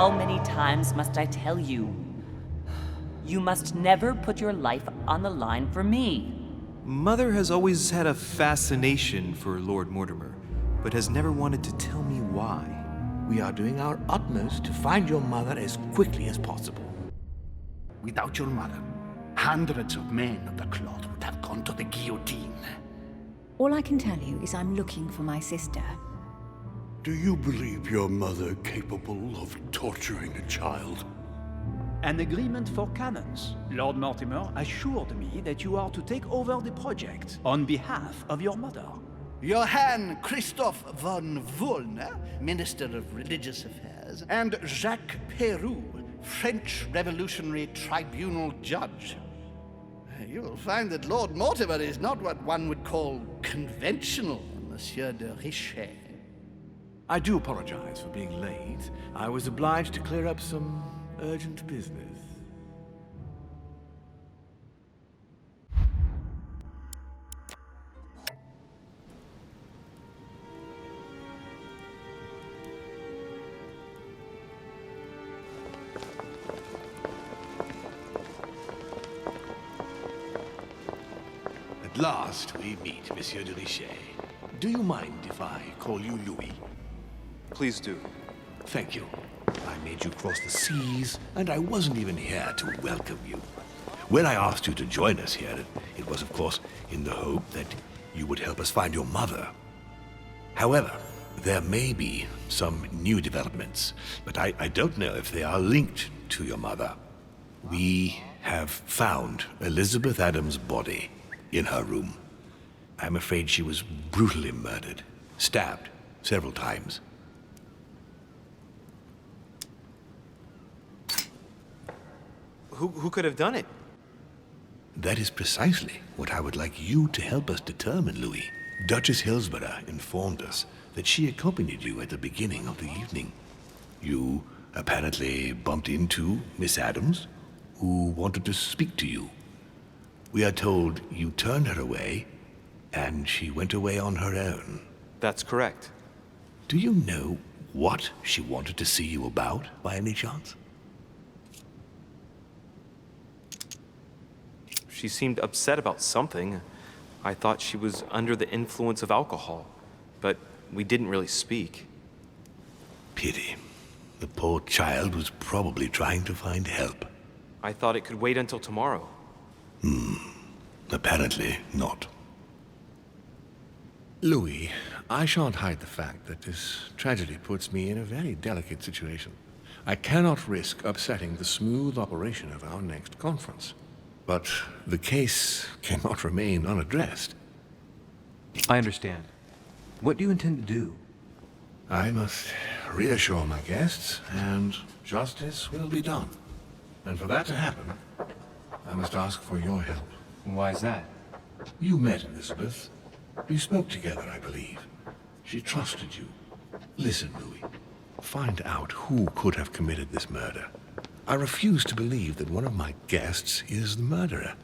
How many times must I tell you? You must never put your life on the line for me. Mother has always had a fascination for Lord Mortimer, but has never wanted to tell me why. We are doing our utmost to find your mother as quickly as possible. Without your mother, hundreds of men of the cloth would have gone to the guillotine. All I can tell you is I'm looking for my sister. Do you believe your mother capable of torturing a child? An agreement for cannons. Lord Mortimer assured me that you are to take over the project on behalf of your mother. Johann Christoph von Wollner, Minister of Religious Affairs, and Jacques Peroux, French Revolutionary Tribunal Judge. You will find that Lord Mortimer is not what one would call conventional, Monsieur de Richet. I do apologize for being late. I was obliged to clear up some urgent business. At last we meet, Monsieur de Richet. Do you mind if I call you Louis? Please do. Thank you. I made you cross the seas, and I wasn't even here to welcome you. When I asked you to join us here, it was, of course, in the hope that you would help us find your mother. However, there may be some new developments, but I don't know if they are linked to your mother. We have found Elizabeth Adams' body in her room. I'm afraid she was brutally murdered, stabbed several times. Who could have done it? That is precisely what I would like you to help us determine, Louis. Duchess Hillsborough informed us that she accompanied you at the beginning of the evening. You apparently bumped into Miss Adams, who wanted to speak to you. We are told you turned her away, and she went away on her own. That's correct. Do you know what she wanted to see you about, by any chance? She seemed upset about something. I thought she was under the influence of alcohol, but we didn't really speak. Pity. The poor child was probably trying to find help. I thought it could wait until tomorrow. Apparently not. Louis, I shan't hide the fact that this tragedy puts me in a very delicate situation. I cannot risk upsetting the smooth operation of our next conference. But the case cannot remain unaddressed. I understand. What do you intend to do? I must reassure my guests, and justice will be done. And for that to happen, I must ask for your help. Why is that? You met Elizabeth. You spoke together, I believe. She trusted you. Listen, Louis. Find out who could have committed this murder. I refuse to believe that one of my guests is the murderer.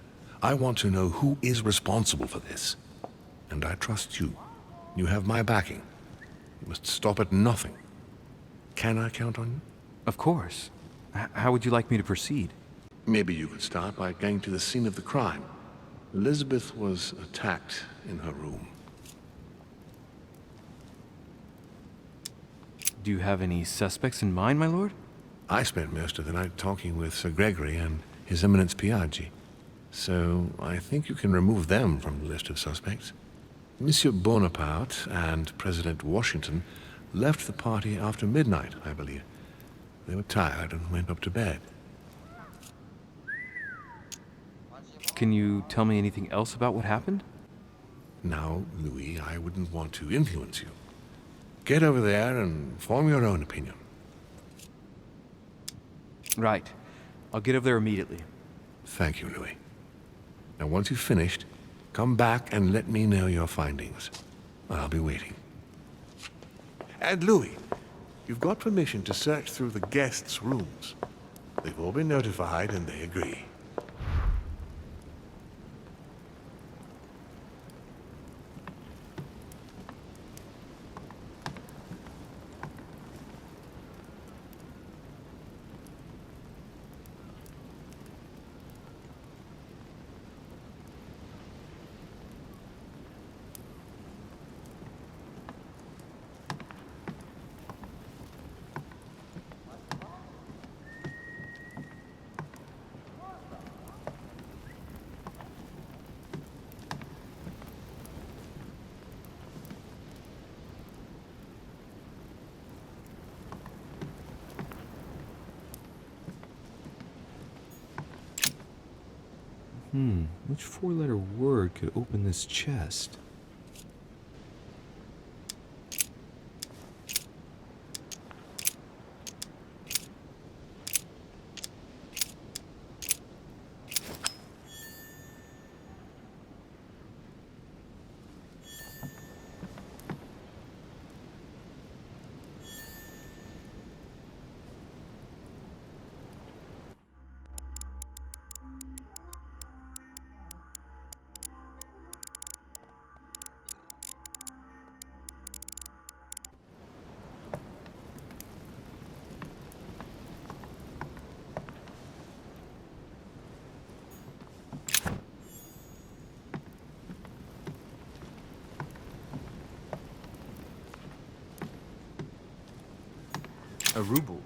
I want to know who is responsible for this. And I trust you. You have my backing. You must stop at nothing. Can I count on you? Of course. How would you like me to proceed? Maybe you could start by going to the scene of the crime. Elizabeth was attacked in her room. Do you have any suspects in mind, my lord? I spent most of the night talking with Sir Gregory and His Eminence Piaggi, so I think you can remove them from the list of suspects. Monsieur Bonaparte and President Washington left the party after midnight, I believe. They were tired and went up to bed. Can you tell me anything else about what happened? Now, Louis, I wouldn't want to influence you. Get over there and form your own opinion. Right. I'll get over there immediately. Thank you, Louis. Now, once you've finished, come back and let me know your findings. I'll be waiting. And Louis, you've got permission to search through the guests' rooms. They've all been notified and they agree. Which four-letter word could open this chest? A ruble.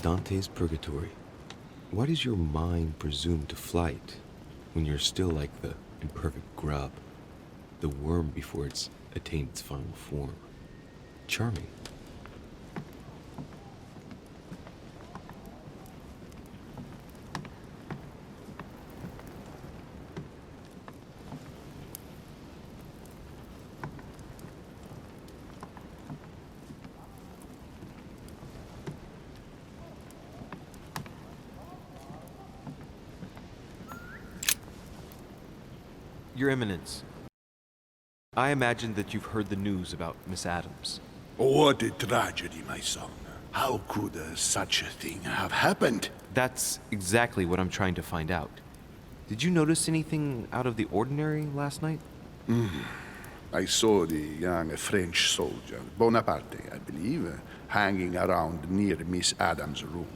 Dante's Purgatory. Why does your mind presume to flight when you're still like the imperfect grub, the worm before it's attained its final form? Charming. Your Eminence, I imagine that you've heard the news about Miss Adams. What a tragedy, my son. How could such a thing have happened? That's exactly what I'm trying to find out. Did you notice anything out of the ordinary last night? I saw the young French soldier, Bonaparte, I believe, hanging around near Miss Adams' room.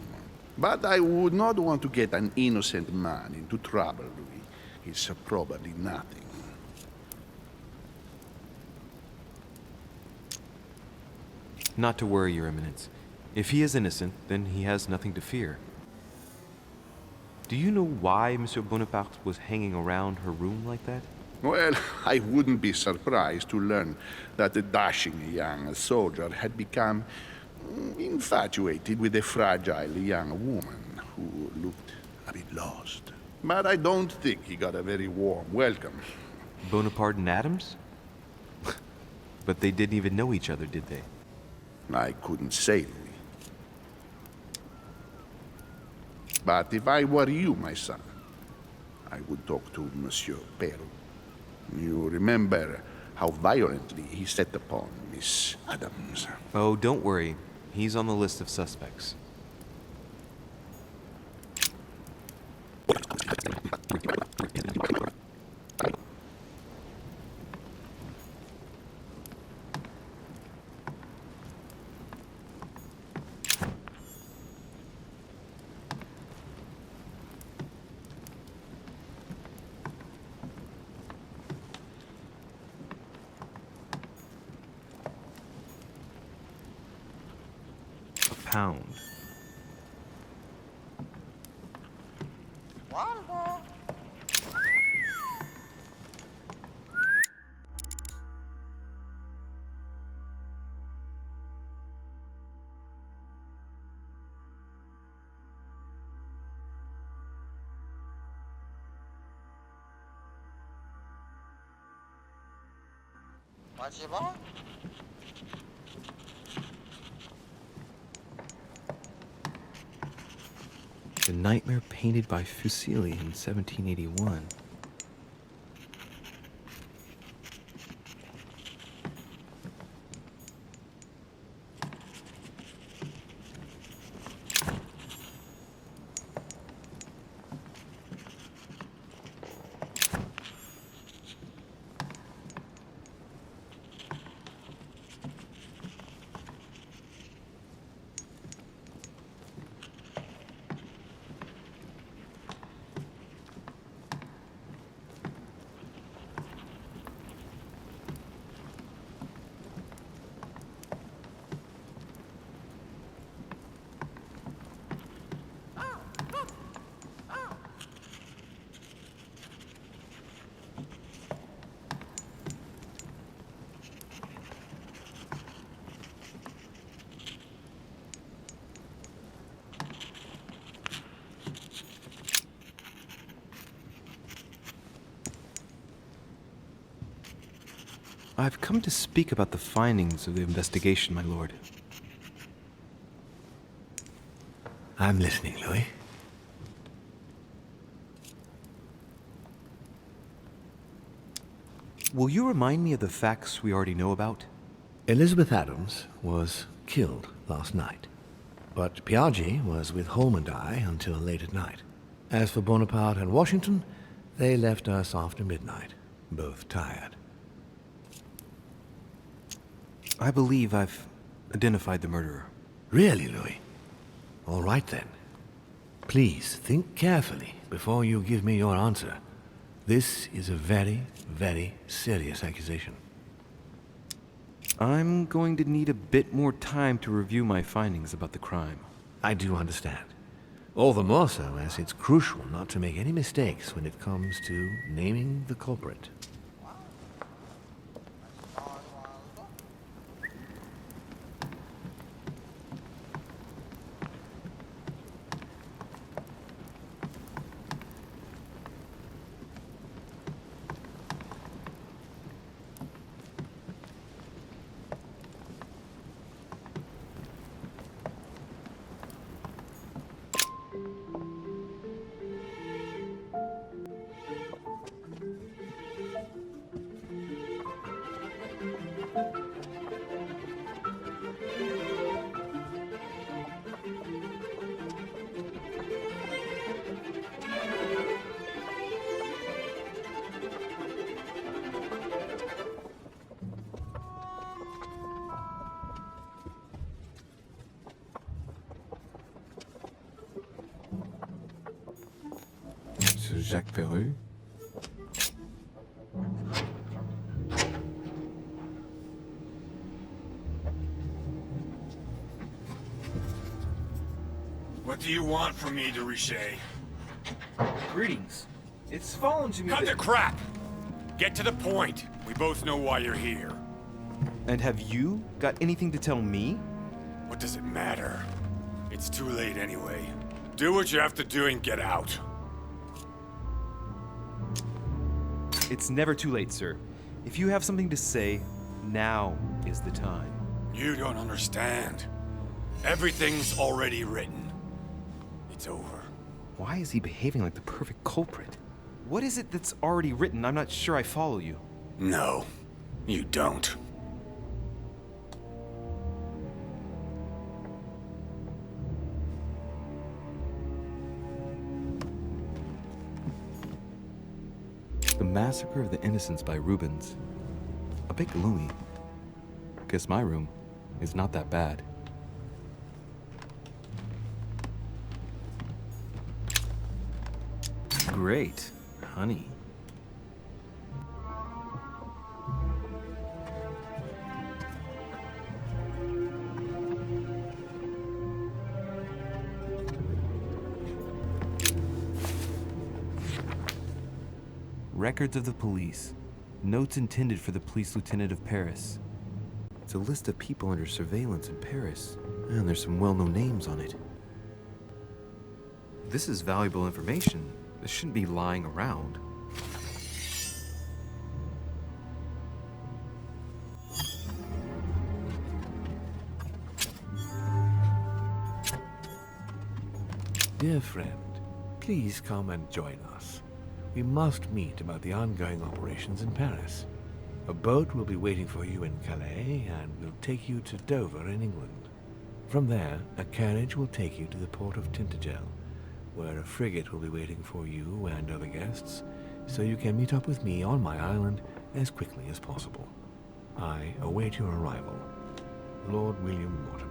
But I would not want to get an innocent man into trouble, Louis. It's probably nothing. Not to worry, Your Eminence. If he is innocent, then he has nothing to fear. Do you know why Monsieur Bonaparte was hanging around her room like that? Well, I wouldn't be surprised to learn that the dashing young soldier had become infatuated with a fragile young woman who looked a bit lost. But I don't think he got a very warm welcome. Bonaparte and Adams? But they didn't even know each other, did they? I couldn't say, Louis. But if I were you, my son, I would talk to Monsieur Perrault. You remember how violently he set upon Miss Adams. Oh, don't worry. He's on the list of suspects. Pound. The nightmare painted by Fuseli in 1781. I've come to speak about the findings of the investigation, my lord. I'm listening, Louis. Will you remind me of the facts we already know about? Elizabeth Adams was killed last night, but Piaggi was with Holm and I until late at night. As for Bonaparte and Washington, they left us after midnight, both tired. I believe I've identified the murderer. Really, Louis? All right then. Please think carefully before you give me your answer. This is a very, very serious accusation. I'm going to need a bit more time to review my findings about the crime. I do understand. All the more so as it's crucial not to make any mistakes when it comes to naming the culprit. Jacques Perru? What do you want from me, de Richet? Greetings. It's fallen to me Cut the that... crap! Get to the point. We both know why you're here. And have you got anything to tell me? What does it matter? It's too late anyway. Do what you have to do and get out. It's never too late, sir. If you have something to say, now is the time. You don't understand. Everything's already written. It's over. Why is he behaving like the perfect culprit? What is it that's already written? I'm not sure I follow you. No, you don't. The Massacre of the Innocents by Rubens. A bit gloomy. Guess my room is not that bad. Great, honey. Records of the police. Notes intended for the police lieutenant of Paris. It's a list of people under surveillance in Paris, and there's some well-known names on it. This is valuable information. This shouldn't be lying around. Dear friend, please come and join us. We must meet about the ongoing operations in Paris. A boat will be waiting for you in Calais and will take you to Dover in England. From there, a carriage will take you to the port of Tintagel, where a frigate will be waiting for you and other guests, so you can meet up with me on my island as quickly as possible. I await your arrival. Lord William Mortimer.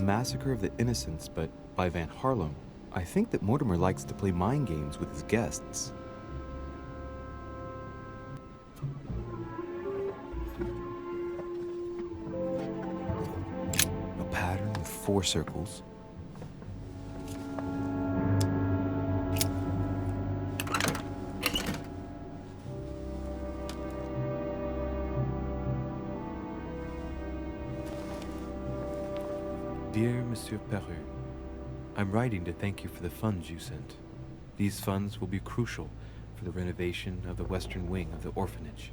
Massacre of the Innocents, but by Van Harlem. I think that Mortimer likes to play mind games with his guests. A pattern with 4 circles. Dear Monsieur Peru, I'm writing to thank you for the funds you sent. These funds will be crucial for the renovation of the western wing of the orphanage.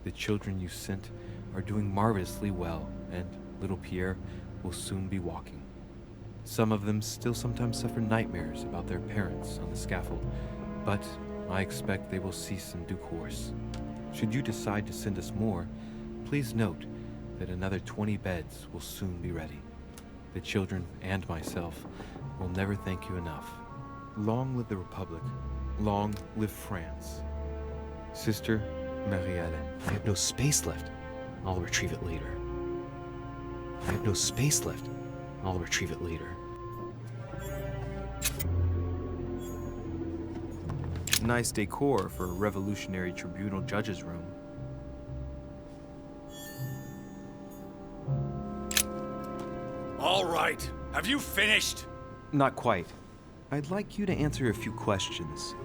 The children you sent are doing marvelously well, and little Pierre will soon be walking. Some of them still sometimes suffer nightmares about their parents on the scaffold, but I expect they will cease in due course. Should you decide to send us more, please note that another 20 beds will soon be ready. The children and myself will never thank you enough. Long live the Republic. Long live France. Sister Marielle. I have no space left. I'll retrieve it later. I have no space left. I'll retrieve it later. Nice decor for a revolutionary tribunal judge's room. All right. Have you finished? Not quite. I'd like you to answer a few questions.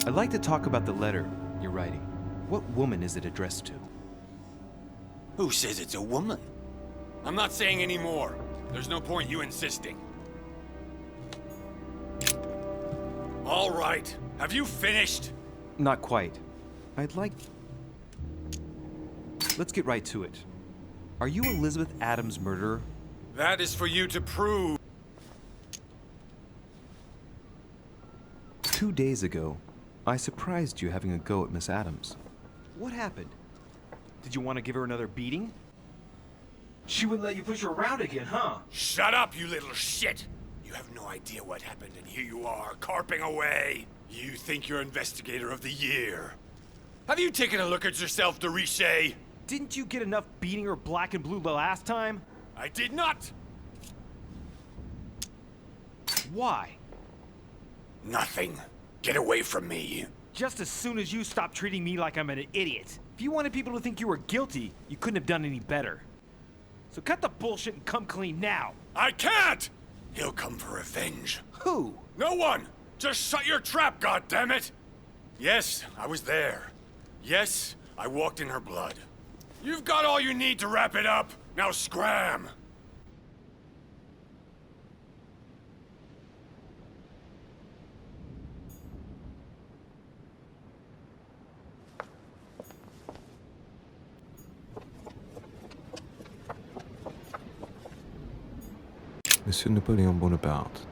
I'd like to talk about the letter you're writing. What woman is it addressed to? Who says it's a woman? I'm not saying any more. There's no point you insisting. All right. Have you finished? Not quite. I'd like... Let's get right to it. Are you Elizabeth Adams' murderer? That is for you to prove. 2 days ago, I surprised you having a go at Miss Adams. What happened? Did you want to give her another beating? She wouldn't let you push her around again, huh? Shut up, you little shit! You have no idea what happened, and here you are, carping away. You think you're Investigator of the Year. Have you taken a look at yourself, de Richet? Didn't you get enough beating her black and blue the last time? I did not! Why? Nothing. Get away from me. Just as soon as you stop treating me like I'm an idiot. If you wanted people to think you were guilty, you couldn't have done any better. So cut the bullshit and come clean now. I can't! He'll come for revenge. Who? No one! Just shut your trap, goddammit! Yes, I was there. Yes, I walked in her blood. You've got all you need to wrap it up. Now scram! Monsieur Napoleon Bonaparte.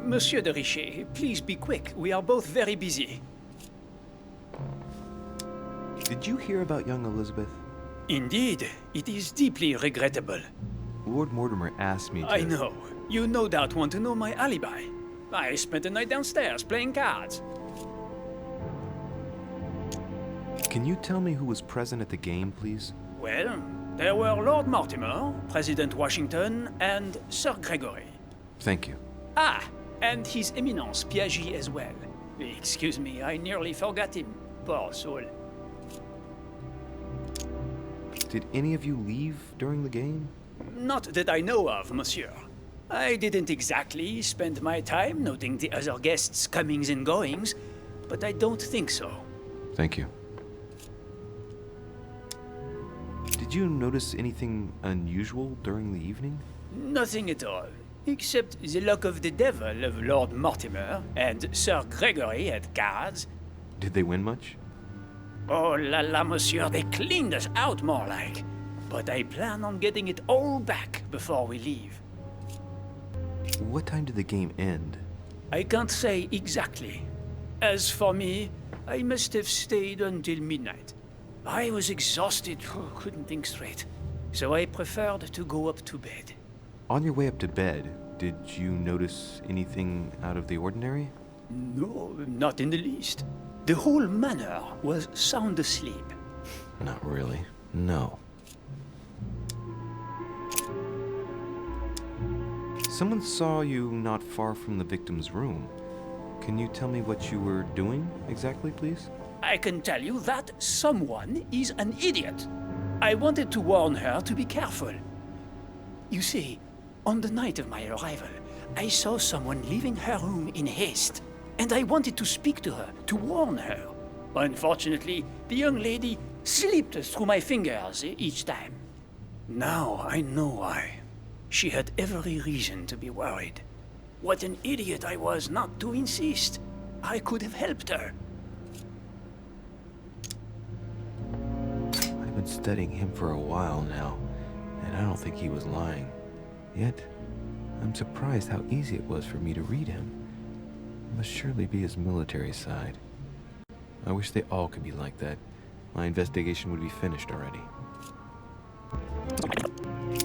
Monsieur de Richet, please be quick. We are both very busy. Did you hear about young Elizabeth? Indeed, it is deeply regrettable. Lord Mortimer asked me to... I know. You no doubt want to know my alibi. I spent the night downstairs playing cards. Can you tell me who was present at the game, please? Well, there were Lord Mortimer, President Washington, and Sir Gregory. Thank you. Ah, and His Eminence Piaget as well. Excuse me, I nearly forgot him. Poor soul. Did any of you leave during the game? Not that I know of, monsieur. I didn't exactly spend my time noting the other guests' comings and goings, but I don't think so. Thank you. Did you notice anything unusual during the evening? Nothing at all, except the luck of the devil of Lord Mortimer and Sir Gregory at cards. Did they win much? Oh la la, monsieur, they cleaned us out more like. But I plan on getting it all back before we leave. What time did the game end? I can't say exactly. As for me, I must have stayed until midnight. I was exhausted, couldn't think straight. So I preferred to go up to bed. On your way up to bed, did you notice anything out of the ordinary? No, not in the least. The whole manor was sound asleep. Not really. No. Someone saw you not far from the victim's room. Can you tell me what you were doing exactly, please? I can tell you that someone is an idiot. I wanted to warn her to be careful. You see, on the night of my arrival, I saw someone leaving her room in haste, and I wanted to speak to her, to warn her. Unfortunately, the young lady slipped through my fingers each time. Now I know why. She had every reason to be worried. What an idiot I was not to insist. I could have helped her. I've been studying him for a while now, and I don't think he was lying. Yet, I'm surprised how easy it was for me to read him. It must surely be his military side. I wish they all could be like that. My investigation would be finished already.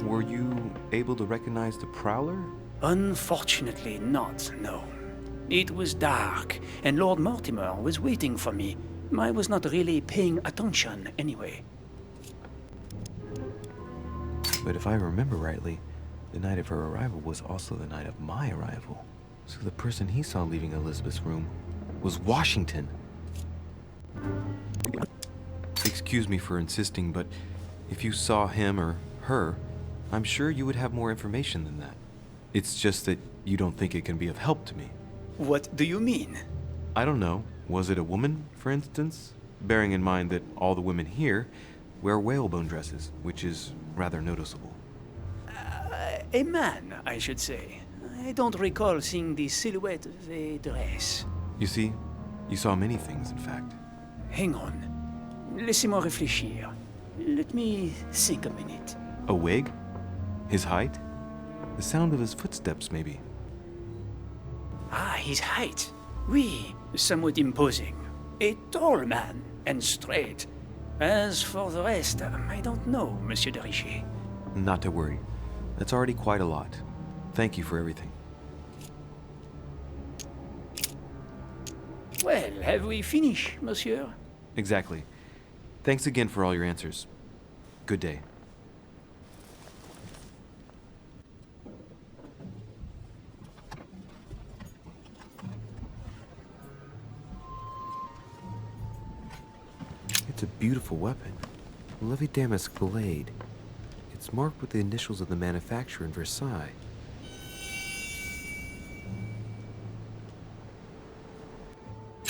Were you able to recognize the Prowler? Unfortunately not, no. It was dark, and Lord Mortimer was waiting for me. I was not really paying attention anyway. But if I remember rightly, the night of her arrival was also the night of my arrival. So the person he saw leaving Elizabeth's room was Washington. Excuse me for insisting, but if you saw him or her, I'm sure you would have more information than that. It's just that you don't think it can be of help to me. What do you mean? I don't know. Was it a woman, for instance? Bearing in mind that all the women here wear whalebone dresses, which is rather noticeable. A man, I should say. I don't recall seeing the silhouette of a dress. You see, you saw many things, in fact. Hang on. Laissez-moi réfléchir. Let me think a minute. A wig? His height? The sound of his footsteps, maybe. Ah, his height. Oui, somewhat imposing. A tall man, and straight. As for the rest, I don't know, Monsieur de Richet. Not to worry. That's already quite a lot. Thank you for everything. Well, have we finished, monsieur? Exactly. Thanks again for all your answers. Good day. It's a beautiful weapon. Lovely damask blade. It's marked with the initials of the manufacturer in Versailles.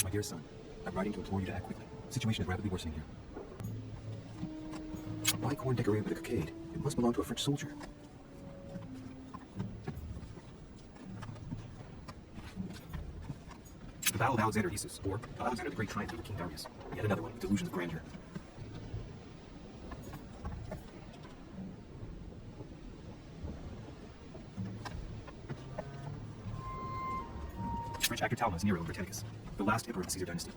My dear son, I'm writing to implore you to act quickly. The situation is rapidly worsening here. Why corn decorated with a cockade? It must belong to a French soldier. The Battle of Alexander Issus, or Alexander the Great triumph over King Darius. Yet another one with delusions of grandeur. French actor Talma is Nero and Britannicus, the last emperor of the Caesar dynasty.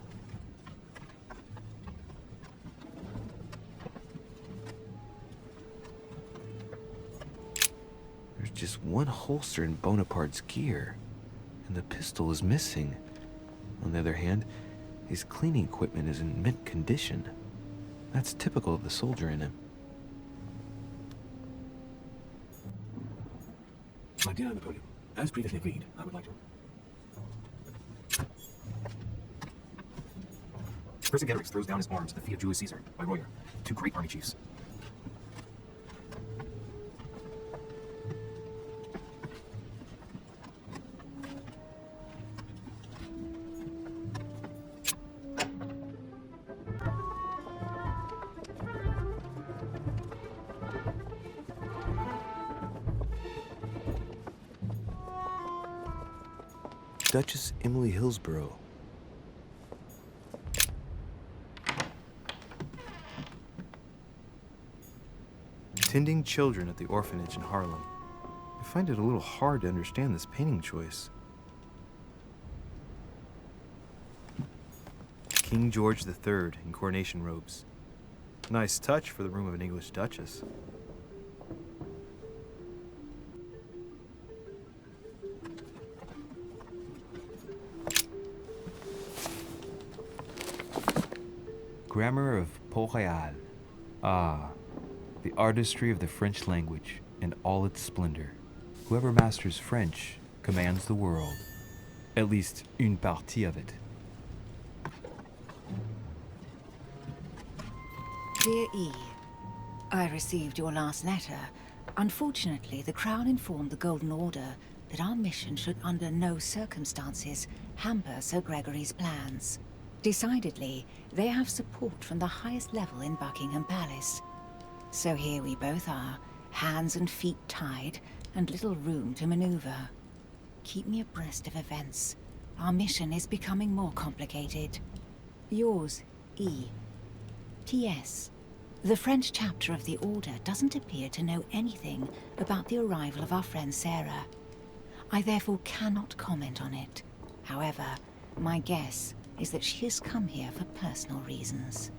There's just one holster in Bonaparte's gear, and the pistol is missing. On the other hand, his cleaning equipment is in mint condition. That's typical of the soldier in him. My dear Napoleon, as previously agreed, I would like to... Vercingetorix throws down his arms at the feet of Julius Caesar by Royer, two great army chiefs. Duchess Emily Hillsborough. Tending children at the orphanage in Harlem. find it a little hard to understand this painting choice. King George III in coronation robes. Nice touch for the room of an English duchess. Grammar of Port-Royal. Ah, the artistry of the French language in all its splendor. Whoever masters French commands the world. At least une partie of it. Dear E, I received your last letter. Unfortunately, the Crown informed the Golden Order that our mission should under no circumstances hamper Sir Gregory's plans. Decidedly, they have support from the highest level in Buckingham Palace. So here we both are, hands and feet tied, and little room to maneuver. Keep me abreast of events. Our mission is becoming more complicated. Yours, E. T.S. The French chapter of the Order doesn't appear to know anything about the arrival of our friend Sarah. I therefore cannot comment on it. However, my guess is that she has come here for personal reasons.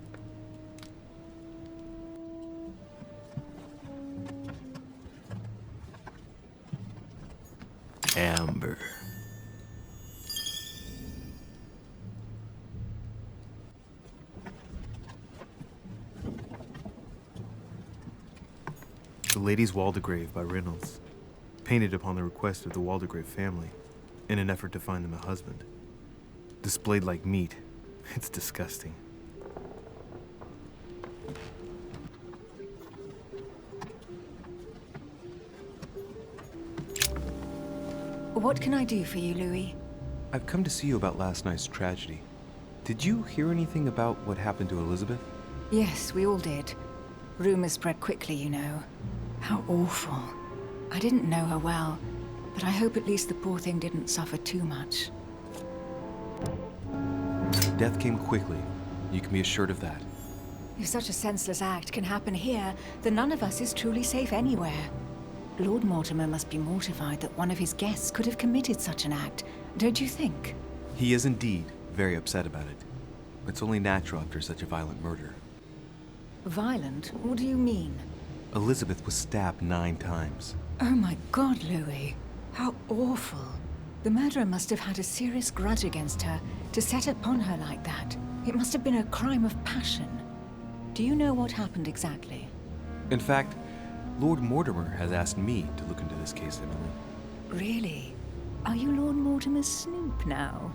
Amber. The Lady's Waldegrave by Reynolds, painted upon the request of the Waldegrave family, in an effort to find them a husband. Displayed like meat. It's disgusting. What can I do for you, Louis? I've come to see you about last night's tragedy. Did you hear anything about what happened to Elizabeth? Yes, we all did. Rumors spread quickly, you know. How awful. I didn't know her well, but I hope at least the poor thing didn't suffer too much. Death came quickly. You can be assured of that. If such a senseless act can happen here, then none of us is truly safe anywhere. Lord Mortimer must be mortified that one of his guests could have committed such an act, don't you think? He is indeed very upset about it. It's only natural after such a violent murder. Violent? What do you mean? Elizabeth was stabbed 9 times. Oh my God, Louis. How awful. The murderer must have had a serious grudge against her to set upon her like that. It must have been a crime of passion. Do you know what happened exactly? In fact, Lord Mortimer has asked me to look into this case, Emily. Really? Are you Lord Mortimer's snoop now?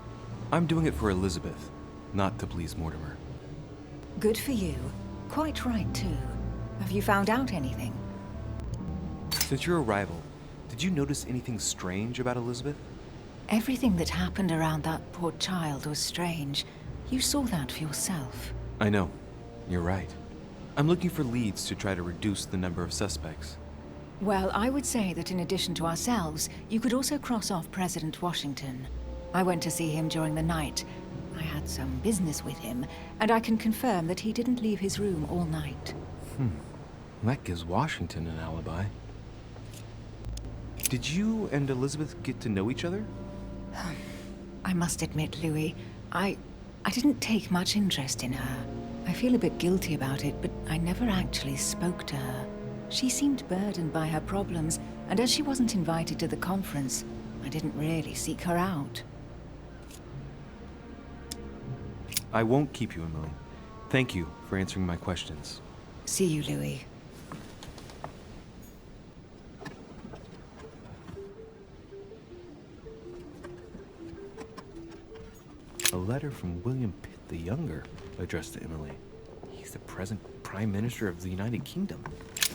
I'm doing it for Elizabeth, not to please Mortimer. Good for you. Quite right, too. Have you found out anything? Since your arrival, did you notice anything strange about Elizabeth? Everything that happened around that poor child was strange. You saw that for yourself. I know. You're right. I'm looking for leads to try to reduce the number of suspects. Well, I would say that in addition to ourselves, you could also cross off President Washington. I went to see him during the night. I had some business with him, and I can confirm that he didn't leave his room all night. That gives Washington an alibi. Did you and Elizabeth get to know each other? I must admit, Louis, I didn't take much interest in her. I feel a bit guilty about it, but I never actually spoke to her. She seemed burdened by her problems, and as she wasn't invited to the conference, I didn't really seek her out. I won't keep you, Emily. Thank you for answering my questions. See you, Louis. A letter from William Pitt the Younger, addressed to Emily. He's the present Prime Minister of the United Kingdom.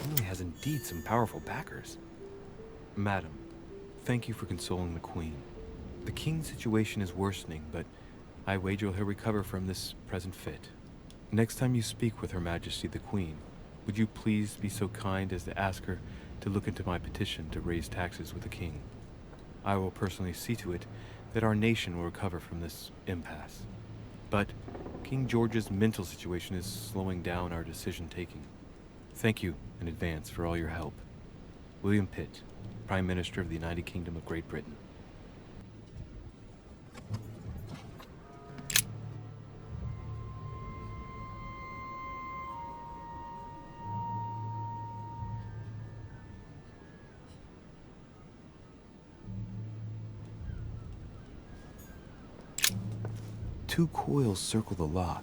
Emily has indeed some powerful backers. Madam, thank you for consoling the Queen. The King's situation is worsening, but I wager he'll recover from this present fit. Next time you speak with Her Majesty the Queen, would you please be so kind as to ask her to look into my petition to raise taxes with the King? I will personally see to it that our nation will recover from this impasse. But King George's mental situation is slowing down our decision-taking. Thank you in advance for all your help. William Pitt, Prime Minister of the United Kingdom of Great Britain. Two coils circle the lock.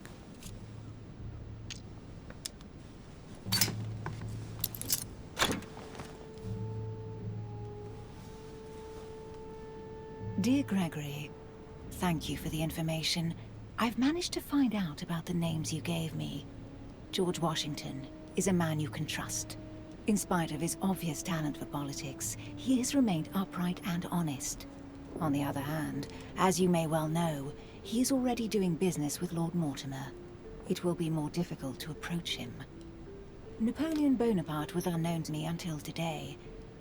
Dear Gregory, thank you for the information. I've managed to find out about the names you gave me. George Washington is a man you can trust. In spite of his obvious talent for politics, he has remained upright and honest. On the other hand, as you may well know, he is already doing business with Lord Mortimer. It will be more difficult to approach him. Napoleon Bonaparte was unknown to me until today.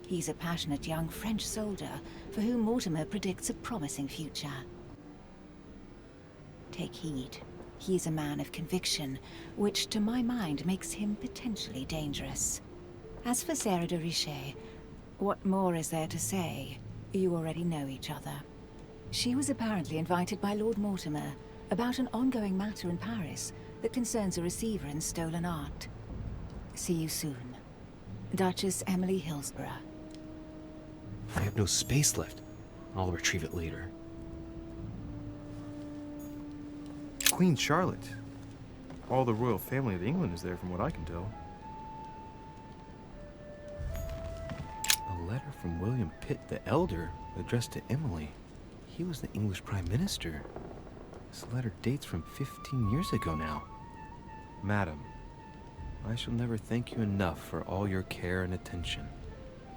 He's a passionate young French soldier for whom Mortimer predicts a promising future. Take heed. He is a man of conviction, which to my mind makes him potentially dangerous. As for Sarah de Richet, what more is there to say? You already know each other. She was apparently invited by Lord Mortimer about an ongoing matter in Paris that concerns a receiver in stolen art. See you soon. Duchess Emily Hillsborough. I have no space left. I'll retrieve it later. Queen Charlotte. All the royal family of England is there from what I can tell. A letter from William Pitt the Elder, addressed to Emily. He was the English Prime Minister. This letter dates from 15 years ago now. Madam, I shall never thank you enough for all your care and attention.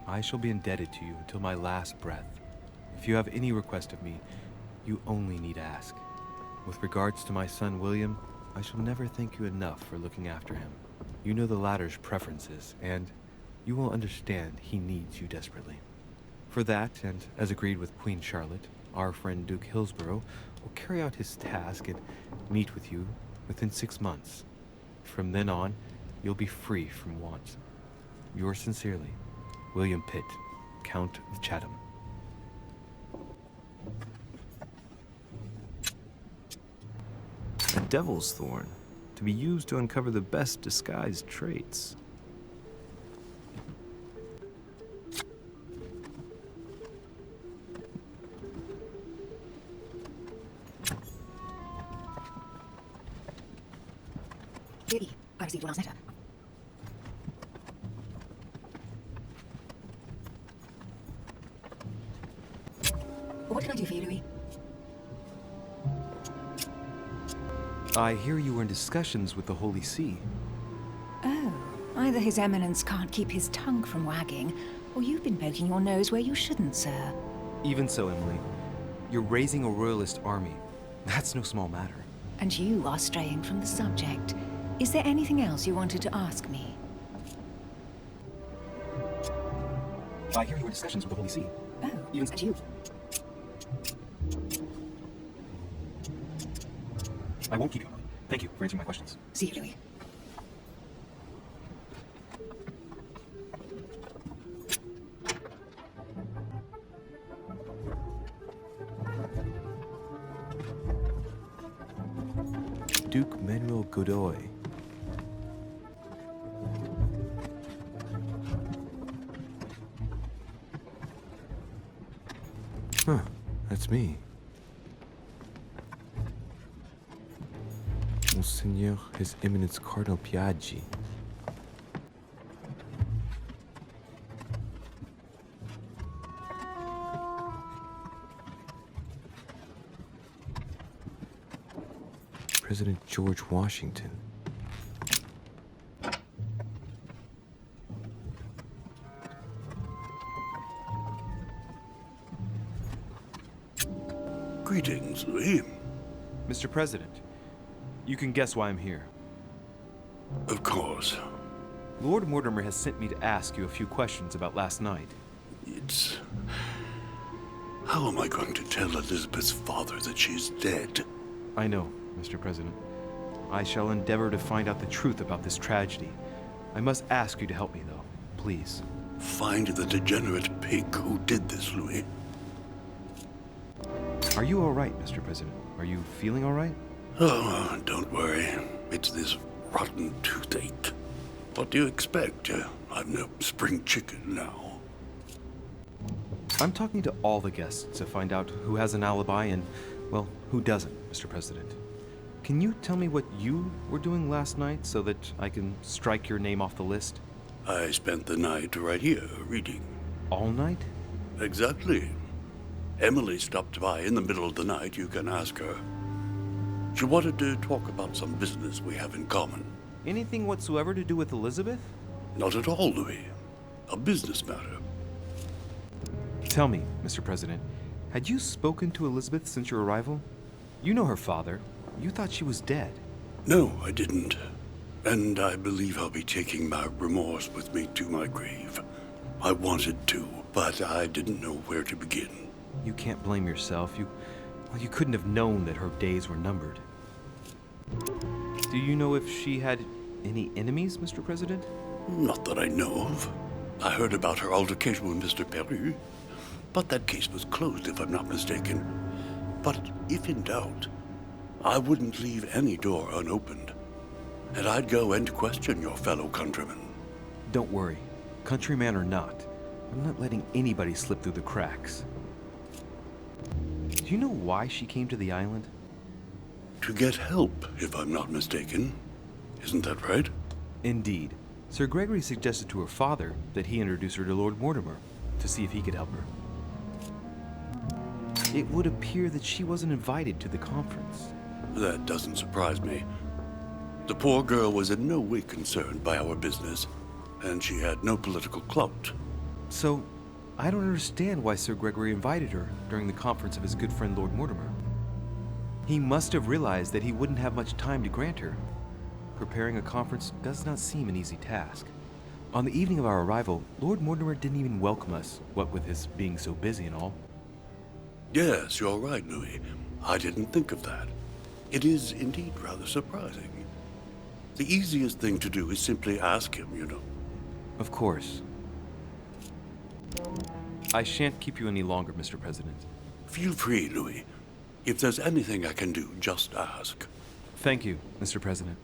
I shall be indebted to you until my last breath. If you have any request of me, you only need ask. With regards to my son William, I shall never thank you enough for looking after him. You know the latter's preferences, and you will understand he needs you desperately. For that, and as agreed with Queen Charlotte, our friend Duke Hillsborough will carry out his task and meet with you within 6 months. From then on, you'll be free from want. Yours sincerely, William Pitt, Count of Chatham. A devil's thorn, to be used to uncover the best disguised traits. Dear E, I received your last letter. What can I do for you, Louis? I hear you were in discussions with the Holy See. Oh, either His Eminence can't keep his tongue from wagging, or you've been poking your nose where you shouldn't, sir. Even so, Emily, you're raising a royalist army. That's no small matter. And you are straying from the subject. Is there anything else you wanted to ask me? I hear you were in discussions with the Holy See. Oh, Even and you? I won't keep you, Emily. Thank you for answering my questions. See you, Louis. Duke Manuel Godoy. Huh, that's me. Monseigneur His Eminence Cardinal Piaggi. President George Washington. Greetings, Louis. Mr. President, you can guess why I'm here. Of course. Lord Mortimer has sent me to ask you a few questions about last night. It's... How am I going to tell Elizabeth's father that she's dead? I know, Mr. President. I shall endeavor to find out the truth about this tragedy. I must ask you to help me, though. Please. Find the degenerate pig who did this, Louis. Are you all right, Mr. President? Are you feeling all right? Oh, don't worry. It's this rotten toothache. What do you expect? I'm no spring chicken now. I'm talking to all the guests to find out who has an alibi and, well, who doesn't, Mr. President. Can you tell me what you were doing last night so that I can strike your name off the list? I spent the night right here, reading. All night? Exactly. Emily stopped by in the middle of the night. You can ask her. She wanted to talk about some business we have in common. Anything whatsoever to do with Elizabeth? Not at all, Louis. A business matter. Tell me, Mr. President, had you spoken to Elizabeth since your arrival? You know her father. You thought she was dead. No, I didn't. And I believe I'll be taking my remorse with me to my grave. I wanted to, but I didn't know where to begin. You can't blame yourself. You couldn't have known that her days were numbered. Do you know if she had any enemies, Mr. President? Not that I know of. I heard about her altercation with Mr. Perry, but that case was closed if I'm not mistaken. But if in doubt, I wouldn't leave any door unopened. And I'd go and question your fellow countrymen. Don't worry. Countryman or not, I'm not letting anybody slip through the cracks. Do you know why she came to the island? To get help, if I'm not mistaken. Isn't that right? Indeed. Sir Gregory suggested to her father that he introduce her to Lord Mortimer to see if he could help her. It would appear that she wasn't invited to the conference. That doesn't surprise me. The poor girl was in no way concerned by our business, and she had no political clout. So, I don't understand why Sir Gregory invited her during the conference of his good friend Lord Mortimer. He must have realized that he wouldn't have much time to grant her. Preparing a conference does not seem an easy task. On the evening of our arrival, Lord Mortimer didn't even welcome us, what with his being so busy and all. Yes, you're right, Louis. I didn't think of that. It is indeed rather surprising. The easiest thing to do is simply ask him, you know. Of course. I shan't keep you any longer, Mr. President. Feel free, Louis. If there's anything I can do, just ask. Thank you, Mr. President.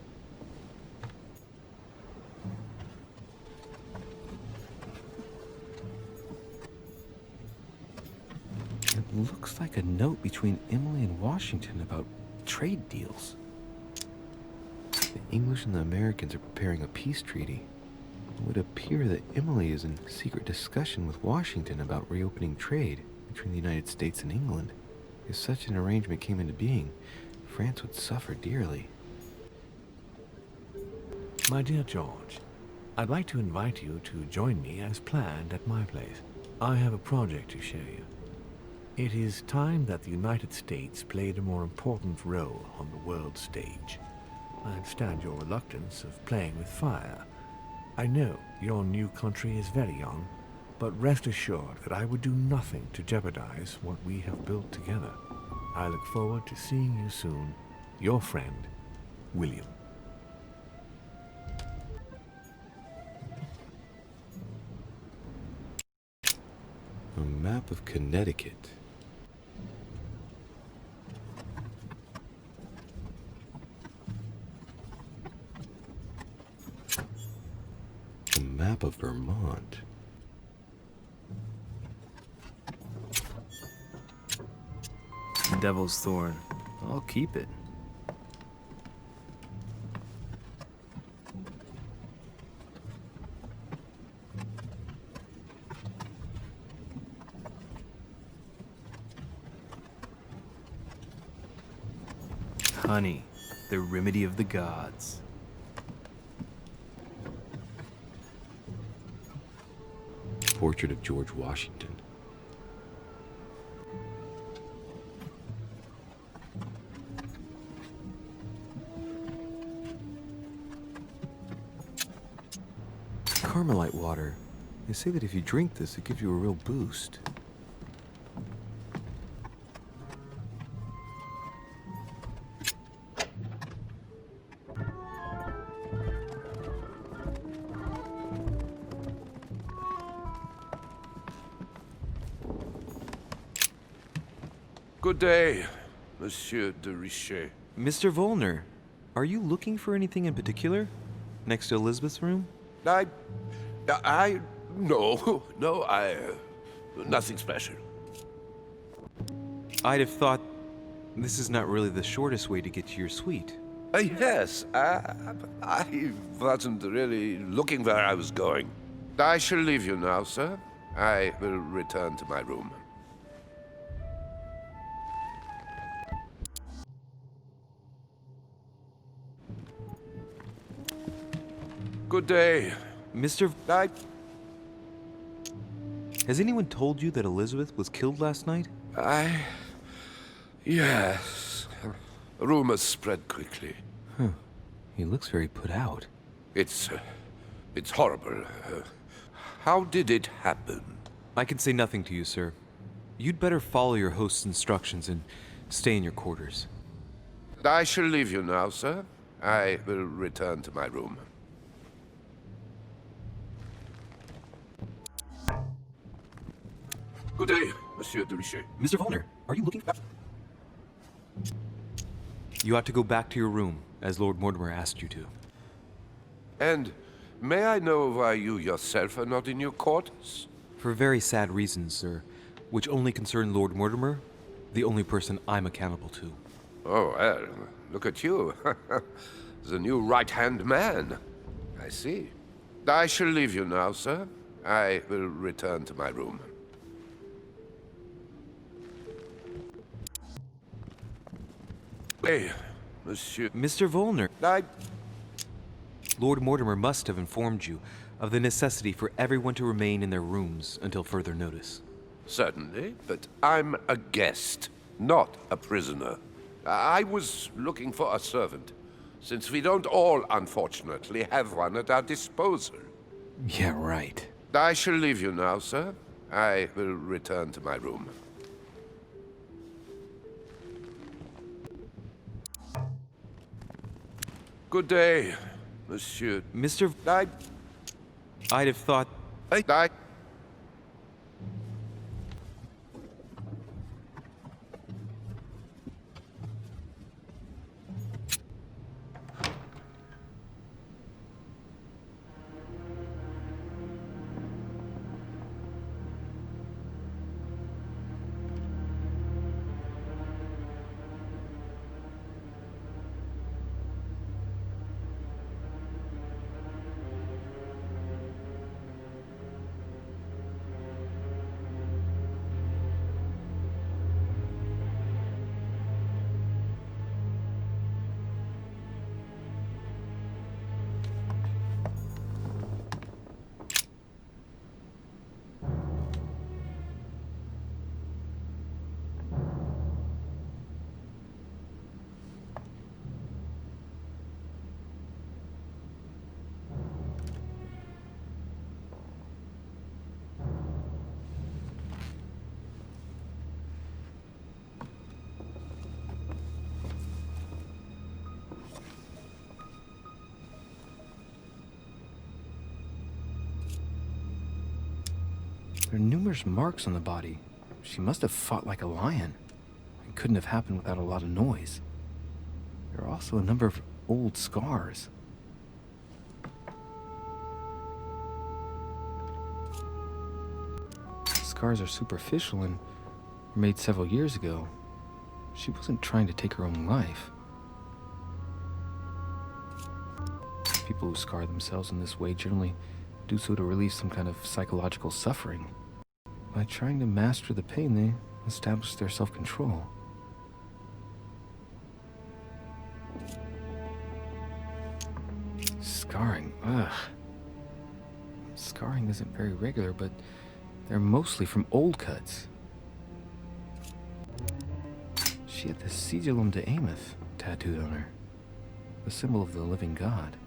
It looks like a note between Emily and Washington about trade deals. The English and the Americans are preparing a peace treaty. It would appear that Emily is in secret discussion with Washington about reopening trade between the United States and England. If such an arrangement came into being, France would suffer dearly. My dear George, I'd like to invite you to join me as planned at my place. I have a project to show you. It is time that the United States played a more important role on the world stage. I understand your reluctance of playing with fire. I know your new country is very young, but rest assured that I would do nothing to jeopardize what we have built together. I look forward to seeing you soon. Your friend, William. A map of Connecticut. A map of Vermont. Devil's Thorn. I'll keep it. Honey, the remedy of the gods. Portrait of George Washington. Carmelite water. They say that if you drink this, it gives you a real boost. Good day, Monsieur de Richet. Mr. Volner, are you looking for anything in particular? Next to Elizabeth's room? No, nothing special. I'd have thought this is not really the shortest way to get to your suite. Yes, I wasn't really looking where I was going. I shall leave you now, sir. I will return to my room. Good day. Mr. Has anyone told you that Elizabeth was killed last night? Yes. Rumors spread quickly. Huh. He looks very put out. It's horrible. How did it happen? I can say nothing to you, sir. You'd better follow your host's instructions and stay in your quarters. I shall leave you now, sir. I will return to my room. Good day, Monsieur de Richet. Mr. Volner, are you looking for... You ought to go back to your room, as Lord Mortimer asked you to. And may I know why you yourself are not in your quarters? For very sad reasons, sir, which only concern Lord Mortimer, the only person I'm accountable to. Oh, well, look at you. The new right-hand man. I see. I shall leave you now, sir. I will return to my room. Hey, Monsieur... Mr. Volner, Lord Mortimer must have informed you of the necessity for everyone to remain in their rooms until further notice. Certainly, but I'm a guest, not a prisoner. I was looking for a servant, since we don't all, unfortunately, have one at our disposal. Yeah, right. I shall leave you now, sir. I will return to my room. Good day, Monsieur... Mr. I'd have thought... There are numerous marks on the body. She must have fought like a lion. It couldn't have happened without a lot of noise. There are also a number of old scars. The scars are superficial and were made several years ago. She wasn't trying to take her own life. People who scar themselves in this way generally do so to relieve some kind of psychological suffering. By trying to master the pain, they establish their self-control. Scarring, ugh. Scarring isn't very regular, but they're mostly from old cuts. She had the Sigillum de Ameth tattooed on her, the symbol of the living God,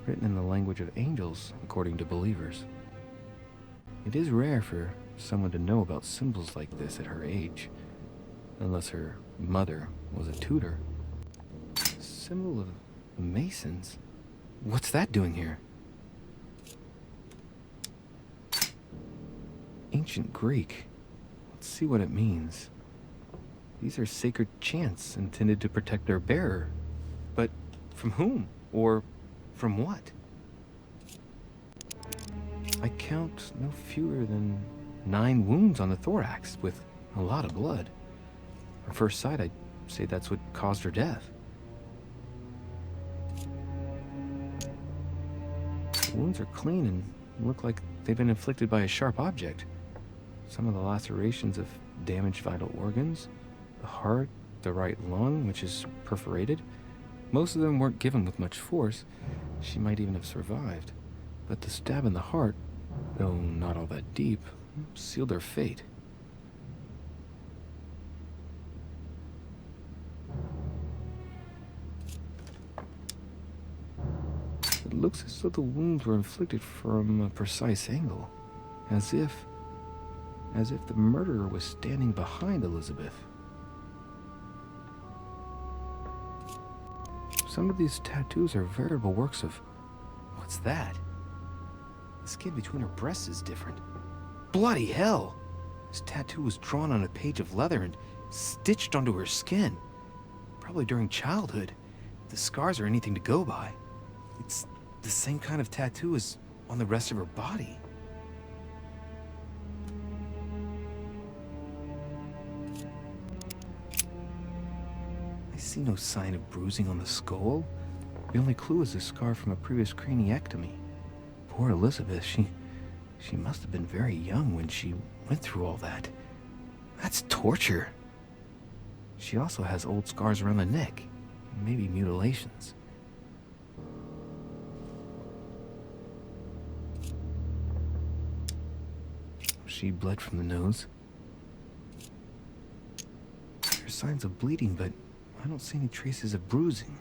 written in the language of angels, according to believers. It is rare for someone to know about symbols like this at her age, unless her mother was a tutor. Symbol of the Masons? What's that doing here? Ancient Greek. Let's see what it means. These are sacred chants intended to protect their bearer. But from whom? Or from what? I count no fewer than 9 wounds on the thorax, with a lot of blood. On first sight, I'd say that's what caused her death. The wounds are clean and look like they've been inflicted by a sharp object. Some of the lacerations have damaged vital organs, the heart, the right lung, which is perforated. Most of them weren't given with much force. She might even have survived. But the stab in the heart, though not all that deep, sealed her fate. It looks as though the wounds were inflicted from a precise angle, as if the murderer was standing behind Elizabeth. Some of these tattoos are veritable works of... What's that? The skin between her breasts is different. Bloody hell! This tattoo was drawn on a page of leather and stitched onto her skin. Probably during childhood. If the scars are anything to go by. It's the same kind of tattoo as on the rest of her body. I see no sign of bruising on the skull. The only clue is a scar from a previous craniectomy. Poor Elizabeth, she must have been very young when she went through all that. That's torture. She also has old scars around the neck, maybe mutilations. She bled from the nose. There are signs of bleeding, but I don't see any traces of bruising.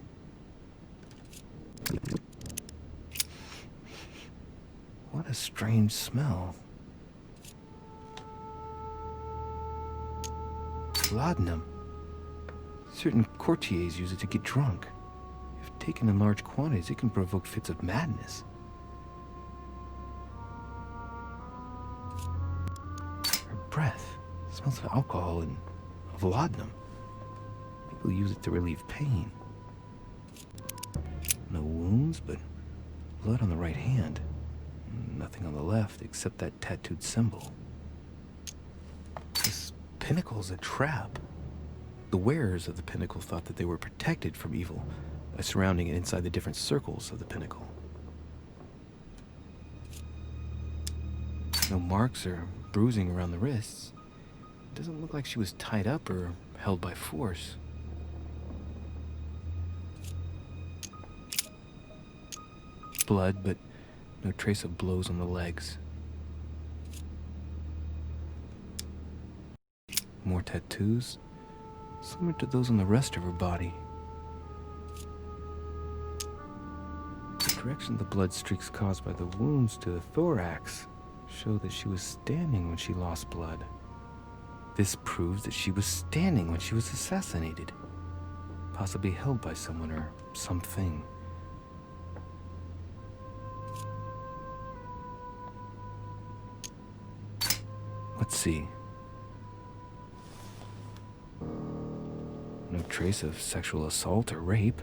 What a strange smell. Laudanum. Certain courtiers use it to get drunk. If taken in large quantities, it can provoke fits of madness. Her breath smells of alcohol and of laudanum. People use it to relieve pain. No wounds, but blood on the right hand. Nothing on the left except that tattooed symbol. This pinnacle's a trap. The wearers of the pinnacle thought that they were protected from evil by surrounding it inside the different circles of the pinnacle. No marks or bruising around the wrists. It doesn't look like she was tied up or held by force. Blood, but no trace of blows on the legs. More tattoos, similar to those on the rest of her body. The direction of the blood streaks caused by the wounds to the thorax show that she was standing when she lost blood. This proves that she was standing when she was assassinated, possibly held by someone or something. Let's see. No trace of sexual assault or rape.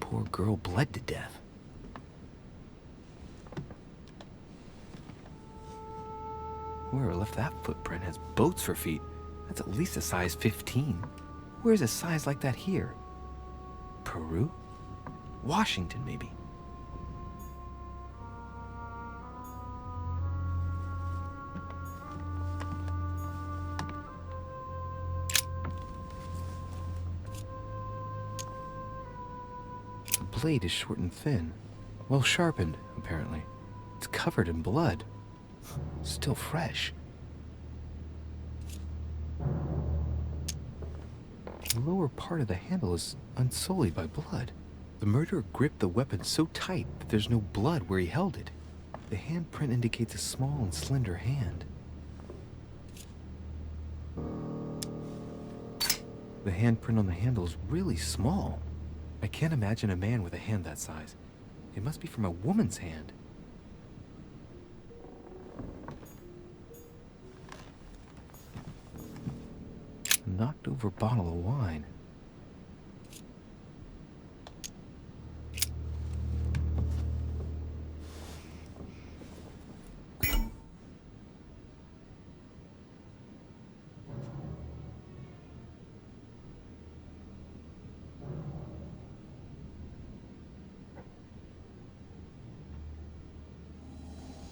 Poor girl bled to death. Whoever left that footprint has boats for feet. That's at least a size 15. Where's a size like that here? Peru? Washington, maybe. The blade is short and thin. Well sharpened, apparently. It's covered in blood. Still fresh. The lower part of the handle is unsullied by blood. The murderer gripped the weapon so tight that there's no blood where he held it. The handprint indicates a small and slender hand. The handprint on the handle is really small. I can't imagine a man with a hand that size. It must be from a woman's hand. Knocked over bottle of wine.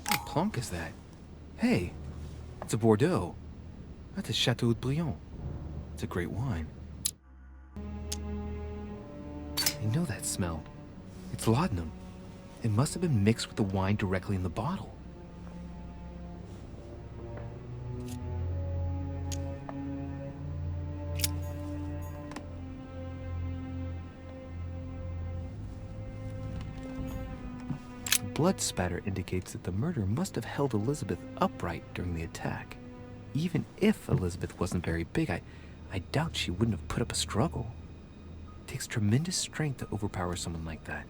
What plonk is that? Hey, it's a Bordeaux. That's a Chateau de Briand. It's a great wine. I know that smell. It's laudanum. It must have been mixed with the wine directly in the bottle. Blood spatter indicates that the murderer must have held Elizabeth upright during the attack. Even if Elizabeth wasn't very big, I doubt she wouldn't have put up a struggle. It takes tremendous strength to overpower someone like that.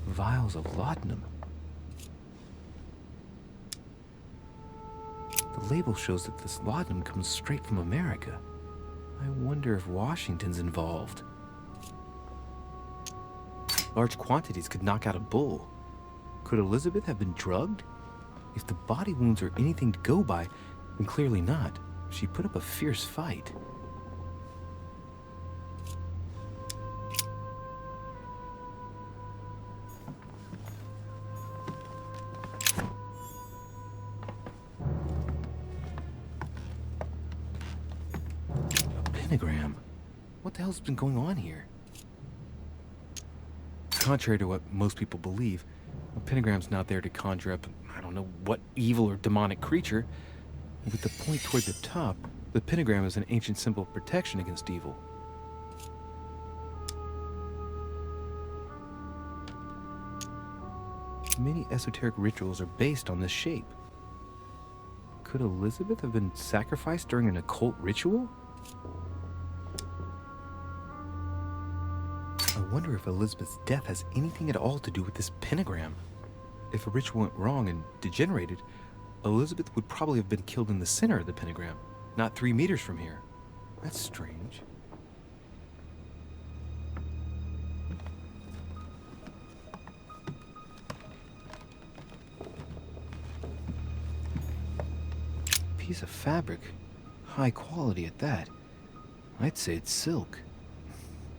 Vials of laudanum. The label shows that this laudanum comes straight from America. I wonder if Washington's involved. Large quantities could knock out a bull. Could Elizabeth have been drugged? If the body wounds are anything to go by, then clearly not. She put up a fierce fight. Pentagram. What the hell's been going on here? Contrary to what most people believe, a pentagram's not there to conjure up, I don't know what evil or demonic creature. With the point toward the top, the pentagram is an ancient symbol of protection against evil. Many esoteric rituals are based on this shape. Could Elizabeth have been sacrificed during an occult ritual? I wonder if Elizabeth's death has anything at all to do with this pentagram. If a ritual went wrong and degenerated, Elizabeth would probably have been killed in the center of the pentagram, not 3 meters from here. That's strange. Piece of fabric, high quality at that. I'd say it's silk.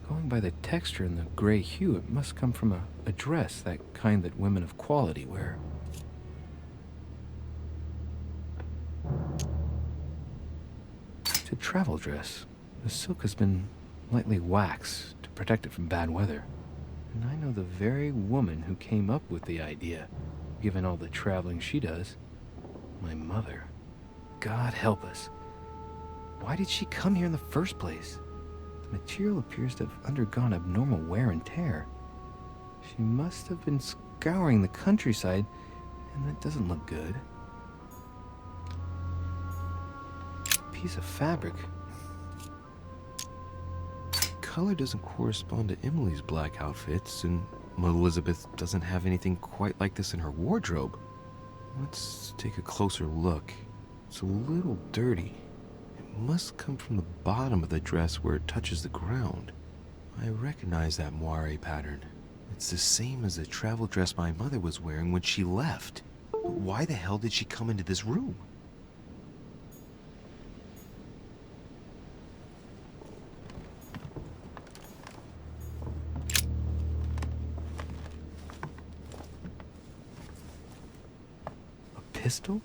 Going by the texture and the gray hue, it must come from a dress, that kind that women of quality wear. It's a travel dress. The silk has been lightly waxed to protect it from bad weather. And I know the very woman who came up with the idea, given all the traveling she does. My mother. God help us. Why did she come here in the first place? The material appears to have undergone abnormal wear and tear. She must have been scouring the countryside, and that doesn't look good. Piece of fabric. Color doesn't correspond to Emily's black outfits, and Elizabeth doesn't have anything quite like this in her wardrobe. Let's take a closer look. It's a little dirty. It must come from the bottom of the dress where it touches the ground. I recognize that moire pattern. It's the same as the travel dress my mother was wearing when she left. But why the hell did she come into this room? A pistol?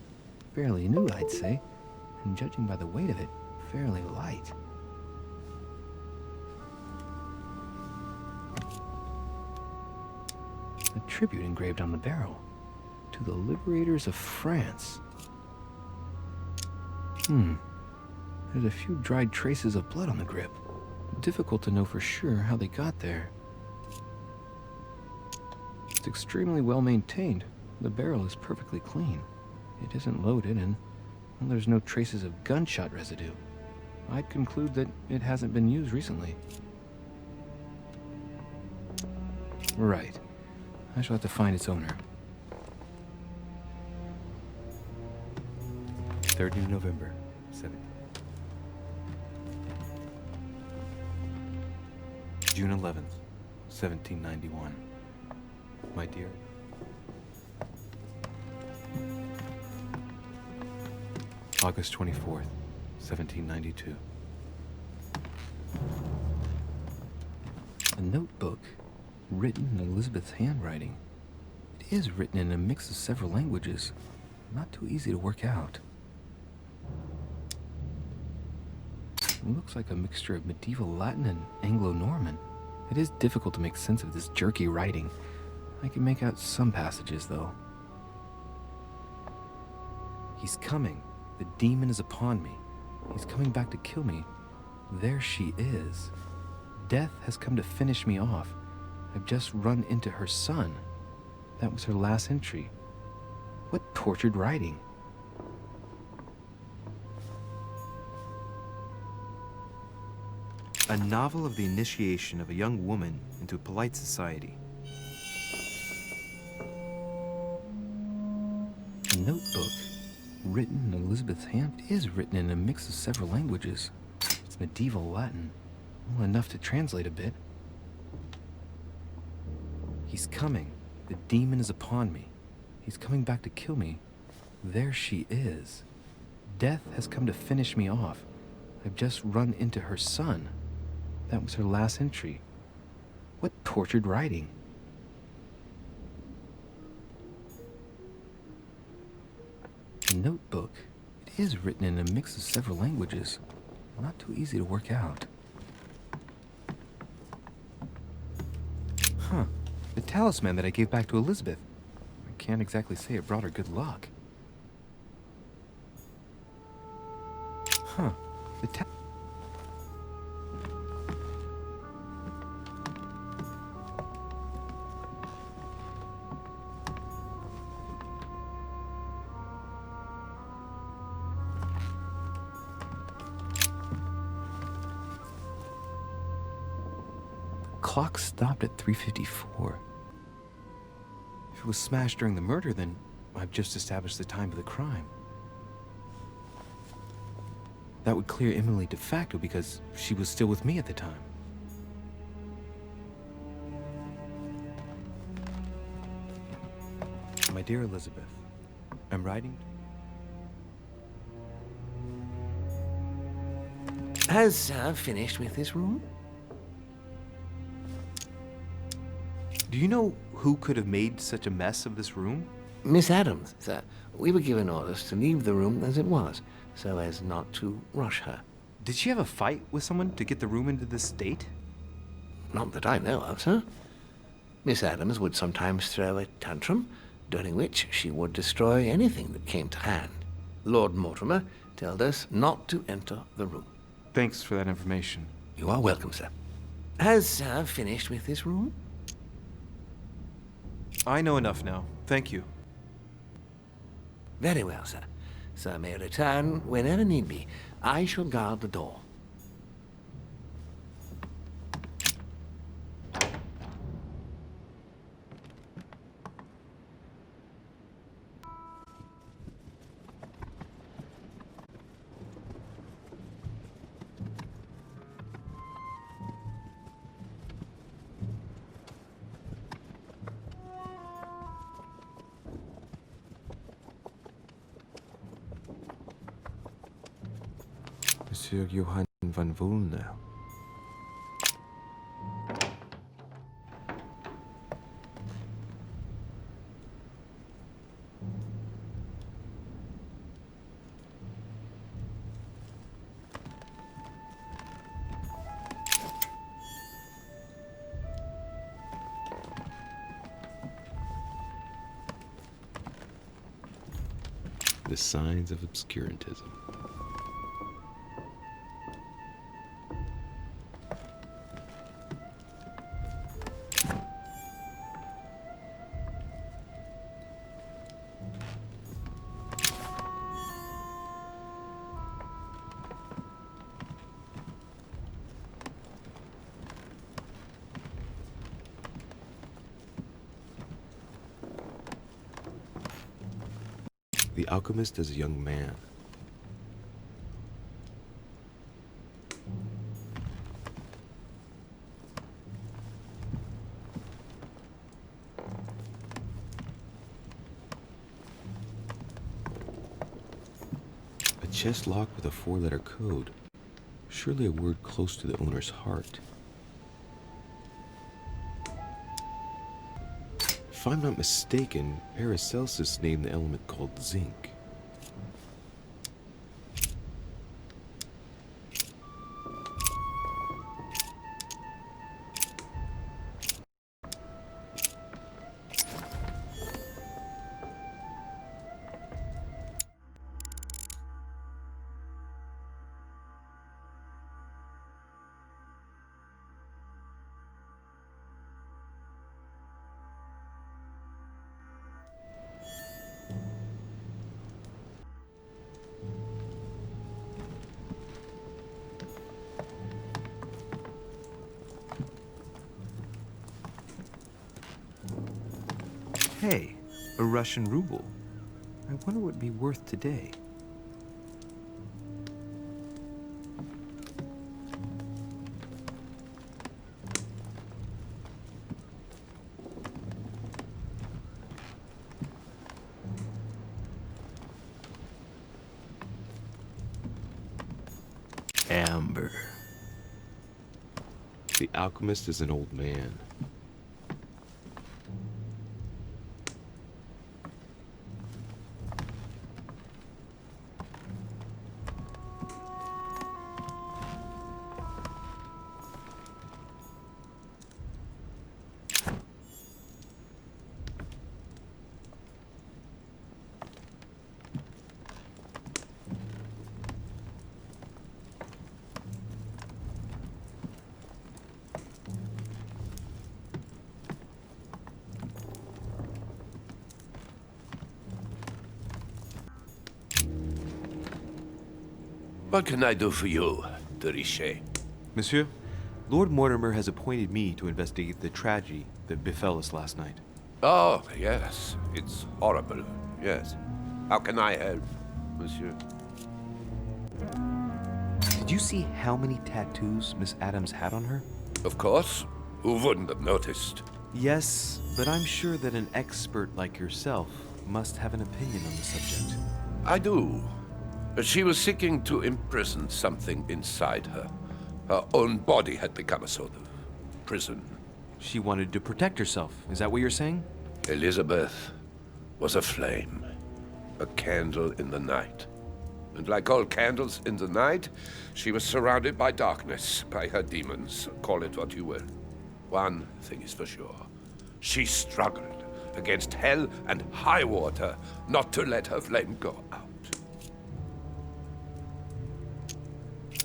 Fairly new, I'd say. And judging by the weight of it, fairly light. A tribute engraved on the barrel. To the liberators of France. There's a few dried traces of blood on the grip. Difficult to know for sure how they got there. It's extremely well maintained. The barrel is perfectly clean. It isn't loaded, and well, there's no traces of gunshot residue. I'd conclude that it hasn't been used recently. Right. I shall have to find its owner. 3rd of November, 7. June 11th, 1791. My dear. August 24th, 1792. A notebook, written in Elizabeth's handwriting. It is written in a mix of several languages. Not too easy to work out. It looks like a mixture of medieval Latin and Anglo-Norman. It is difficult to make sense of this jerky writing. I can make out some passages, though. He's coming. The demon is upon me. He's coming back to kill me. There she is. Death has come to finish me off. I've just run into her son. That was her last entry. What tortured writing. A novel of the initiation of a young woman into polite society. A notebook, written in Elizabeth's hand. It is written in a mix of several languages. It's medieval Latin. Well, enough to translate a bit. He's coming. The demon is upon me. He's coming back to kill me. There she is. Death has come to finish me off. I've just run into her son. That was her last entry. What tortured writing. A notebook. It is written in a mix of several languages. Not too easy to work out. Huh. The talisman that I gave back to Elizabeth. I can't exactly say it brought her good luck. Huh. The clock stopped at 3:54. If it was smashed during the murder, then I've just established the time of the crime. That would clear Emily de facto because she was still with me at the time. My dear Elizabeth, I'm writing. Has Sir finished with this room? Do you know who could have made such a mess of this room? Miss Adams, sir. We were given orders to leave the room as it was, so as not to rush her. Did she have a fight with someone to get the room into this state? Not that I know of, sir. Miss Adams would sometimes throw a tantrum, during which she would destroy anything that came to hand. Lord Mortimer told us not to enter the room. Thanks for that information. You are welcome, sir. Has Sir finished with this room? I know enough now. Thank you. Very well, sir. Sir may return whenever need be. I shall guard the door. Monsieur Johann van Volner. The signs of obscurantism. The alchemist as a young man. A chest locked with a 4-letter code. Surely a word close to the owner's heart. If I'm not mistaken, Paracelsus named the element called zinc. Hey, a Russian ruble. I wonder what it'd be worth today. Amber. The alchemist is an old man. What can I do for you, de Richet? Monsieur, Lord Mortimer has appointed me to investigate the tragedy that befell us last night. Oh, yes. It's horrible. Yes. How can I help, monsieur? Did you see how many tattoos Miss Adams had on her? Of course. Who wouldn't have noticed? Yes, but I'm sure that an expert like yourself must have an opinion on the subject. I do. She was seeking to imprison something inside her. Her own body had become a sort of prison. She wanted to protect herself. Is that what you're saying? Elizabeth was a flame, a candle in the night. And like all candles in the night, she was surrounded by darkness, by her demons, call it what you will. One thing is for sure. She struggled against hell and high water not to let her flame go out.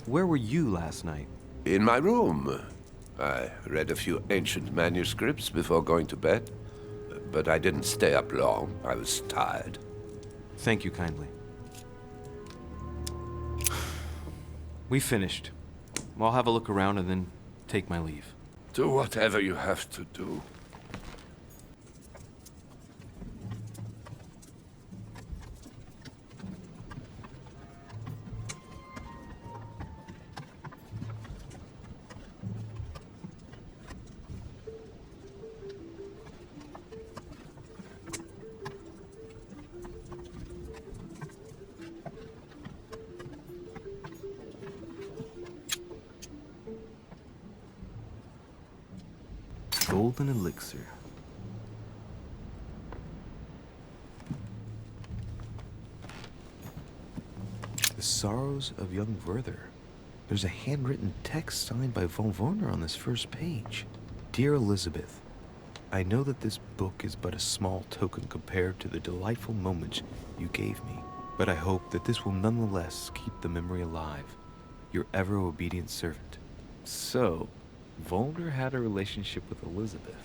Where were you last night? In my room. I read a few ancient manuscripts before going to bed, but I didn't stay up long. I was tired. Thank you kindly. We finished. I'll have a look around and then take my leave. Do whatever you have to do. Golden elixir. The Sorrows of Young Werther. There's a handwritten text signed by von Werner on this first page. Dear Elizabeth, I know that this book is but a small token compared to the delightful moments you gave me, but I hope that this will nonetheless keep the memory alive. Your ever-obedient servant. So, Volner had a relationship with Elizabeth,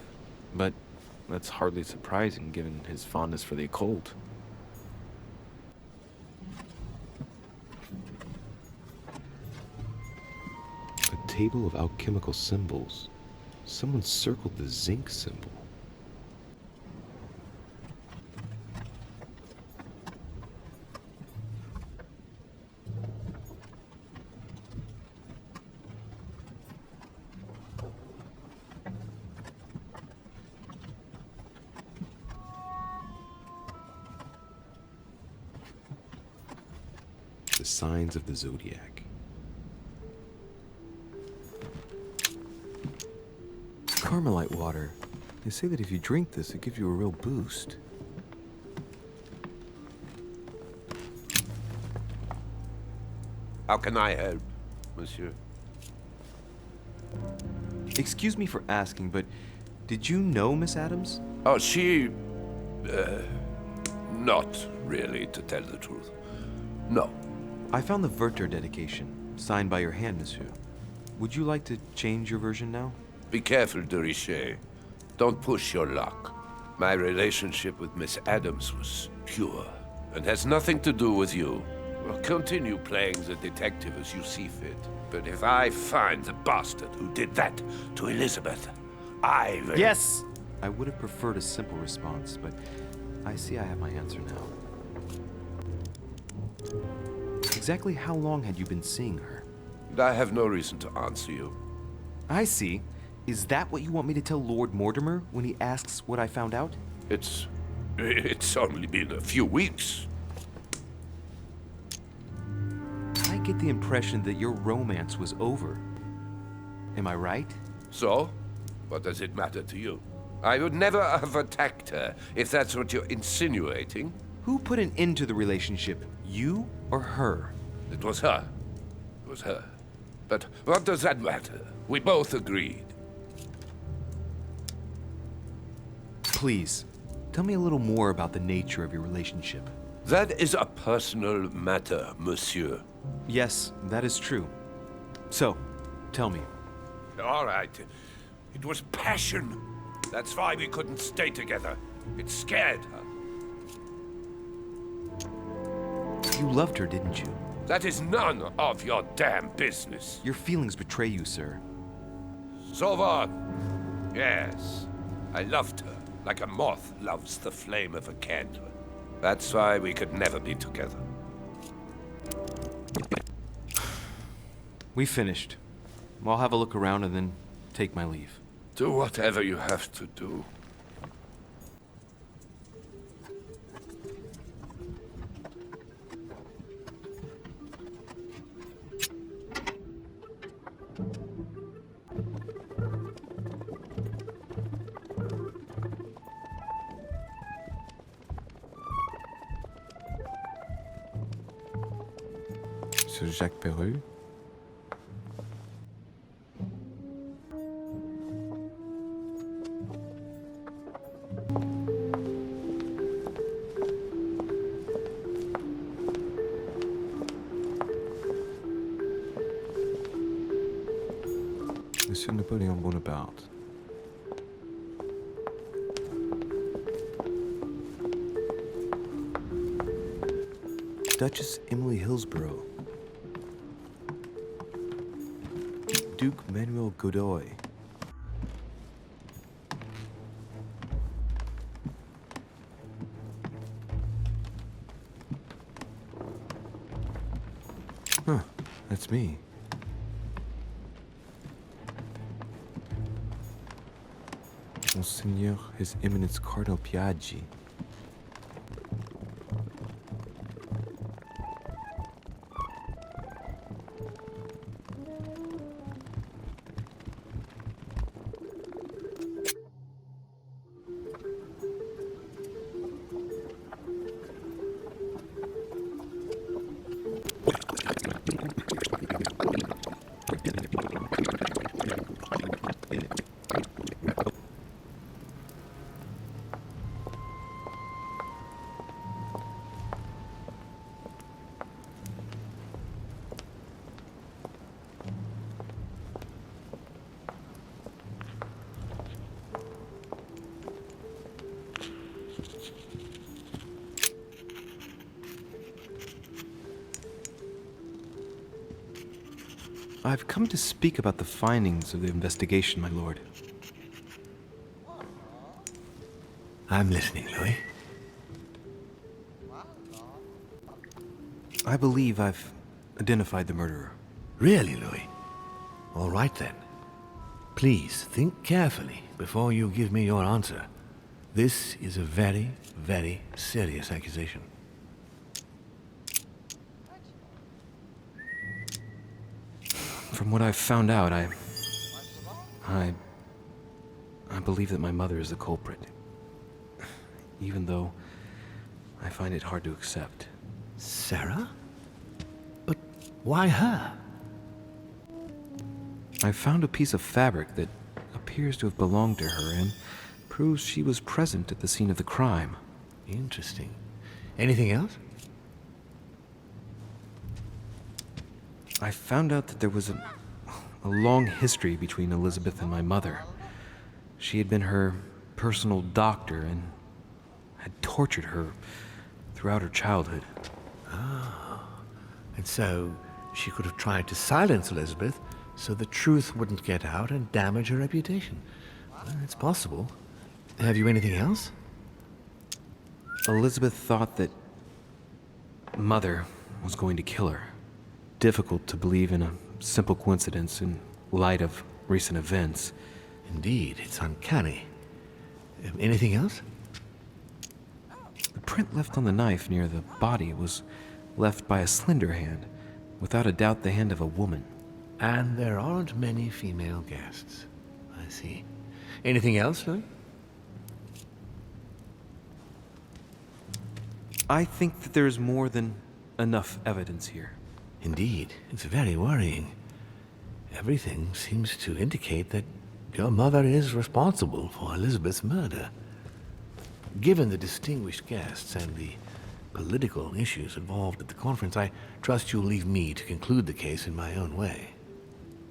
but that's hardly surprising given his fondness for the occult. A table of alchemical symbols. Someone circled the zinc symbol. the signs of the zodiac. Carmelite water. They say that if you drink this, it gives you a real boost. How can I help, monsieur? Excuse me for asking, but did you know Miss Adams? Oh, she... not really, to tell the truth. No. I found the Werther dedication, signed by your hand, monsieur. Would you like to change your version now? Be careful, de Richet. Don't push your luck. My relationship with Miss Adams was pure, and has nothing to do with you. Well, continue playing the detective as you see fit. But if I find the bastard who did that to Elizabeth, I will... Yes! I would have preferred a simple response, but I see I have my answer now. Exactly how long had you been seeing her? I have no reason to answer you. I see. Is that what you want me to tell Lord Mortimer when he asks what I found out? It's only been a few weeks. I get the impression that your romance was over. Am I right? So? What does it matter to you? I would never have attacked her, if that's what you're insinuating. Who put an end to the relationship? You or her? It was her. It was her. But what does that matter? We both agreed. Please, tell me a little more about the nature of your relationship. That is a personal matter, monsieur. Yes, that is true. So, tell me. All right. It was passion. That's why we couldn't stay together. It scared her. You loved her, didn't you? That is none of your damn business. Your feelings betray you, sir. So what? Yes. I loved her, like a moth loves the flame of a candle. That's why we could never be together. We finished. I'll have a look around and then take my leave. Do whatever you have to do. Sir Jacques Perru? Monsieur Napoleon Bonaparte. Duchess Emily Hillsborough. Duke Manuel Godoy. Huh, that's me. Monseigneur His Eminence Cardinal Piaggi. I've come to speak about the findings of the investigation, my lord. I'm listening, Louis. I believe I've identified the murderer. Really, Louis? All right then. Please think carefully before you give me your answer. This is a very, very serious accusation. From what I've found out, I believe that my mother is the culprit. Even though I find it hard to accept. Sarah? But why her? I found a piece of fabric that appears to have belonged to her and proves she was present at the scene of the crime. Interesting. Anything else? I found out that there was a long history between Elizabeth and my mother. She had been her personal doctor and had tortured her throughout her childhood. And so she could have tried to silence Elizabeth so the truth wouldn't get out and damage her reputation. Well, it's possible. Have you anything else? Elizabeth thought that Mother was going to kill her. Difficult to believe in a simple coincidence in light of recent events. Indeed, it's uncanny. Anything else? The print left on the knife near the body was left by a slender hand, without a doubt the hand of a woman. And there aren't many female guests. I see. Anything else, Louis? I think that there's more than enough evidence here. Indeed, it's very worrying. Everything seems to indicate that your mother is responsible for Elizabeth's murder. Given the distinguished guests and the political issues involved at the conference, I trust you'll leave me to conclude the case in my own way.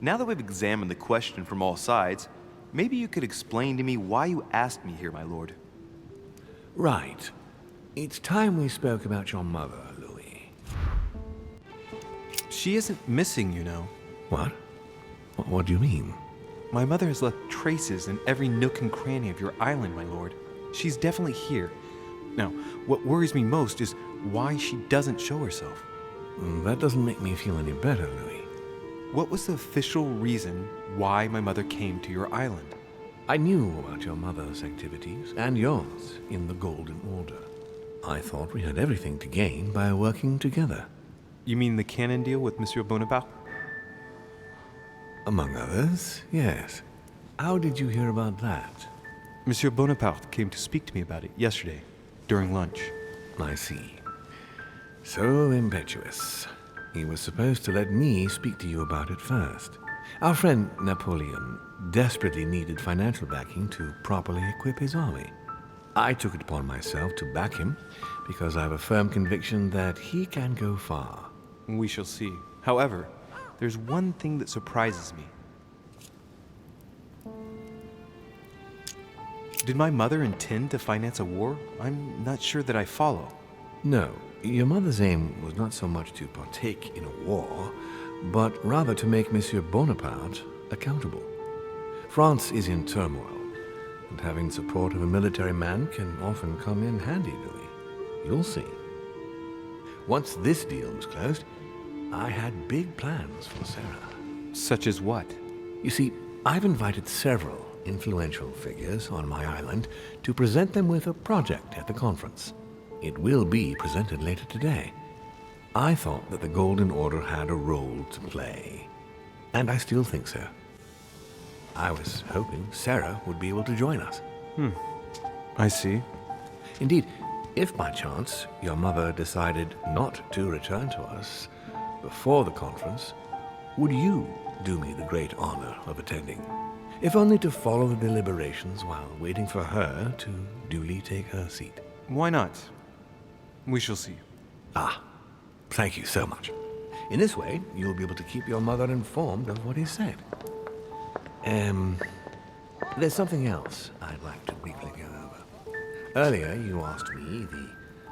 Now that we've examined the question from all sides, maybe you could explain to me why you asked me here, my lord. Right. It's time we spoke about your mother, Louis. She isn't missing, you know. What? What do you mean? My mother has left traces in every nook and cranny of your island, my lord. She's definitely here. Now, what worries me most is why she doesn't show herself. That doesn't make me feel any better, Louis. What was the official reason why my mother came to your island? I knew about your mother's activities, and yours, in the Golden Order. I thought we had everything to gain by working together. You mean the canon deal with Monsieur Bonaparte? Among others, yes. How did you hear about that? Monsieur Bonaparte came to speak to me about it yesterday, during lunch. I see. So impetuous. He was supposed to let me speak to you about it first. Our friend Napoleon desperately needed financial backing to properly equip his army. I took it upon myself to back him because I have a firm conviction that he can go far. We shall see. However, there's one thing that surprises me. Did my mother intend to finance a war? I'm not sure that I follow. No, your mother's aim was not so much to partake in a war, but rather to make Monsieur Bonaparte accountable. France is in turmoil, and having the support of a military man can often come in handy, Louis. You'll see. Once this deal was closed, I had big plans for Sarah. Such as what? You see, I've invited several influential figures on my island to present them with a project at the conference. It will be presented later today. I thought that the Golden Order had a role to play, and I still think so. I was hoping Sarah would be able to join us. I see. Indeed, if by chance your mother decided not to return to us before the conference, would you do me the great honor of attending? If only to follow the deliberations while waiting for her to duly take her seat. Why not? We shall see. Thank you so much. In this way, you'll be able to keep your mother informed of what is said. There's something else I'd like to briefly go over. Earlier, you asked me the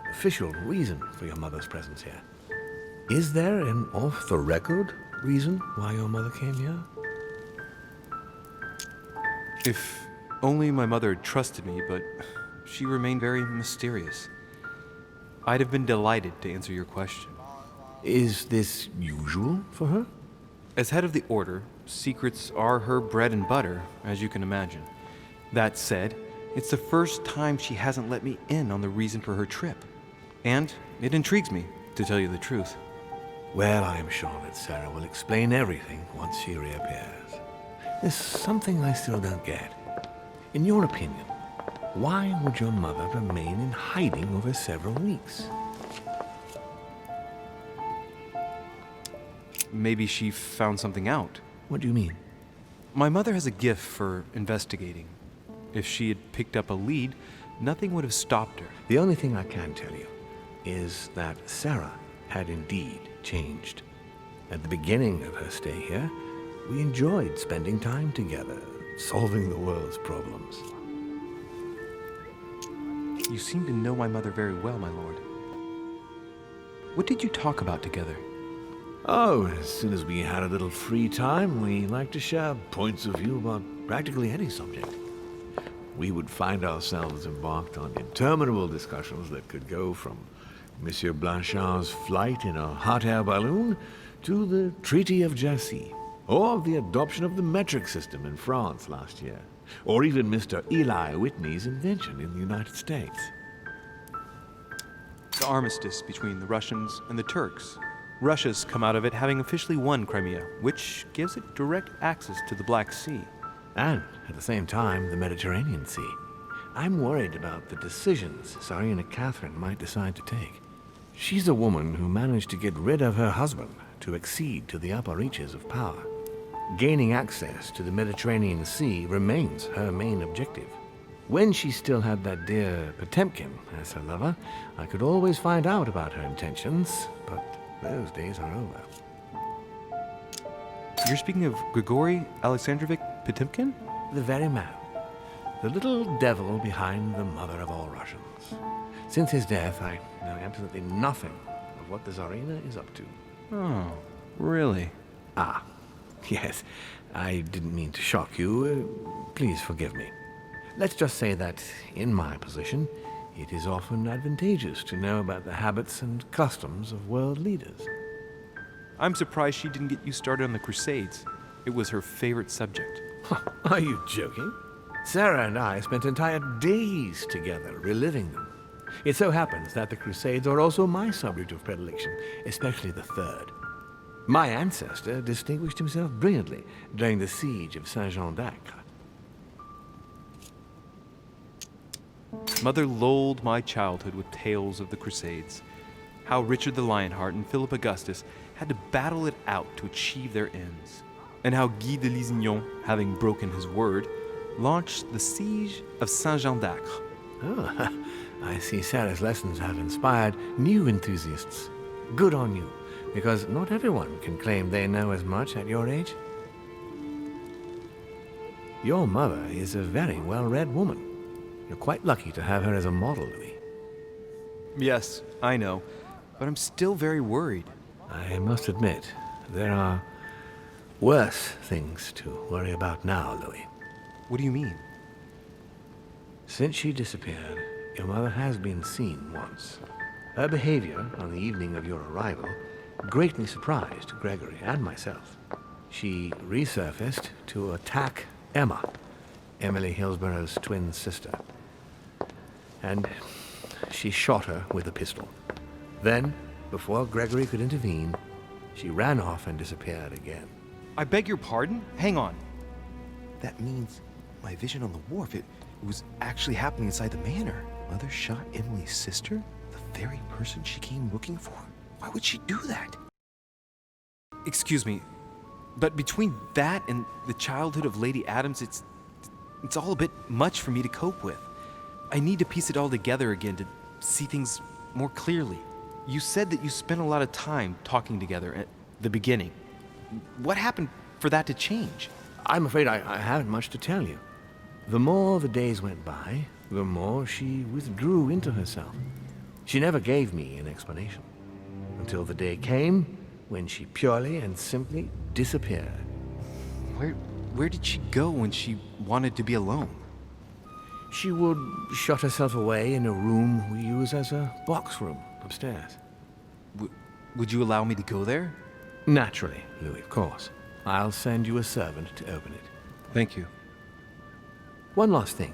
official reason for your mother's presence here. Is there an off-the-record reason why your mother came here? If only my mother had trusted me, but she remained very mysterious. I'd have been delighted to answer your question. Is this usual for her? As head of the Order, secrets are her bread and butter, as you can imagine. That said, it's the first time she hasn't let me in on the reason for her trip. And it intrigues me, to tell you the truth. Well, I'm sure that Sarah will explain everything once she reappears. There's something I still don't get. In your opinion, why would your mother remain in hiding over several weeks? Maybe she found something out. What do you mean? My mother has a gift for investigating. If she had picked up a lead, nothing would have stopped her. The only thing I can tell you is that Sarah had indeed changed. At the beginning of her stay here, we enjoyed spending time together, solving the world's problems. You seem to know my mother very well, my lord. What did you talk about together? Oh, as soon as we had a little free time, we liked to share points of view about practically any subject. We would find ourselves embarked on interminable discussions that could go from Monsieur Blanchard's flight in a hot air balloon to the Treaty of Jassy, or the adoption of the metric system in France last year, or even Mr. Eli Whitney's invention in the United States. The armistice between the Russians and the Turks. Russia's come out of it having officially won Crimea, which gives it direct access to the Black Sea. And, at the same time, the Mediterranean Sea. I'm worried about the decisions Tsarina Catherine might decide to take. She's a woman who managed to get rid of her husband to accede to the upper reaches of power. Gaining access to the Mediterranean Sea remains her main objective. When she still had that dear Potemkin as her lover, I could always find out about her intentions, but those days are over. You're speaking of Grigory Alexandrovich Potemkin? The very man. The little devil behind the mother of all Russians. Since his death, I know absolutely nothing of what the Tsarina is up to. Oh, really? Ah, yes. I didn't mean to shock you. Please forgive me. Let's just say that, in my position, it is often advantageous to know about the habits and customs of world leaders. I'm surprised she didn't get you started on the Crusades. It was her favorite subject. Are you joking? Sarah and I spent entire days together reliving them. It so happens that the Crusades are also my subject of predilection, especially the third. My ancestor distinguished himself brilliantly during the siege of Saint-Jean d'Acre. Mother lulled my childhood with tales of the Crusades. How Richard the Lionheart and Philip Augustus had to battle it out to achieve their ends. And how Guy de Lusignan, having broken his word, launched the siege of Saint-Jean d'Acre. Oh, I see Sarah's lessons have inspired new enthusiasts. Good on you, because not everyone can claim they know as much at your age. Your mother is a very well-read woman. You're quite lucky to have her as a model, Louis. Yes, I know, but I'm still very worried. I must admit, there are worse things to worry about now, Louis. What do you mean? Since she disappeared, your mother has been seen once. Her behavior on the evening of your arrival greatly surprised Gregory and myself. She resurfaced to attack Emma, Emily Hillsborough's twin sister. And she shot her with a pistol. Then, before Gregory could intervene, she ran off and disappeared again. I beg your pardon? Hang on. That means my vision on the wharf, it was actually happening inside the manor. Mother shot Emily's sister? The very person she came looking for? Why would she do that? Excuse me, but between that and the childhood of Lady Adams, it's all a bit much for me to cope with. I need to piece it all together again to see things more clearly. You said that you spent a lot of time talking together at the beginning. What happened for that to change? I'm afraid I haven't much to tell you. The more the days went by, the more she withdrew into herself. She never gave me an explanation. Until the day came when she purely and simply disappeared. Where did she go when she wanted to be alone? She would shut herself away in a room we use as a box room upstairs. Would you allow me to go there? Naturally, Louis, of course. I'll send you a servant to open it. Thank you. One last thing,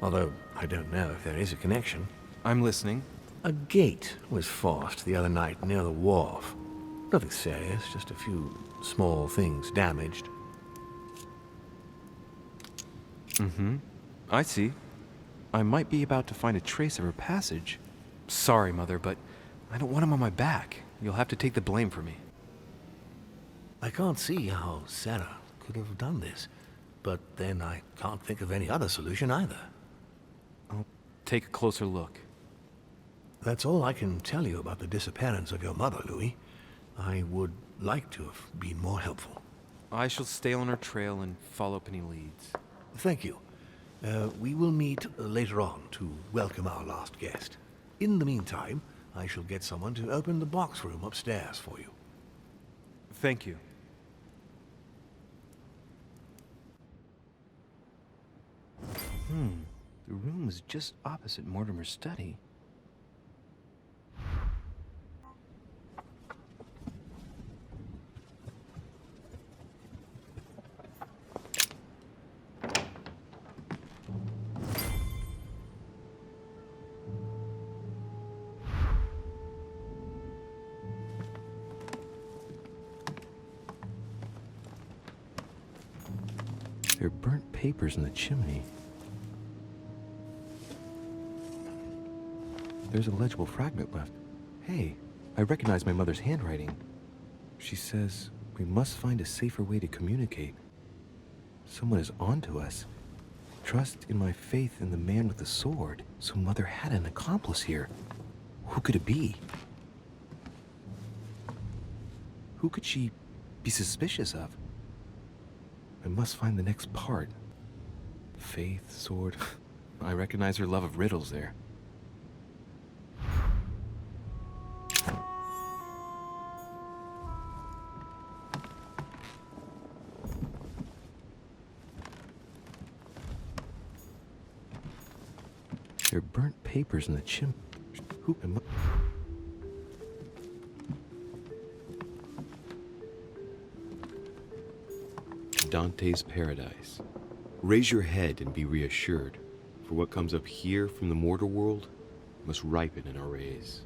although I don't know if there is a connection. I'm listening. A gate was forced the other night near the wharf. Nothing serious, just a few small things damaged. I see. I might be about to find a trace of her passage. Sorry, Mother, but I don't want him on my back. You'll have to take the blame for me. I can't see how Sarah could have done this, but then I can't think of any other solution either. I'll take a closer look. That's all I can tell you about the disappearance of your mother, Louis. I would like to have been more helpful. I shall stay on her trail and follow up any leads. Thank you. We will meet later on to welcome our last guest. In the meantime, I shall get someone to open the box room upstairs for you. Thank you. The room was just opposite Mortimer's study. There are burnt papers in the chimney. There's a legible fragment left. Hey, I recognize my mother's handwriting. She says we must find a safer way to communicate. Someone is onto us. Trust in my faith in the man with the sword. So Mother had an accomplice here. Who could it be? Who could she be suspicious of? I must find the next part. Faith, sword. I recognize her love of riddles there. There are burnt papers in the chimney. Who am I? Dante's Paradise. Raise your head and be reassured, for what comes up here from the mortal world must ripen in our rays.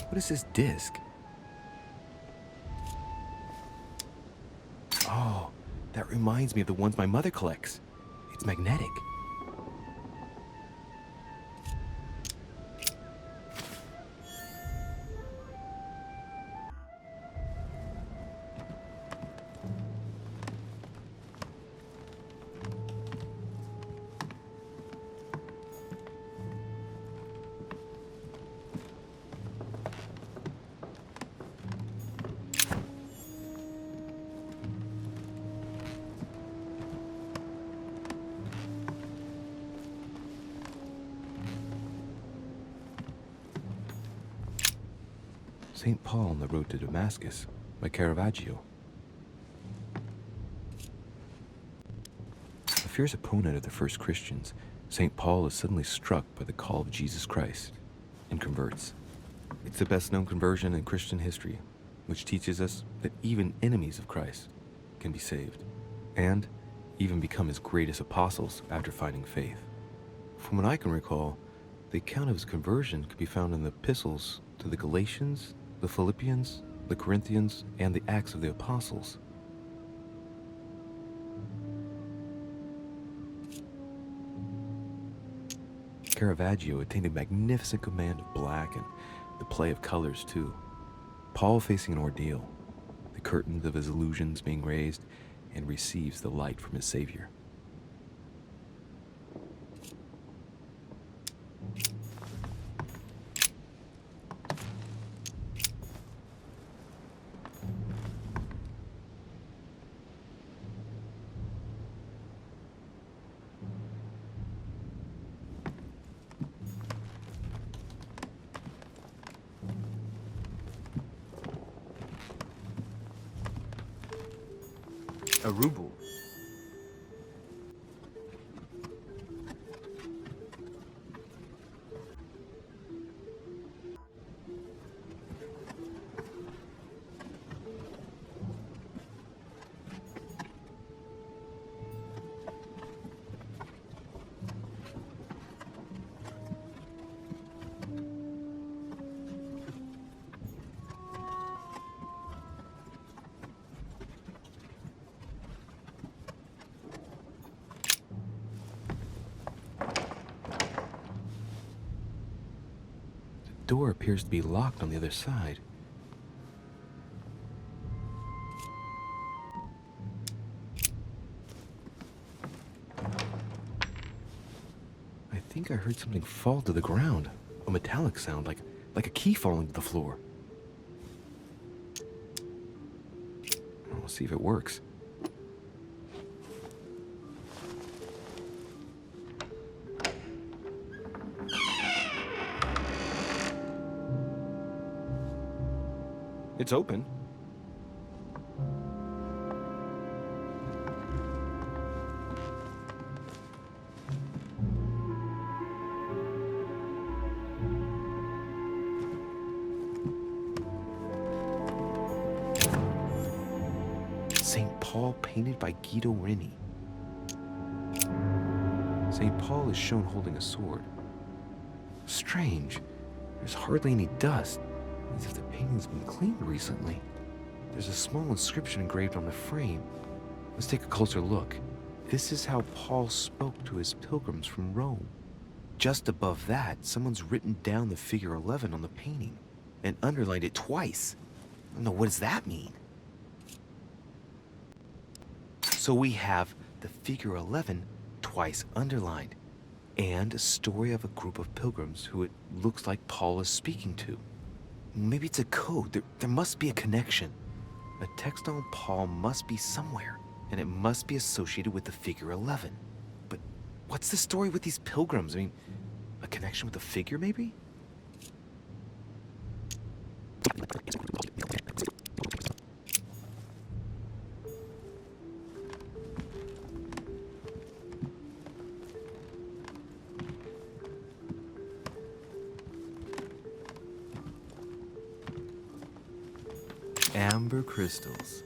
What is this disc? Oh, that reminds me of the ones my mother collects. It's magnetic. St. Paul on the Road to Damascus by Caravaggio. A fierce opponent of the first Christians, St. Paul is suddenly struck by the call of Jesus Christ and converts. It's the best known conversion in Christian history, which teaches us that even enemies of Christ can be saved, and even become his greatest apostles after finding faith. From what I can recall, the account of his conversion could be found in the epistles to the Galatians, the Philippians, the Corinthians, and the Acts of the Apostles. Caravaggio attained a magnificent command of black and the play of colors too. Paul facing an ordeal, the curtains of his illusions being raised, and receives the light from his Savior. A ruble. door appears to be locked on the other side. I think I heard something fall to the ground. A metallic sound, like a key falling to the floor. We'll see if it works. It's open. St. Paul painted by Guido Reni. St. Paul is shown holding a sword. Strange. There's hardly any dust, as if the painting's been cleaned recently. There's a small inscription engraved on the frame. Let's take a closer look. This is how Paul spoke to his pilgrims from Rome. Just above that, someone's written down the figure 11 on the painting and underlined it twice. I don't know, what does that mean? So we have the figure 11 twice underlined, and a story of a group of pilgrims who it looks like Paul is speaking to. Maybe it's a code. There must be a connection. A text on Paul must be somewhere, and it must be associated with the figure 11. But what's the story with these pilgrims? I mean, a connection with the figure, maybe? Amber crystals.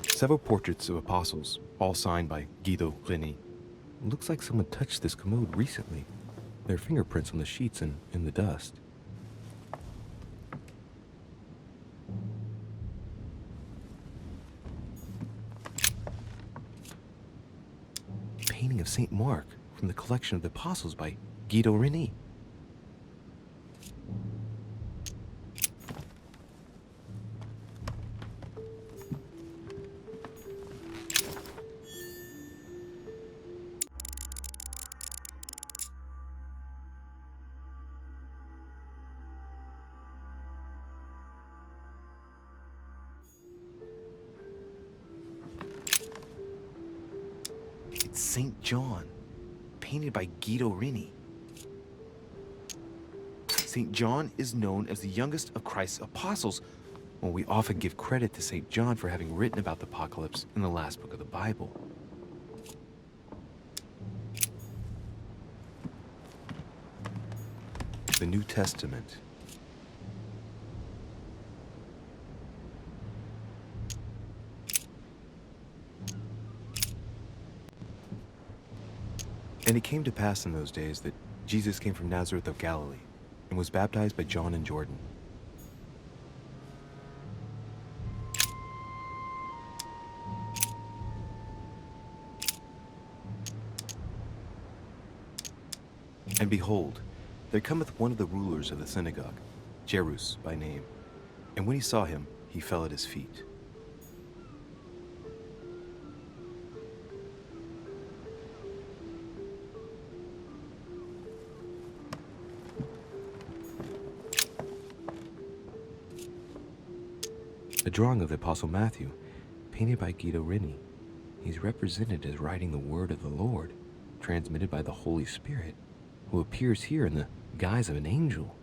Several portraits of apostles, all signed by Guido Reni. Looks like someone touched this commode recently. There are fingerprints on the sheets and in the dust. Painting of Saint Mark from the collection of the apostles by Guido Reni. St. John, painted by Guido Reni. St. John is known as the youngest of Christ's apostles. Well, we often give credit to St. John for having written about the apocalypse in the last book of the Bible. The New Testament. And it came to pass in those days that Jesus came from Nazareth of Galilee and was baptized by John in Jordan. And behold, there cometh one of the rulers of the synagogue, Jairus by name. And when he saw him, he fell at his feet. A drawing of the Apostle Matthew, painted by Guido Reni. He's represented as writing the word of the Lord, transmitted by the Holy Spirit, who appears here in the guise of an angel.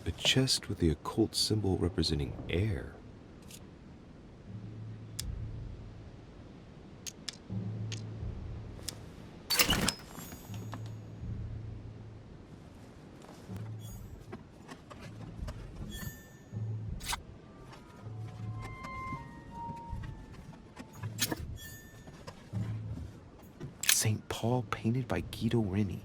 A chest with the occult symbol representing air. St. Paul painted by Guido Reni.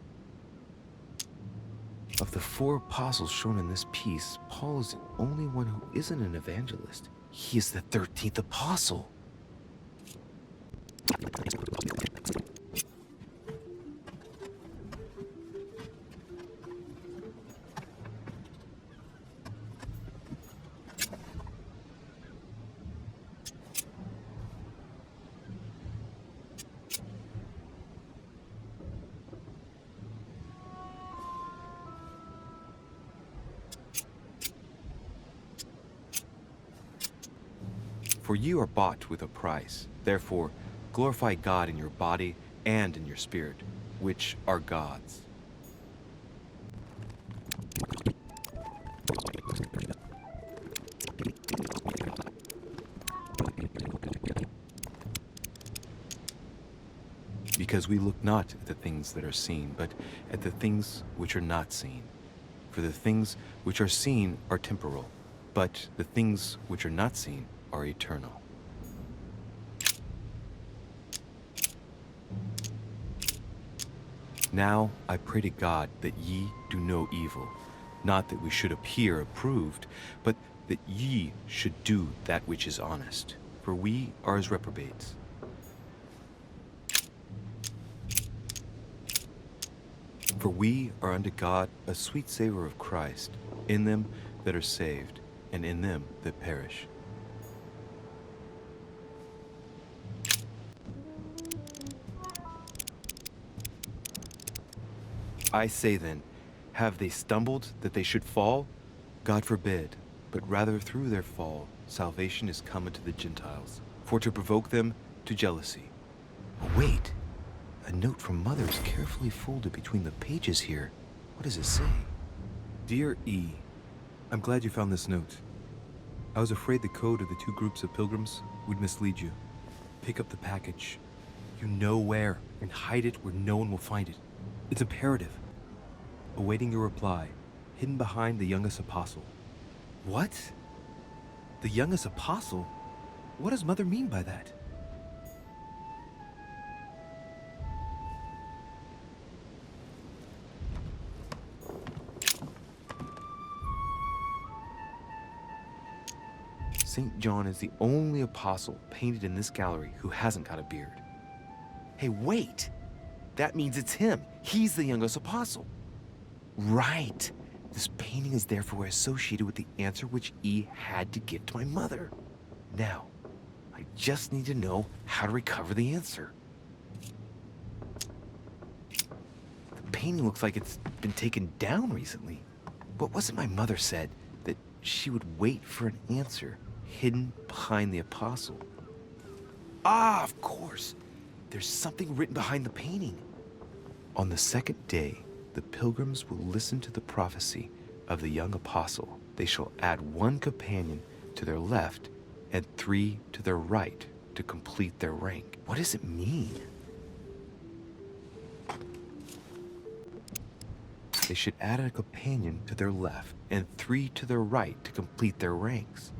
Of the 4 apostles shown in this piece, Paul is the only one who isn't an evangelist. He is the 13th apostle. For you are bought with a price. Therefore, glorify God in your body and in your spirit, which are God's. Because we look not at the things that are seen, but at the things which are not seen. For the things which are seen are temporal, but the things which are not seen are eternal. Now I pray to God that ye do no evil, not that we should appear approved, but that ye should do that which is honest, for we are as reprobates. For we are unto God a sweet savor of Christ, in them that are saved, and in them that perish. I say then, have they stumbled that they should fall? God forbid, but rather through their fall, salvation is come unto the Gentiles, for to provoke them to jealousy. Oh, wait, a note from Mother is carefully folded between the pages here. What does it say? Dear E, I'm glad you found this note. I was afraid the code of the 2 groups of pilgrims would mislead you. Pick up the package. You know where, and hide it where no one will find it. It's imperative. Awaiting your reply, hidden behind the youngest apostle. What? The youngest apostle? What does Mother mean by that? St. John is the only apostle painted in this gallery who hasn't got a beard. Hey, wait! That means it's him. He's the youngest apostle. Right. This painting is therefore associated with the answer which E had to give to my mother. Now, I just need to know how to recover the answer. The painting looks like it's been taken down recently. But wasn't my mother said that she would wait for an answer hidden behind the apostle? Ah, of course. There's something written behind the painting. On the 2nd day, the pilgrims will listen to the prophecy of the young apostle. They shall add 1 companion to their left and 3 to their right to complete their rank. What does it mean? They should add a companion to their left and 3 to their right to complete their ranks.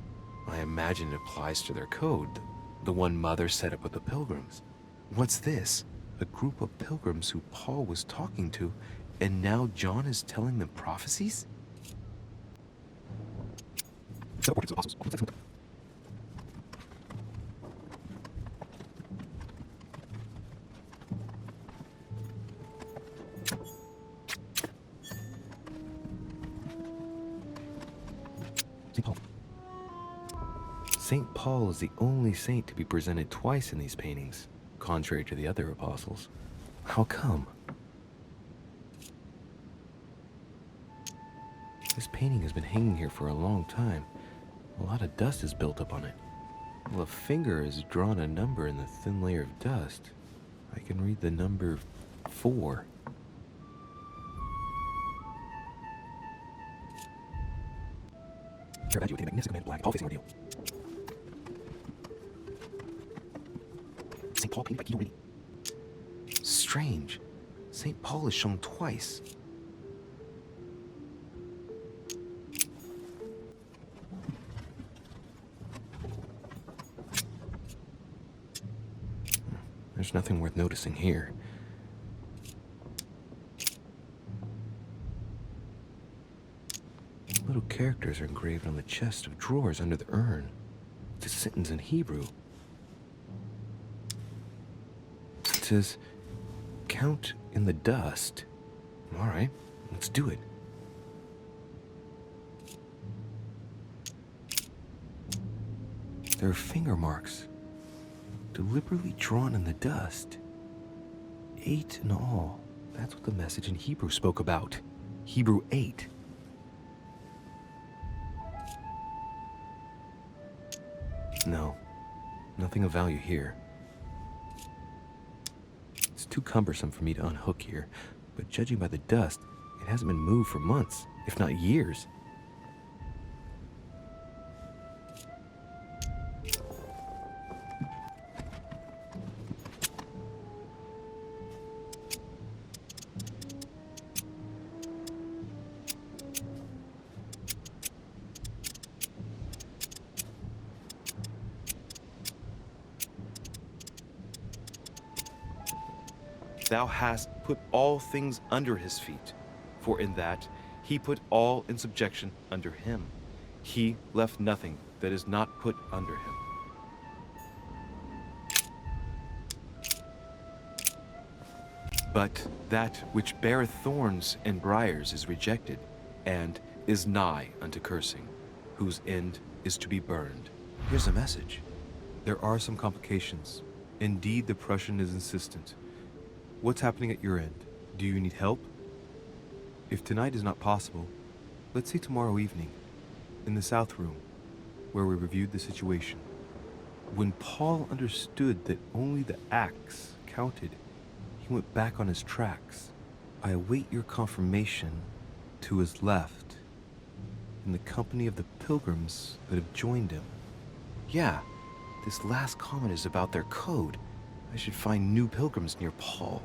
I imagine it applies to their code, the one Mother set up with the pilgrims. What's this? A group of pilgrims who Paul was talking to, and now John is telling them prophecies? St. Paul is the only saint to be presented twice in these paintings, contrary to the other apostles. How come? This painting has been hanging here for a long time. A lot of dust is built up on it. Well, a finger has drawn a number in the thin layer of dust. I can read the number 4. Here, you with a magnificent command black, Paul facing ordeal. St. Paul painted by Guido Rini. Strange. St. Paul is shown twice. There's nothing worth noticing here. little characters are engraved on the chest of drawers under the urn. It's a sentence in Hebrew. It says, "Count in the dust." All right, let's do it. There are finger marks, deliberately drawn in the dust. 8 in all. That's what the message in Hebrew spoke about. Hebrew 8. No, nothing of value here. It's too cumbersome for me to unhook here, but judging by the dust, it hasn't been moved for months, if not years. Thou hast put all things under his feet, for in that he put all in subjection under him. He left nothing that is not put under him. But that which beareth thorns and briars is rejected, and is nigh unto cursing, whose end is to be burned. Here's a message. There are some complications. Indeed, the Prussian is insistent. What's happening at your end? Do you need help? If tonight is not possible, let's see tomorrow evening, in the South Room, where we reviewed the situation. When Paul understood that only the axe counted, he went back on his tracks. I await your confirmation to his left, in the company of the pilgrims that have joined him. Yeah, this last comment is about their code. I should find new pilgrims near Paul.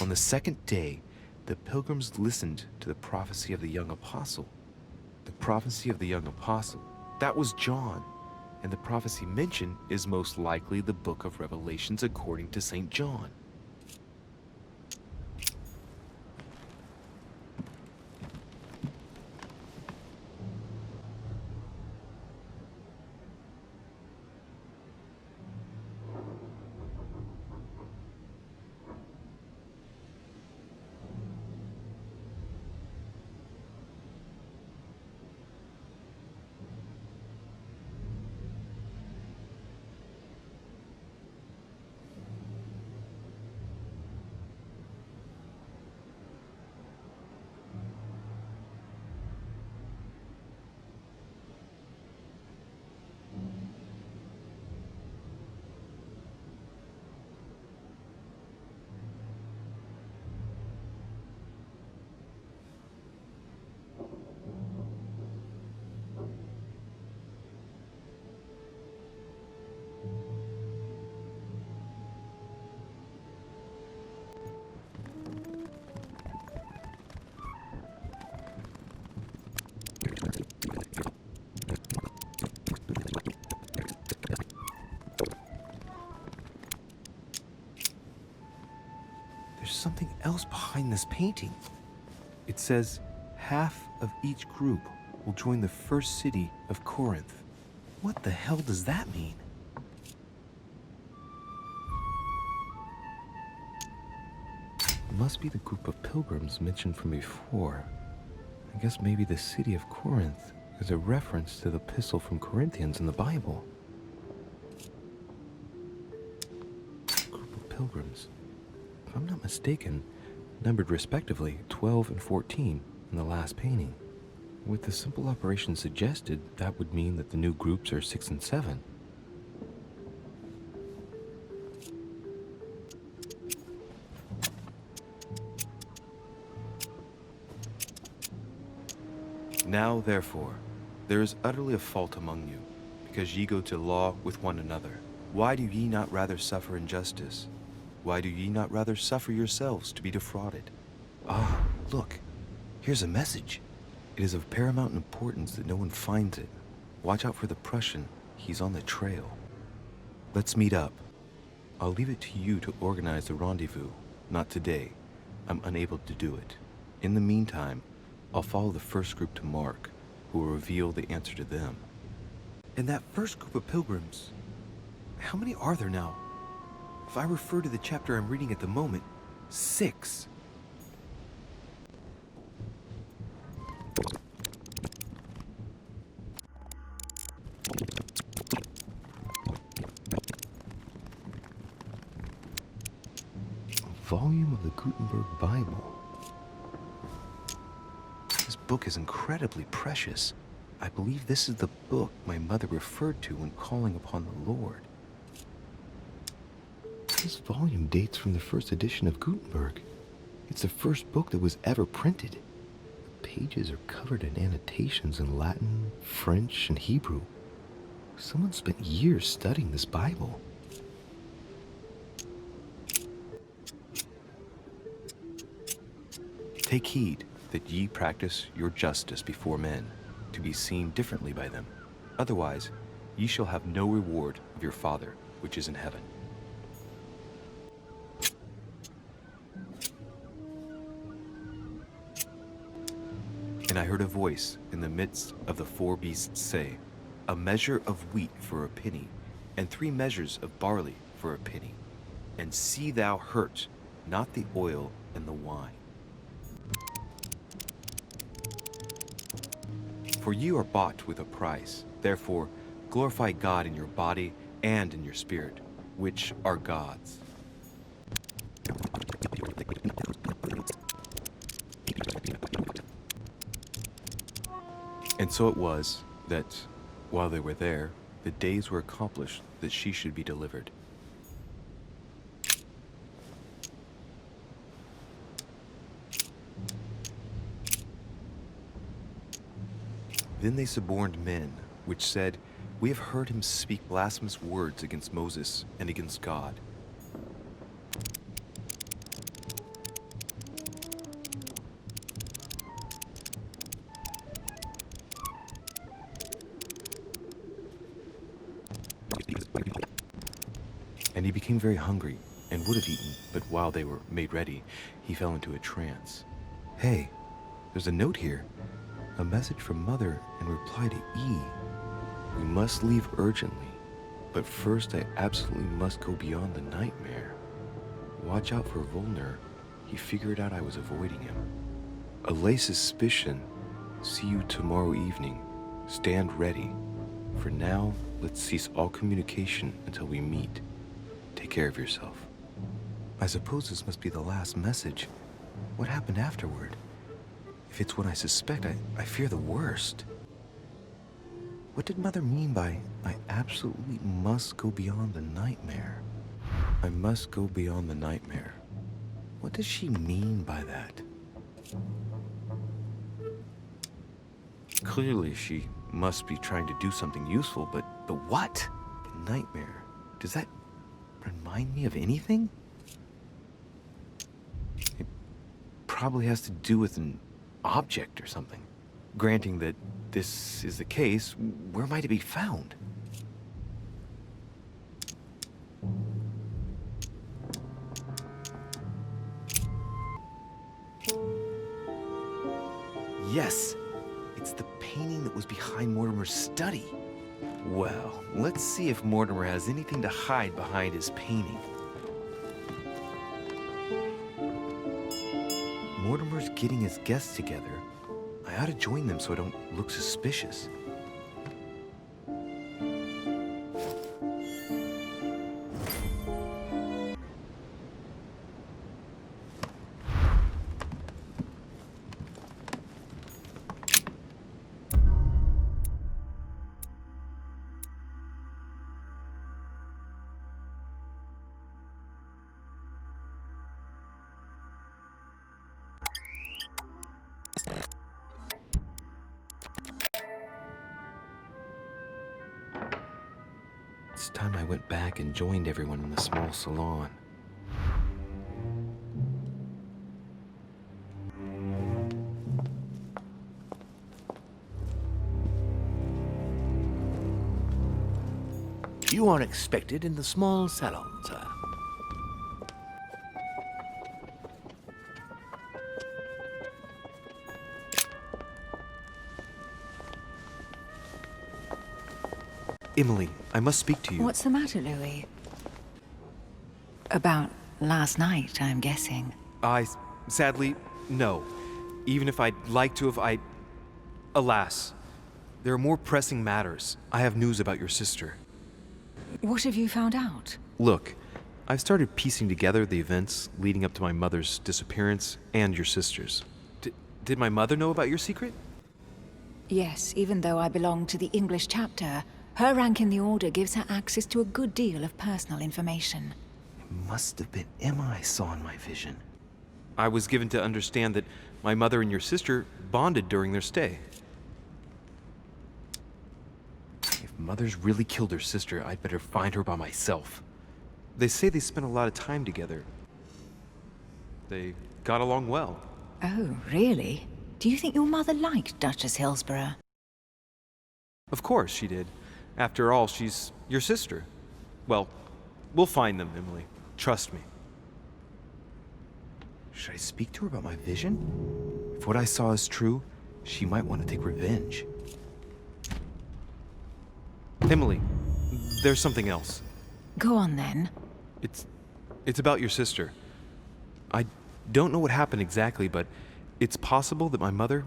On the second day, the pilgrims listened to the prophecy of the young apostle. The prophecy of the young apostle, that was John, and the prophecy mentioned is most likely the book of Revelations according to St. John. There's something else behind this painting. It says, half of each group will join the first city of Corinth. What the hell does that mean? It must be the group of pilgrims mentioned from before. I guess maybe the city of Corinth is a reference to the epistle from Corinthians in the Bible. Group of pilgrims, if I'm not mistaken, numbered respectively 12 and 14 in the last painting. With the simple operation suggested, that would mean that the new groups are 6 and 7. Now, therefore, there is utterly a fault among you, because ye go to law with one another. Why do ye not rather suffer injustice? Why do ye not rather suffer yourselves to be defrauded? Ah, look, here's a message. It is of paramount importance that no one finds it. Watch out for the Prussian. He's on the trail. Let's meet up. I'll leave it to you to organize the rendezvous. Not today. I'm unable to do it. In the meantime, I'll follow the first group to Mark, who will reveal the answer to them. And that first group of pilgrims, how many are there now? If I refer to the chapter I'm reading at the moment, 6. A volume of the Gutenberg Bible. This book is incredibly precious. I believe this is the book my mother referred to when calling upon the Lord. This volume dates from the first edition of Gutenberg. It's the first book that was ever printed. The pages are covered in annotations in Latin, French, and Hebrew. Someone spent years studying this Bible. Take heed that ye practice your justice before men, to be seen differently by them. Otherwise, ye shall have no reward of your Father which is in heaven. And I heard a voice in the midst of the 4 beasts say, A measure of wheat for a penny, and 3 measures of barley for a penny. And see thou hurt not the oil and the wine. For you are bought with a price. Therefore, glorify God in your body and in your spirit, which are God's. And so it was that, while they were there, the days were accomplished that she should be delivered. Then they suborned men, which said, We have heard him speak blasphemous words against Moses and against God. And he became very hungry and would have eaten, but while they were made ready, he fell into a trance. Hey, there's a note here. A message from Mother in reply to E. We must leave urgently, but first I absolutely must go beyond the nightmare. Watch out for Volner. He figured out I was avoiding him. Allay suspicion. See you tomorrow evening. Stand ready. For now, let's cease all communication until we meet. Take care of yourself. I suppose this must be the last message. What happened afterward? If it's what I suspect, I fear the worst. What did Mother mean by, I absolutely must go beyond the nightmare? I must go beyond the nightmare. What does she mean by that? Clearly, she must be trying to do something useful, but what? The nightmare. Does that remind me of anything? It probably has to do with an object or something. Granting that this is the case, where might it be found? Yes, it's the painting that was behind Mortimer's study. Well, let's see if Mortimer has anything to hide behind his painting. Mortimer's getting his guests together. I ought to join them so I don't look suspicious. It's time I went back and joined everyone in the small salon. You are expected in the small salon, sir. Emily, I must speak to you. What's the matter, Louis? About last night, I'm guessing. Sadly, no. Even if I'd like to have, alas, there are more pressing matters. I have news about your sister. What have you found out? Look, I've started piecing together the events leading up to my mother's disappearance and your sister's. Did my mother know about your secret? Yes, even though I belong to the English chapter, her rank in the Order gives her access to a good deal of personal information. It must have been Emma I saw in my vision. I was given to understand that my mother and your sister bonded during their stay. If Mother's really killed her sister, I'd better find her by myself. They say they spent a lot of time together. They got along well. Oh, really? Do you think your mother liked Duchess Hillsborough? Of course she did. After all, she's your sister. Well, we'll find them, Emily. Trust me. Should I speak to her about my vision? If what I saw is true, she might want to take revenge. Emily, there's something else. Go on, then. It's about your sister. I don't know what happened exactly, but it's possible that my mother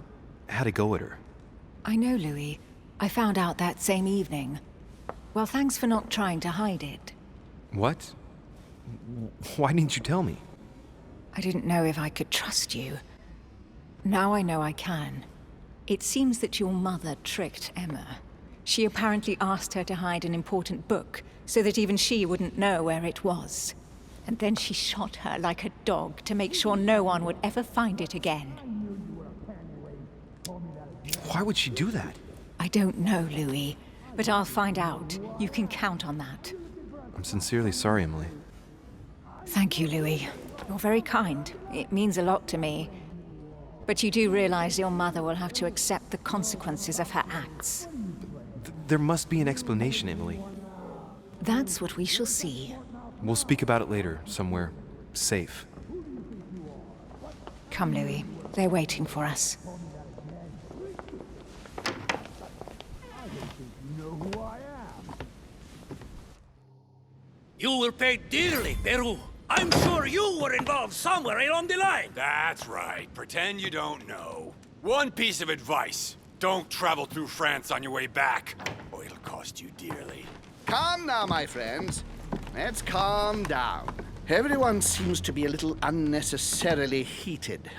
had a go at her. I know, Louis. I found out that same evening. Well, thanks for not trying to hide it. What? Why didn't you tell me? I didn't know if I could trust you. Now I know I can. It seems that your mother tricked Emma. She apparently asked her to hide an important book, so that even she wouldn't know where it was. And then she shot her like a dog to make sure no one would ever find it again. Why would she do that? I don't know, Louis, but I'll find out. You can count on that. I'm sincerely sorry, Emily. Thank you, Louis. You're very kind. It means a lot to me. But you do realize your mother will have to accept the consequences of her acts. There must be an explanation, Emily. That's what we shall see. We'll speak about it later, somewhere safe. Come, Louis. They're waiting for us. You will pay dearly, Peru. I'm sure you were involved somewhere along the line. That's right. Pretend you don't know. One piece of advice. Don't travel through France on your way back, or it'll cost you dearly. Calm now, my friends. Let's calm down. Everyone seems to be a little unnecessarily heated.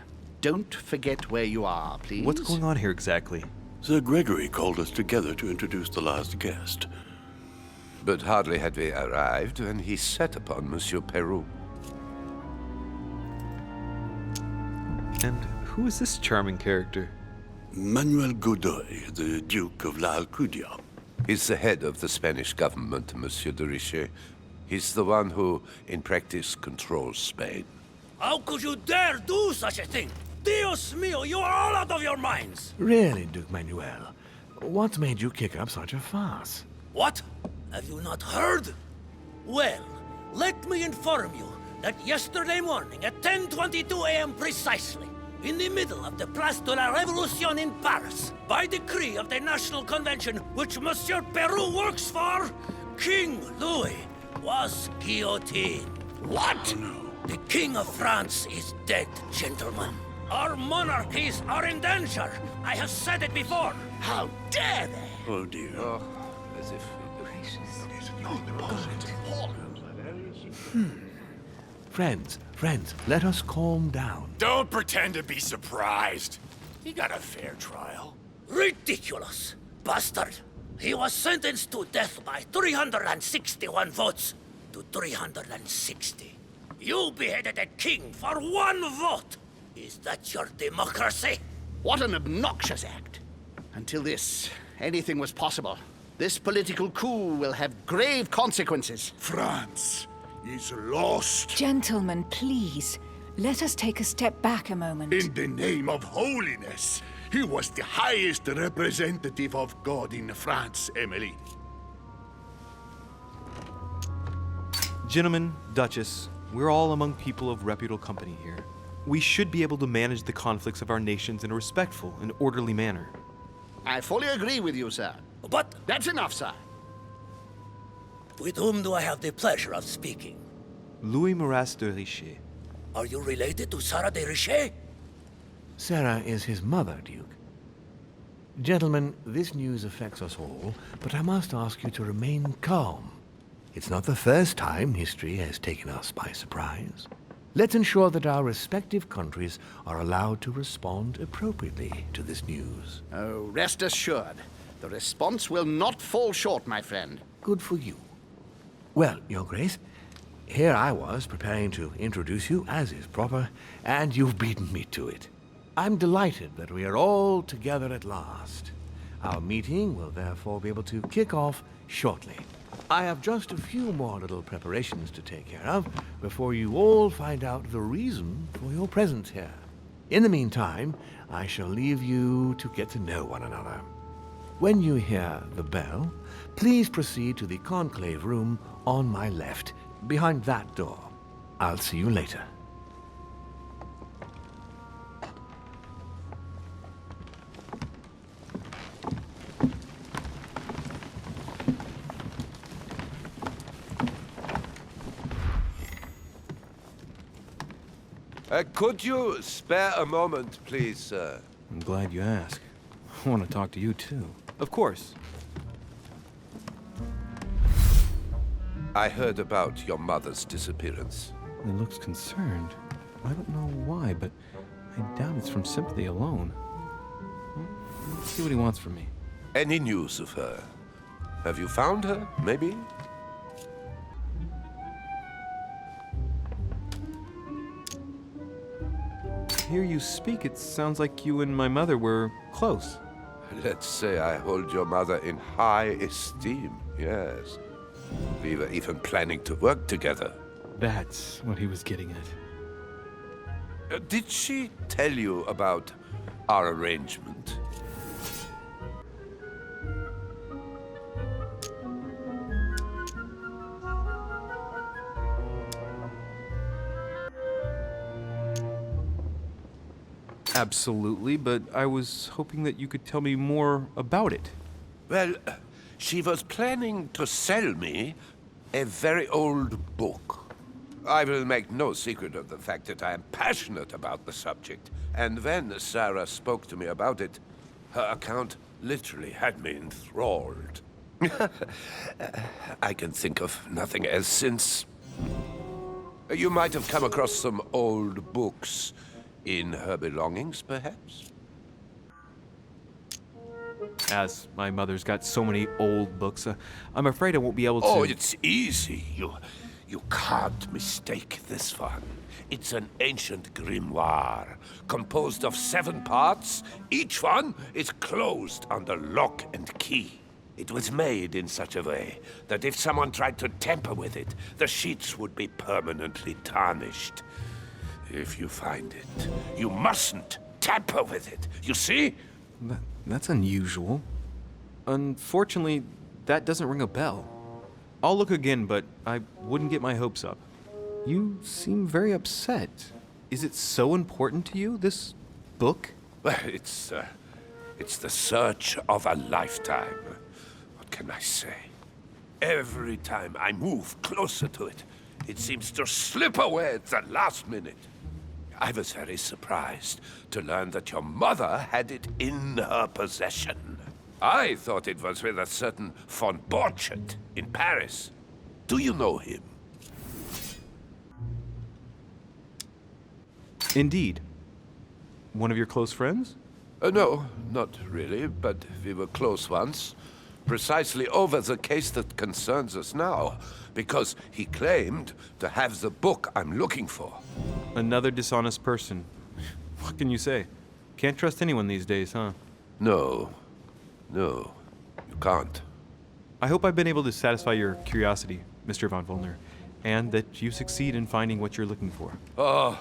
Don't forget where you are, please. What's going on here exactly? Sir Gregory called us together to introduce the last guest. But hardly had we arrived when he set upon Monsieur Peru. And who is this charming character? Manuel Godoy, the Duke of La Alcudia. He's the head of the Spanish government, Monsieur de Richet. He's the one who, in practice, controls Spain. How could you dare do such a thing? Dios mío, you are all out of your minds! Really, Duke Manuel? What made you kick up such a fuss? What? Have you not heard? Well, let me inform you that yesterday morning at 10:22 a.m. precisely, in the middle of the Place de la Révolution in Paris, by decree of the National Convention which Monsieur Peru works for, King Louis was guillotined. What? The King of France is dead, gentlemen. Our monarchies are in danger. I have said it before. How dare they? Oh, dear. Oh, as if... Friends, let us calm down. Don't pretend to be surprised. He got a fair trial. Ridiculous! Bastard! He was sentenced to death by 361 votes to 360. You beheaded a king for one vote! Is that your democracy? What an obnoxious act. Until this, anything was possible. This political coup will have grave consequences. France is lost. Gentlemen, please. Let us take a step back a moment. In the name of holiness. He was the highest representative of God in France, Emily. Gentlemen, Duchess, we're all among people of reputable company here. We should be able to manage the conflicts of our nations in a respectful and orderly manner. I fully agree with you, sir. But That's enough, sir. with whom do I have the pleasure of speaking? Louis Maras de Richet. Are you related to Sarah de Richet? Sarah is his mother, Duke. Gentlemen, this news affects us all, but I must ask you to remain calm. It's not the first time history has taken us by surprise. Let's ensure that our respective countries are allowed to respond appropriately to this news. Oh, rest assured. The response will not fall short, my friend. Good for you. Well, Your Grace, here I was preparing to introduce you as is proper, and you've beaten me to it. I'm delighted that we are all together at last. Our meeting will therefore be able to kick off shortly. I have just a few more little preparations to take care of before you all find out the reason for your presence here. In the meantime, I shall leave you to get to know one another. When you hear the bell, please proceed to the conclave room on my left, behind that door. I'll see you later. Could you spare a moment, please, sir? I'm glad you asked. I want to talk to you, too. Of course. I heard about your mother's disappearance. He looks concerned. I don't know why, but I doubt it's from sympathy alone. Let's see what he wants from me. Any news of her? Have you found her, maybe? Hear you speak, it sounds like you and my mother were close. Let's say I hold your mother in high esteem, yes. We were even planning to work together. That's what he was getting at. Did she tell you about our arrangement? Absolutely, but I was hoping that you could tell me more about it. Well, she was planning to sell me a very old book. I will make no secret of the fact that I am passionate about the subject. And when Sarah spoke to me about it, her account literally had me enthralled. I can think of nothing else since. You might have come across some old books in her belongings, perhaps? As my mother's got so many old books, I'm afraid I won't be able to... Oh, it's easy. You can't mistake this one. It's an ancient grimoire, composed of 7 parts. Each one is closed under lock and key. It was made in such a way that if someone tried to tamper with it, the sheets would be permanently tarnished. If you find it, you mustn't tamper with it. You see? That's unusual. Unfortunately, that doesn't ring a bell. I'll look again, but I wouldn't get my hopes up. You seem very upset. Is it so important to you, this book? Well, it's the search of a lifetime. What can I say? Every time I move closer to it, it seems to slip away at the last minute. I was very surprised to learn that your mother had it in her possession. I thought it was with a certain von Borchet in Paris. Do you know him? Indeed. One of your close friends? No, not really, but we were close once. Precisely over the case that concerns us now, because he claimed to have the book I'm looking for. Another dishonest person. What can you say? Can't trust anyone these days, huh? No, you can't. I hope I've been able to satisfy your curiosity, Mr. von Volner, and that you succeed in finding what you're looking for. Oh,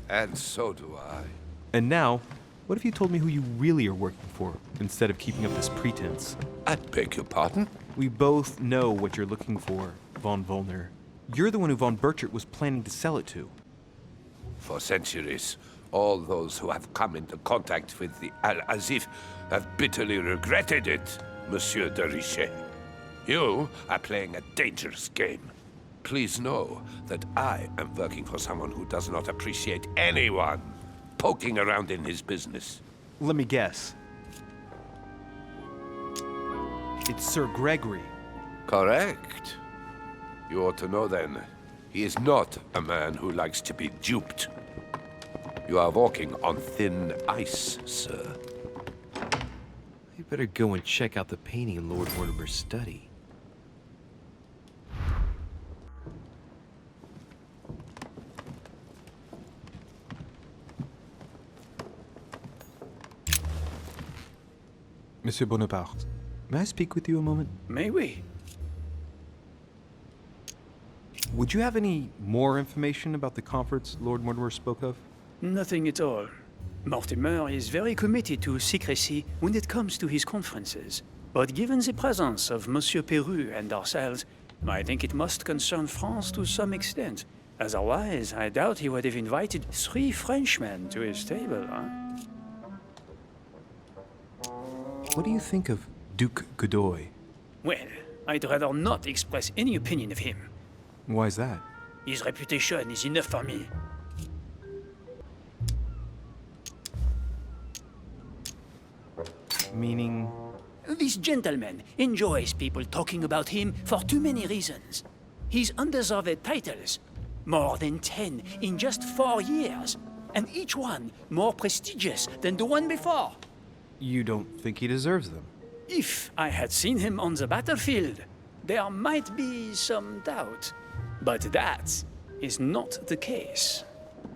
and so do I. And now, what if you told me who you really are working for, instead of keeping up this pretense? I beg your pardon? We both know what you're looking for, von Volner. You're the one who von Burchert was planning to sell it to. For centuries, all those who have come into contact with the Al-Azif have bitterly regretted it, Monsieur de Richet. You are playing a dangerous game. Please know that I am working for someone who does not appreciate anyone poking around in his business. Let me guess. It's Sir Gregory. Correct. You ought to know then, he is not a man who likes to be duped. You are walking on thin ice, sir. You better go and check out the painting in Lord Mortimer's study. Monsieur Bonaparte, may I speak with you a moment? May we? Would you have any more information about the conference Lord Mortimer spoke of? Nothing at all. Mortimer is very committed to secrecy when it comes to his conferences. But given the presence of Monsieur Peru and ourselves, I think it must concern France to some extent. Otherwise, I doubt he would have invited 3 Frenchmen to his table, huh? What do you think of Duke Godoy? Well, I'd rather not express any opinion of him. Why is that? His reputation is enough for me. Meaning? This gentleman enjoys people talking about him for too many reasons. His undeserved titles, more than 10 in just 4 years, and each one more prestigious than the one before. You don't think he deserves them? If I had seen him on the battlefield, there might be some doubt. But that is not the case.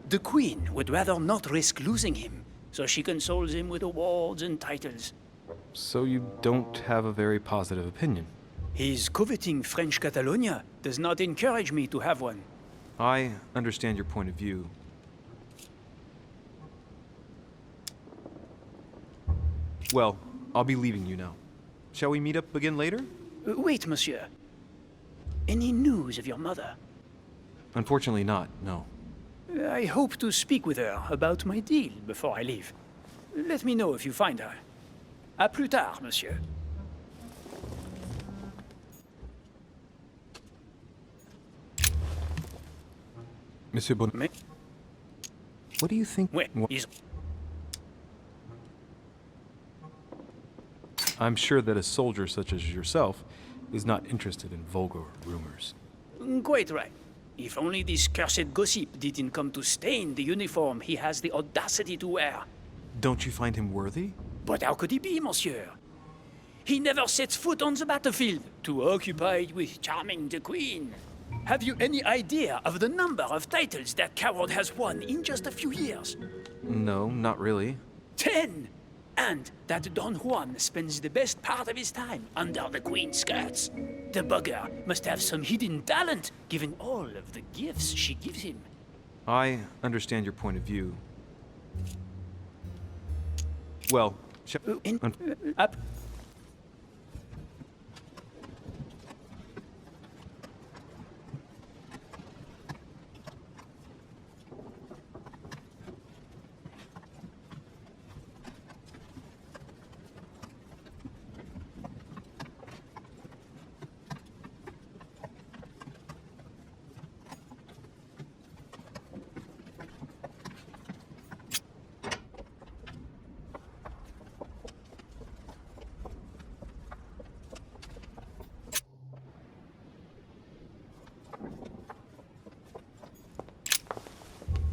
The Queen would rather not risk losing him, so she consoles him with awards and titles. So you don't have a very positive opinion? His coveting French Catalonia does not encourage me to have one. I understand your point of view. Well, I'll be leaving you now. Shall we meet up again later? Wait, monsieur. Any news of your mother? Unfortunately not, no. I hope to speak with her about my deal before I leave. Let me know if you find her. À plus tard, monsieur. Monsieur Bonnet. What do you think? I'm sure that a soldier such as yourself is not interested in vulgar rumors. Quite right. If only this cursed gossip didn't come to stain the uniform he has the audacity to wear. Don't you find him worthy? But how could he be, monsieur? He never sets foot on the battlefield, too occupied with charming the Queen. Have you any idea of the number of titles that coward has won in just a few years? No, not really. 10! And that Don Juan spends the best part of his time under the Queen's skirts. The bugger must have some hidden talent, given all of the gifts she gives him. I understand your point of view. Well,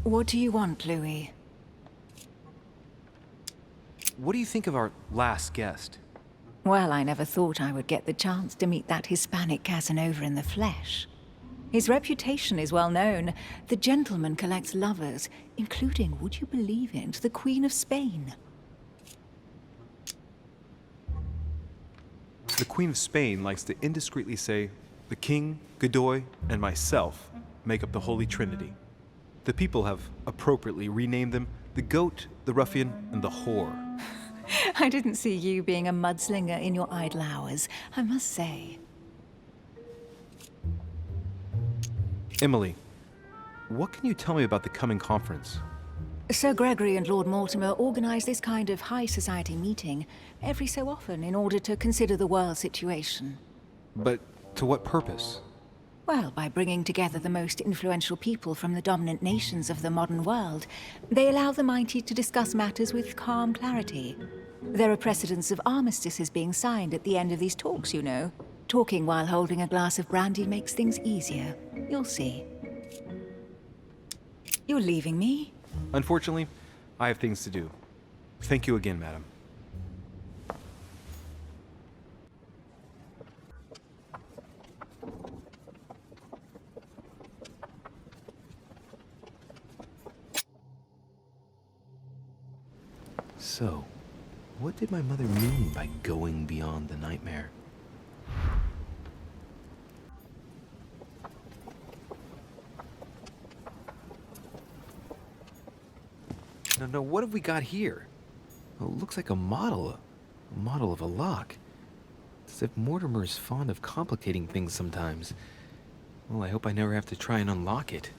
What do you want, Louis? what do you think of our last guest? Well, I never thought I would get the chance to meet that Hispanic Casanova in the flesh. His reputation is well known. The gentleman collects lovers, including, would you believe it, the Queen of Spain. The Queen of Spain likes to indiscreetly say, the King, Godoy, and myself make up the Holy Trinity. The people have appropriately renamed them the Goat, the Ruffian, and the Whore. I didn't see you being a mudslinger in your idle hours, I must say. Emily, what can you tell me about the coming conference? Sir Gregory and Lord Mortimer organize this kind of high society meeting every so often in order to consider the world situation. But to what purpose? Well, by bringing together the most influential people from the dominant nations of the modern world, they allow the mighty to discuss matters with calm clarity. There are precedents of armistices being signed at the end of these talks, you know. Talking while holding a glass of brandy makes things easier. You'll see. You're leaving me? Unfortunately, I have things to do. Thank you again, madam. So, what did my mother mean by going beyond the nightmare? No, what have we got here? Oh, it looks like a model of a lock. It's as if Mortimer is fond of complicating things sometimes. Well, I hope I never have to try and unlock it.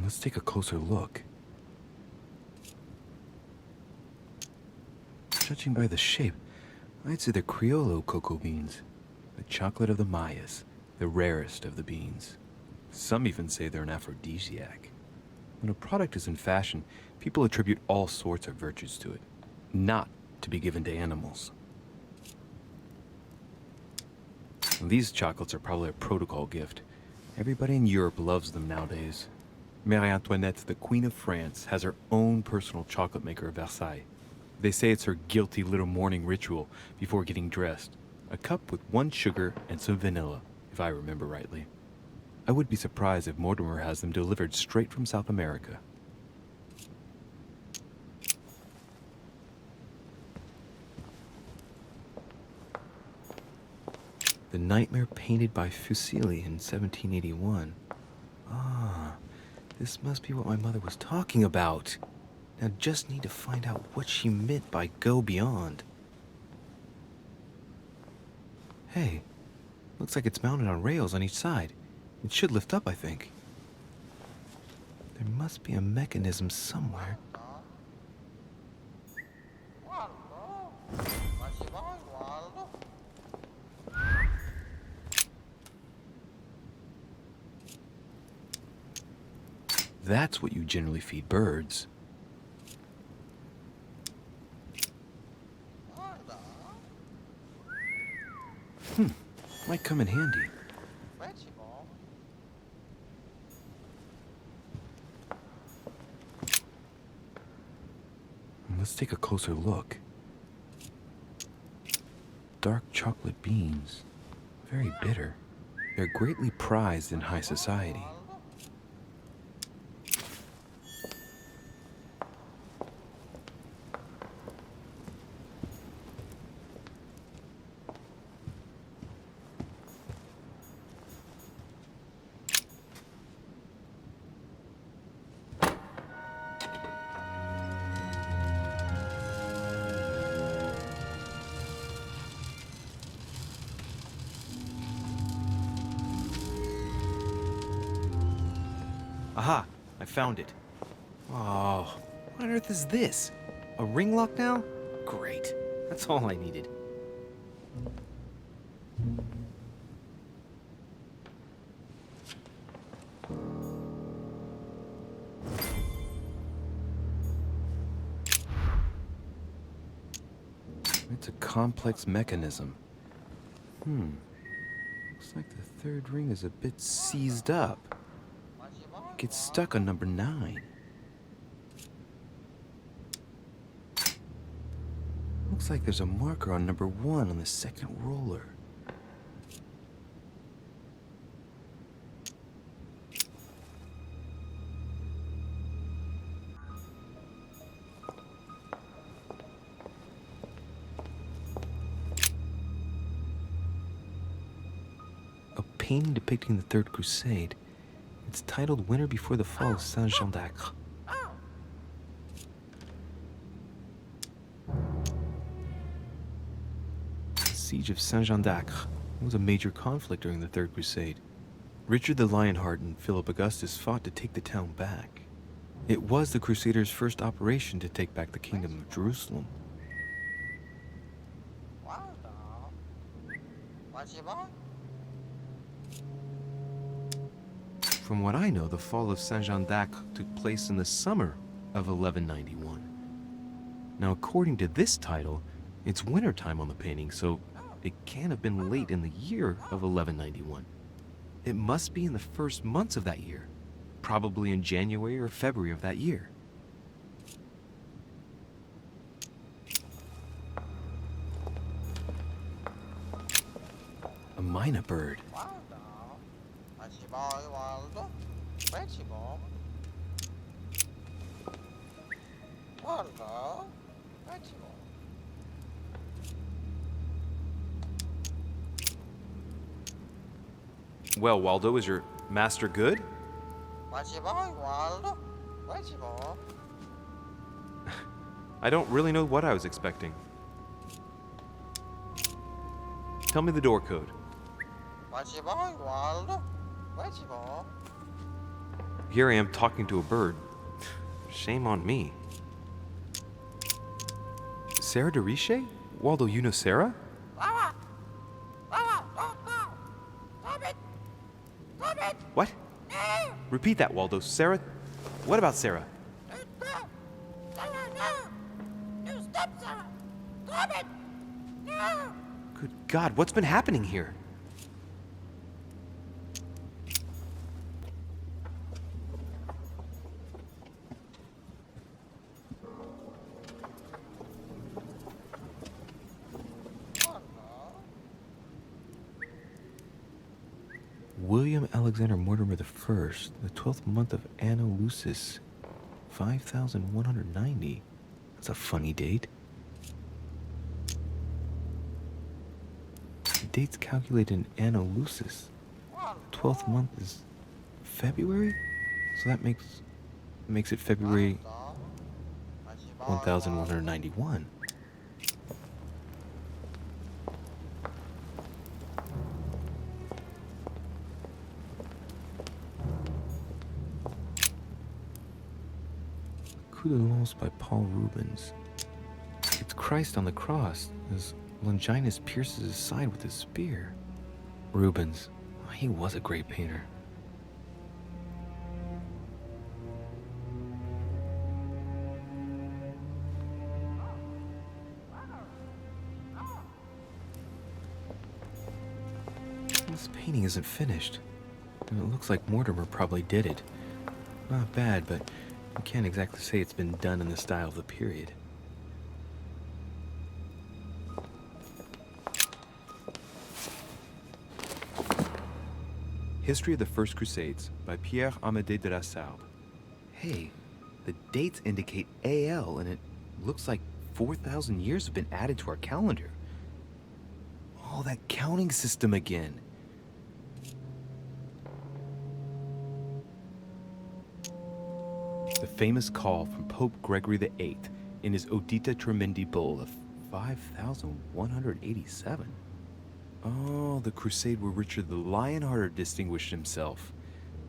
Let's take a closer look. Judging by the shape, I'd say they're Criollo cocoa beans. The chocolate of the Mayas, the rarest of the beans. Some even say they're an aphrodisiac. When a product is in fashion, people attribute all sorts of virtues to it, not to be given to animals. And these chocolates are probably a protocol gift. Everybody in Europe loves them nowadays. Marie Antoinette, the Queen of France, has her own personal chocolate maker at Versailles. They say it's her guilty little morning ritual before getting dressed. A cup with 1 sugar and some vanilla, if I remember rightly. I would be surprised if Mortimer has them delivered straight from South America. The nightmare painted by Fuseli in 1781. Ah. This must be what my mother was talking about. Now just need to find out what she meant by go beyond. Hey, looks like it's mounted on rails on each side. It should lift up, I think. There must be a mechanism somewhere. That's what you generally feed birds. Might come in handy. Let's take a closer look. Dark chocolate beans. Very bitter. They're greatly prized in high society. Aha! I found it. Oh, what on earth is this? A ring lock now? Great. That's all I needed. It's a complex mechanism. Looks like the third ring is a bit seized up. It gets stuck on number 9. Looks like there's a marker on number 1 on the second roller. A painting depicting the Third Crusade. It's titled Winter Before the Fall of Saint-Jean d'Acre. The Siege of Saint-Jean d'Acre was a major conflict during the Third Crusade. Richard the Lionheart and Philip Augustus fought to take the town back. It was the Crusaders' first operation to take back the Kingdom of Jerusalem. From what I know, the fall of Saint-Jean d'Acre took place in the summer of 1191. Now, according to this title, it's wintertime on the painting, so it can't have been late in the year of 1191. It must be in the first months of that year, probably in January or February of that year. A myna bird. Well, Waldo, is your master good? I don't really know what I was expecting. Tell me the door code. Here I am talking to a bird. Shame on me. Sarah de Riche? Waldo, you know Sarah? What? Repeat that, Waldo. Sarah? What about Sarah? Good God, what's been happening here? William Alexander Mortimer I, the 12th month of Anno Lucis, 5190. That's a funny date. The date's calculated in Anno Lucis. The 12th month is February? So that makes it February 1191. Coup de Lance by Paul Rubens. It's Christ on the cross as Longinus pierces his side with his spear. Rubens, he was a great painter. This painting isn't finished, and it looks like Mortimer probably did it. Not bad, but you can't exactly say it's been done in the style of the period. History of the First Crusades by Pierre Amédée de la Sarbe. Hey, the dates indicate AL, and it looks like 4,000 years have been added to our calendar. Oh, that counting system again. The famous call from Pope Gregory VIII in his Audita Tremendi Bull of 5187. Oh, the crusade where Richard the Lionhearted distinguished himself.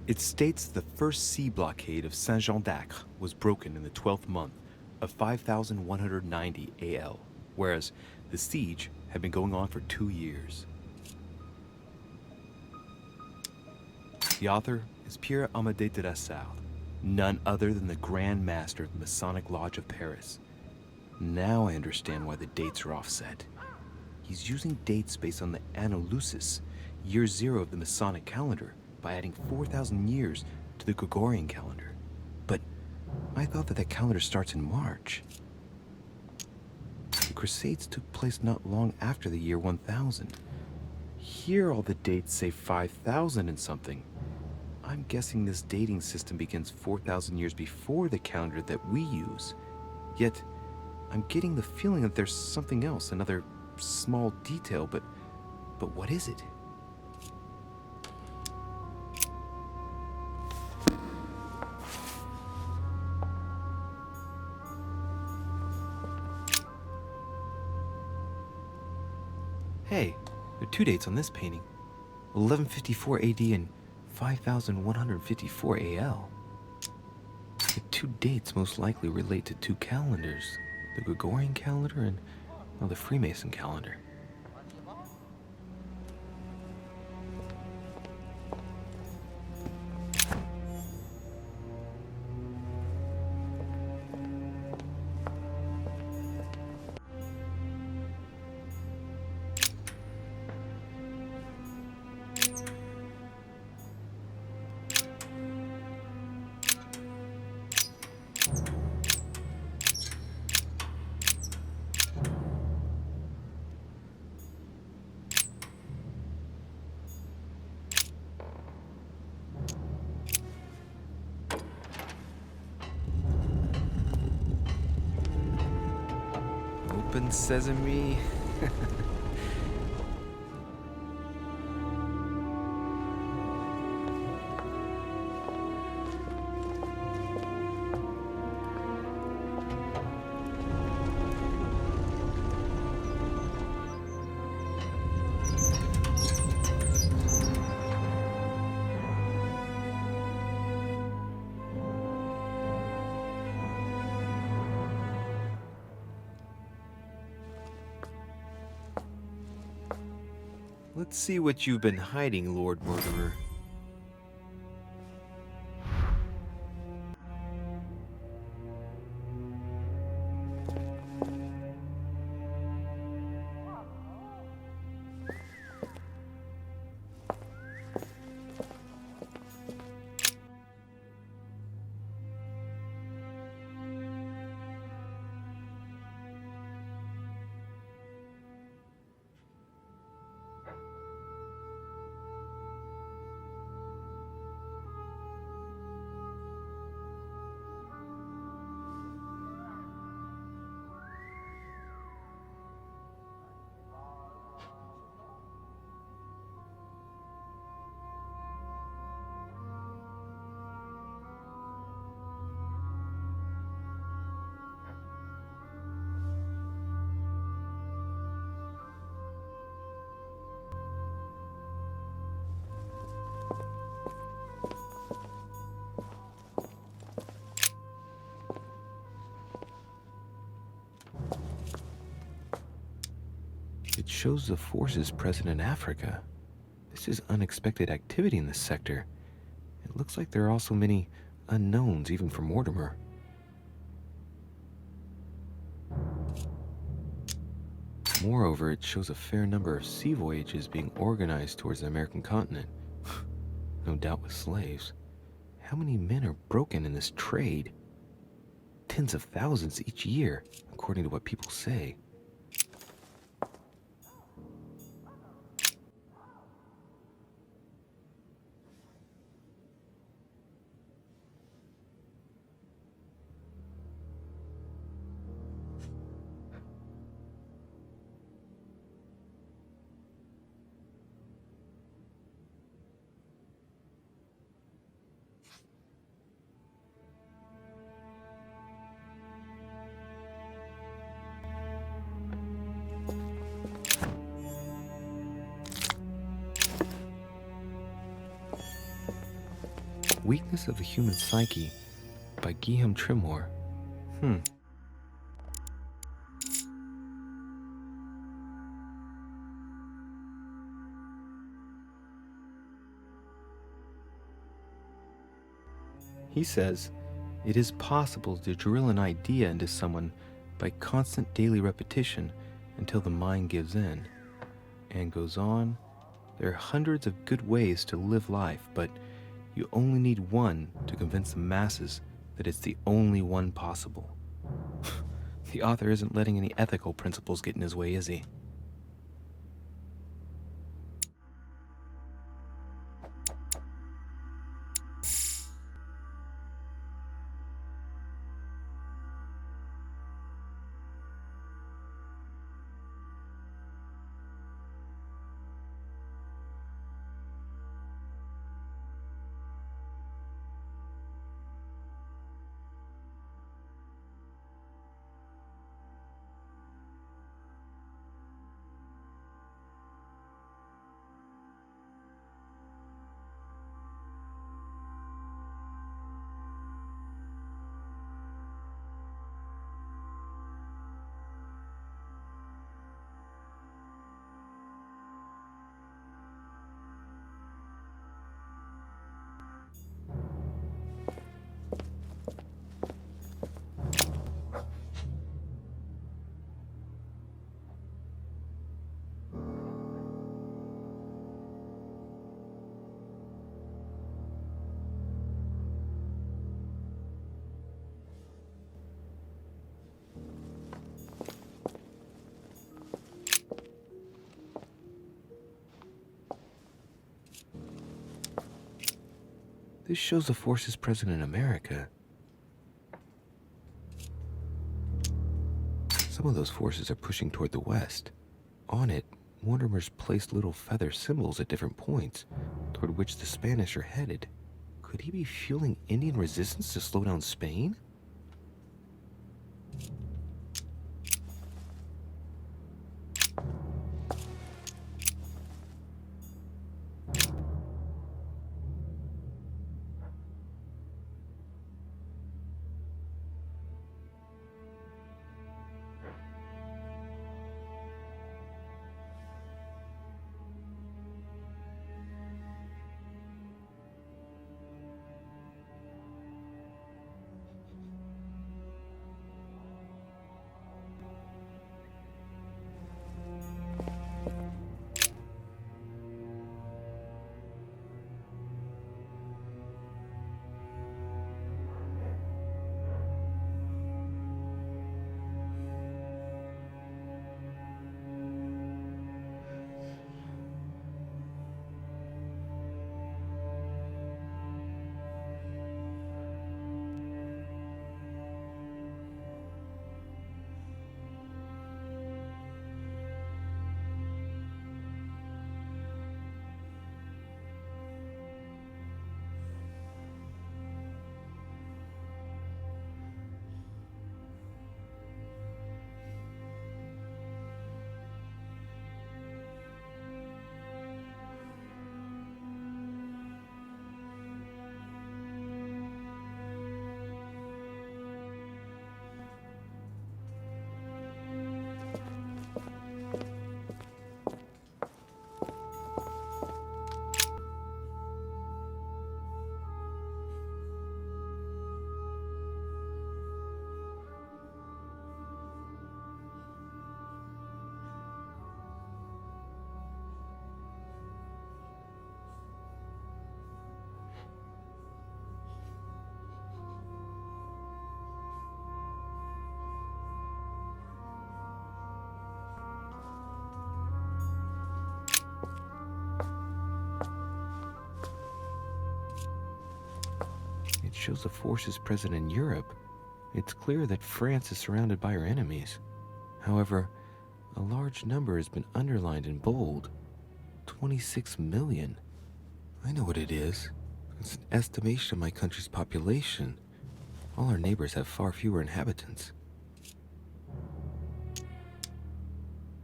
It states the first sea blockade of Saint-Jean d'Acre was broken in the 12th month of 5190 AL, whereas the siege had been going on for 2 years. The author is Pierre Amédée de la Salle, none other than the Grand Master of the Masonic Lodge of Paris. Now I understand why the dates are offset. He's using dates based on the Anno Lucis, year 0 of the Masonic calendar, by adding 4,000 years to the Gregorian calendar. But I thought that calendar starts in March. The Crusades took place not long after the year 1000. Here all the dates say 5,000 and something. I'm guessing this dating system begins 4,000 years before the calendar that we use. Yet, I'm getting the feeling that there's something else, another small detail, but what is it? Hey, there are 2 dates on this painting. 1154 AD and 5154 AL. The 2 dates most likely relate to 2 calendars, the Gregorian calendar and the Freemason calendar. Open sesame. Let's see what you've been hiding, Lord Murderer. It shows the forces present in Africa. This is unexpected activity in this sector. It looks like there are also many unknowns, even for Mortimer. Moreover, it shows a fair number of sea voyages being organized towards the American continent. No doubt with slaves. How many men are broken in this trade? Tens of thousands each year, according to what people say. Weakness of the Human Psyche by Guillaume Trimore. He says, it is possible to drill an idea into someone by constant daily repetition until the mind gives in. And goes on, there are hundreds of good ways to live life, but you only need one to convince the masses that it's the only one possible. The author isn't letting any ethical principles get in his way, is he? This shows the forces present in America. Some of those forces are pushing toward the west. On it, Mortimer's placed little feather symbols at different points, toward which the Spanish are headed. Could he be fueling Indian resistance to slow down Spain? Shows the forces present in Europe. It's clear that France is surrounded by her enemies. However, a large number has been underlined in bold. 26 million. I know what it is. It's an estimation of my country's population. All our neighbors have far fewer inhabitants.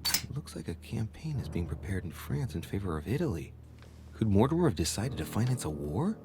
It looks like a campaign is being prepared in France in favor of Italy. Could Mortimer have decided to finance a war?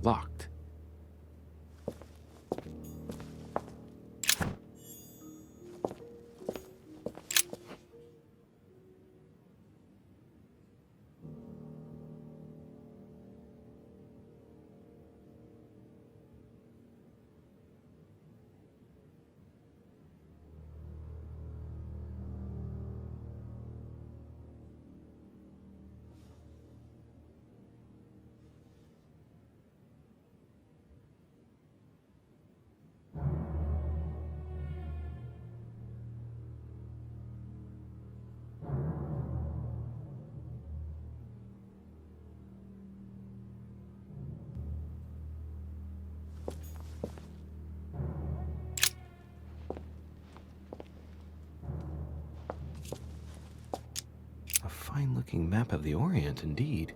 locked. A fine-looking map of the Orient, indeed.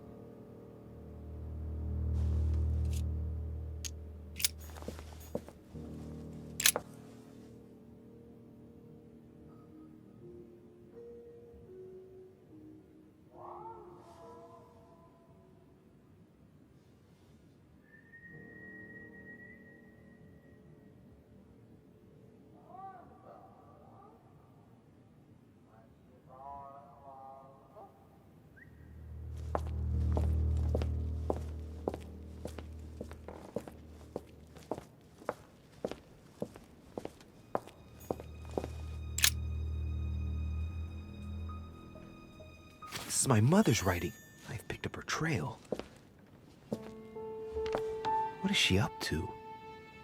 This is my mother's writing. I've picked up her trail. What is she up to?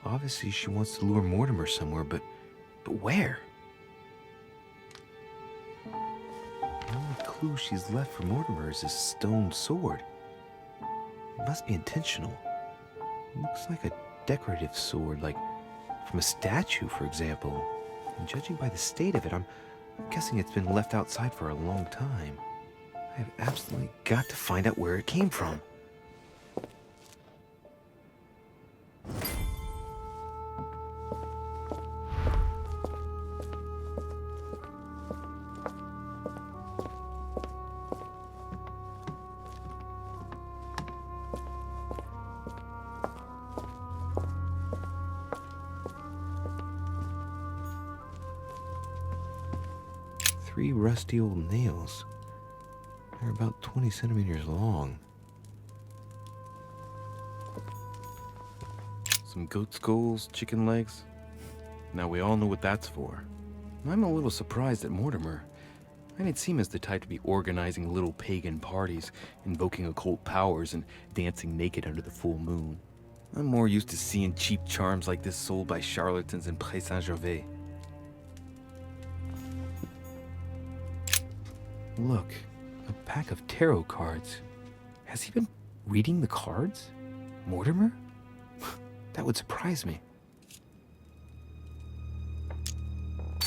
Obviously, she wants to lure Mortimer somewhere, but where? The only clue she's left for Mortimer is his stone sword. It must be intentional. It looks like a decorative sword, like from a statue, for example. And judging by the state of it, I'm guessing it's been left outside for a long time. I have absolutely got to find out where it came from. Three rusty old nails. They're about 20 centimeters long. Some goat skulls, chicken legs. Now we all know what that's for. I'm a little surprised at Mortimer. I didn't seem as the type to be organizing little pagan parties, invoking occult powers, and dancing naked under the full moon. I'm more used to seeing cheap charms like this sold by charlatans in Pré Saint-Gervais. Look. A pack of tarot cards. Has he been reading the cards? Mortimer? That would surprise me.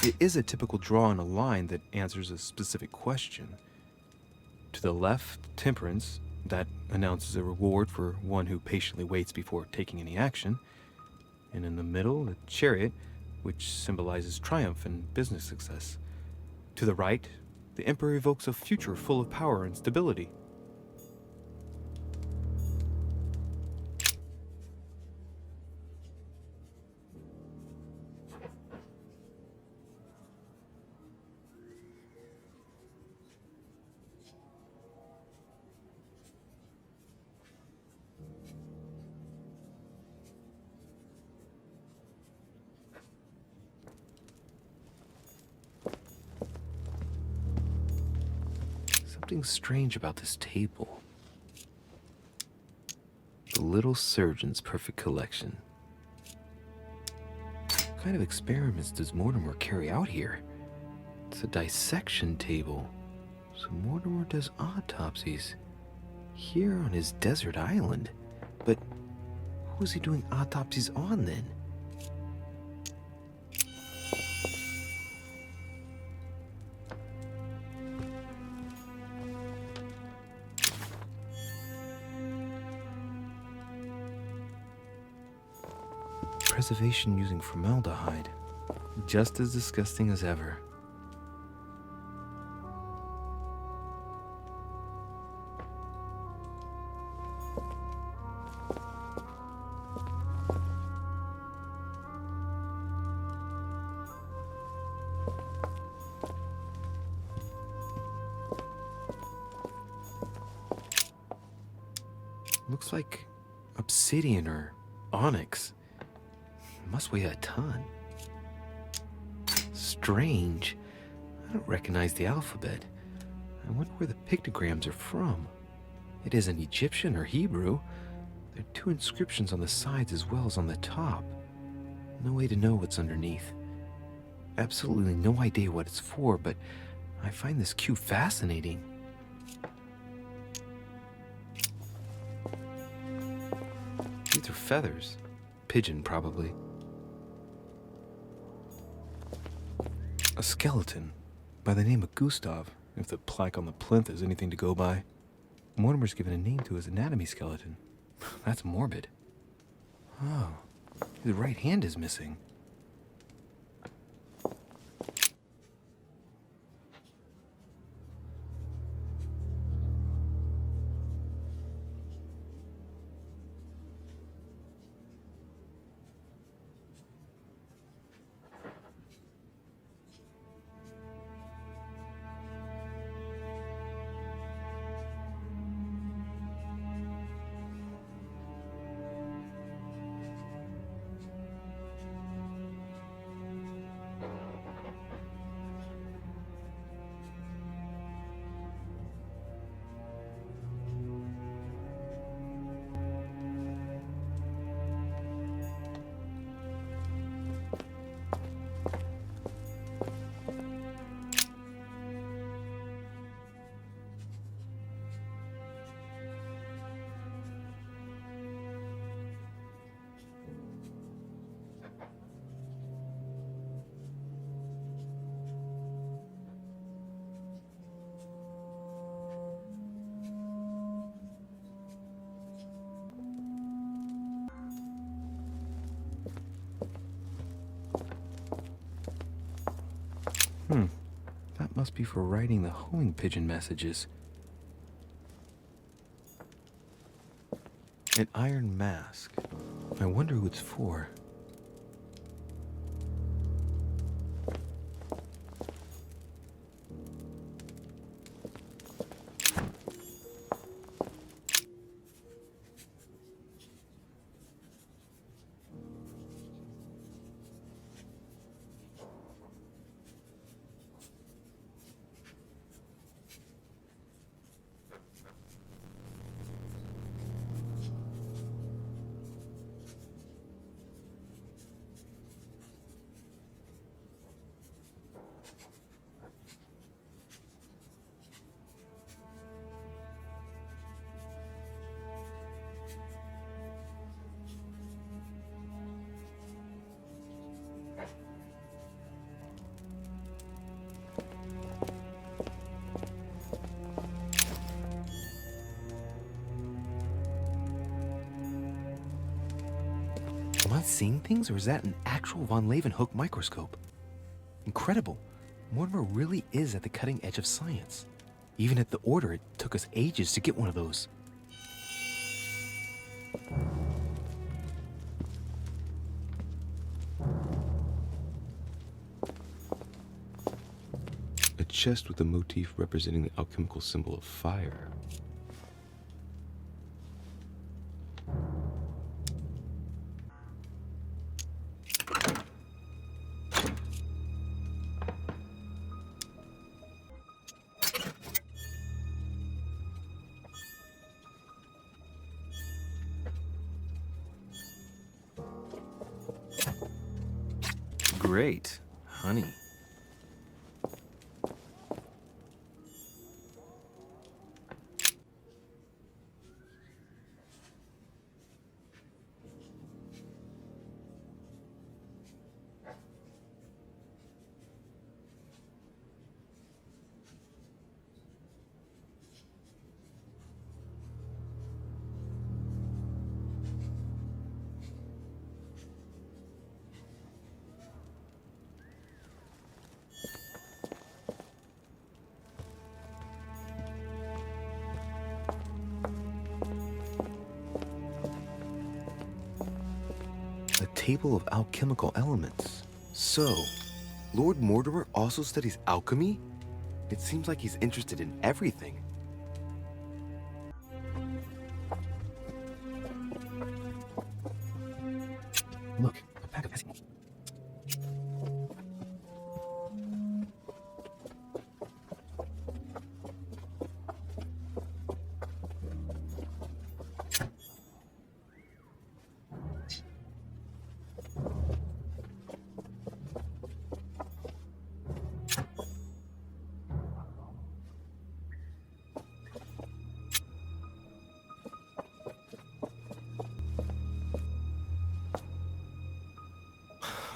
It is a typical draw in a line that answers a specific question. To the left, temperance, that announces a reward for one who patiently waits before taking any action. And in the middle, the chariot, which symbolizes triumph and business success. To the right, the Emperor evokes a future full of power and stability. Something strange about this table. The Little Surgeon's Perfect Collection. What kind of experiments does Mortimer carry out here? It's a dissection table. So Mortimer does autopsies here on his desert island. But who is he doing autopsies on then? Preservation using formaldehyde. Just as disgusting as ever. looks like obsidian or onyx. It must weigh a ton. Strange. I don't recognize the alphabet. I wonder where the pictograms are from. It isn't Egyptian or Hebrew. There are two inscriptions on the sides as well as on the top. No way to know what's underneath. Absolutely no idea what it's for, but I find this cube fascinating. These are feathers. Pigeon, probably. A skeleton by the name of Gustav, if the plaque on the plinth is anything to go by. Mortimer's given a name to his anatomy skeleton. That's morbid. Oh, his right hand is missing. That must be for writing the homing pigeon messages. An iron mask. I wonder who it's for. Am I seeing things, or is that an actual von Leeuwenhoek microscope? Incredible. Mortimer really is at the cutting edge of science. Even at the Order, it took us ages to get one of those. A chest with a motif representing the alchemical symbol of fire. Great. Honey. A table of alchemical elements. So, Lord Mortimer also studies alchemy? It seems like he's interested in everything.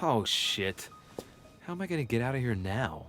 Oh, shit. How am I gonna get out of here now?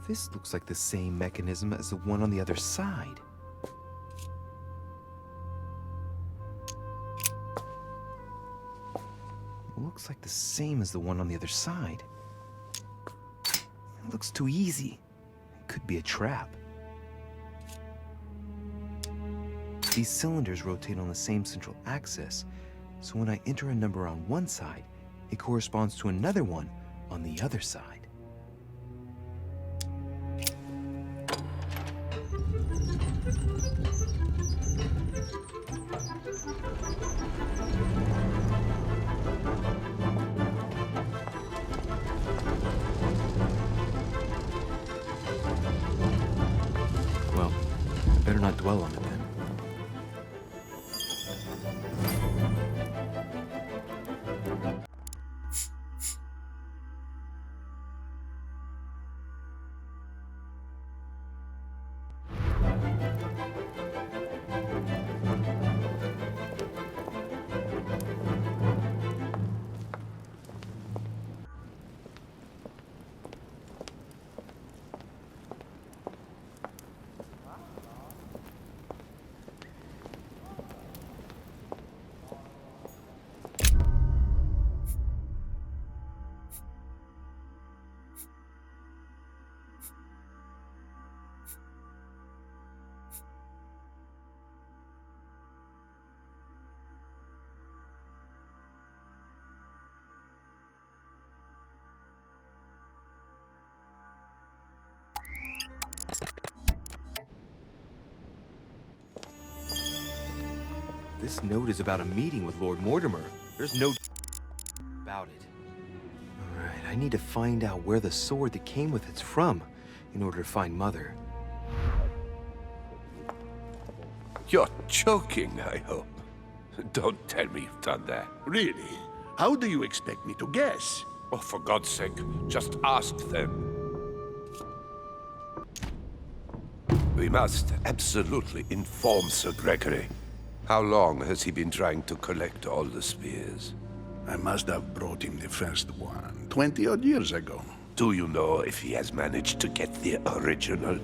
This looks like the same mechanism as the one on the other side. Looks like the same as the one on the other side. It looks too easy. It could be a trap. These cylinders rotate on the same central axis, so when I enter a number on one side, it corresponds to another one on the other side. Well, I better not dwell on it then. This note is about a meeting with Lord Mortimer. There's no about it. Alright, I need to find out where the sword that came with it's from in order to find Mother. You're joking, I hope. Don't tell me you've done that. Really? How do you expect me to guess? Oh, for God's sake, just ask them. We must absolutely inform Sir Gregory. How long has he been trying to collect all the spears? I must have brought him the first one 20-odd years ago. Do you know if he has managed to get the original?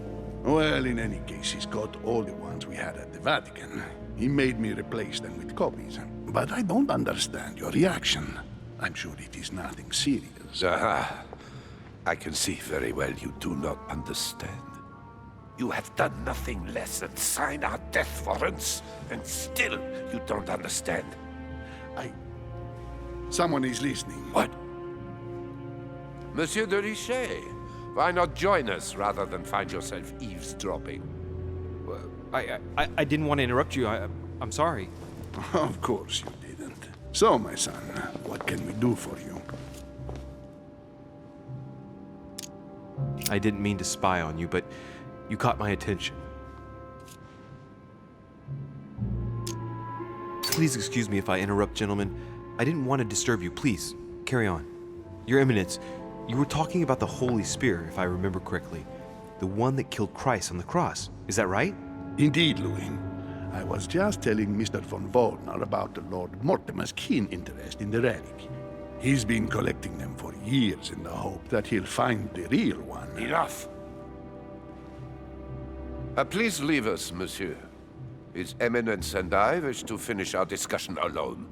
Well, in any case, he's got all the ones we had at the Vatican. He made me replace them with copies. But I don't understand your reaction. I'm sure it is nothing serious. Aha. I can see very well you do not understand. You have done nothing less than sign our death warrants, and still you don't understand. Someone is listening. What? Monsieur de Richet, why not join us rather than find yourself eavesdropping? I didn't want to interrupt you. I'm sorry. Of course you didn't. So, my son, what can we do for you? I didn't mean to spy on you, but you caught my attention. Please excuse me if I interrupt, gentlemen. I didn't want to disturb you. Please, carry on. Your Eminence, you were talking about the Holy Spear, if I remember correctly. The one that killed Christ on the cross. Is that right? Indeed, Louis. I was just telling Mr. von Wallner about the Lord Mortimer's keen interest in the relic. He's been collecting them for years in the hope that he'll find the real one. Enough! Please leave us, monsieur. His Eminence and I wish to finish our discussion alone.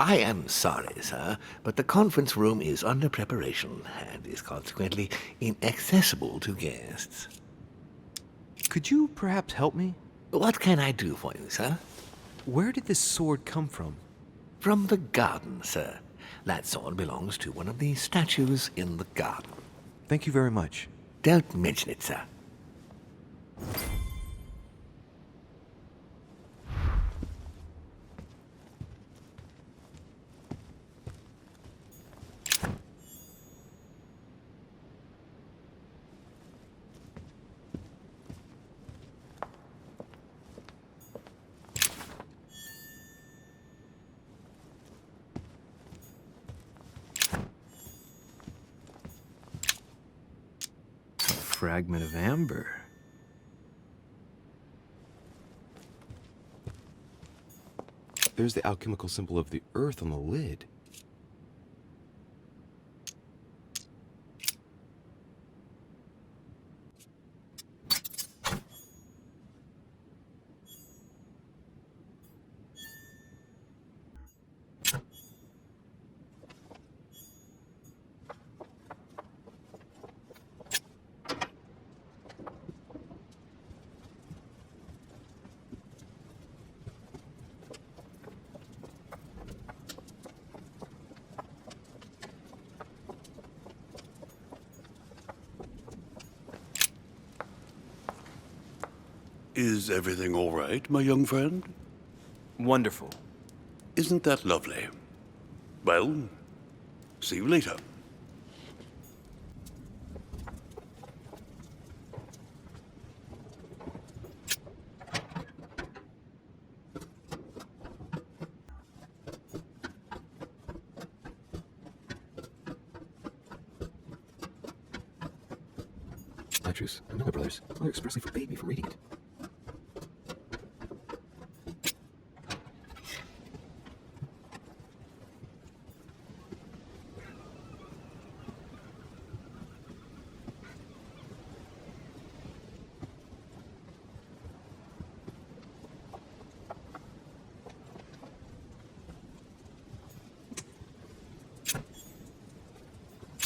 I am sorry, sir, but the conference room is under preparation and is consequently inaccessible to guests. Could you perhaps help me? What can I do for you, sir? Where did this sword come from? From the garden, sir. That sword belongs to one of the statues in the garden. Thank you very much. Don't mention it, sir. Fragment of amber. There's the alchemical symbol of the earth on the lid. Is everything all right, my young friend? Wonderful. Isn't that lovely? Well, see you later. Lectures. I know my brothers. Mother expressly forbade me from reading it.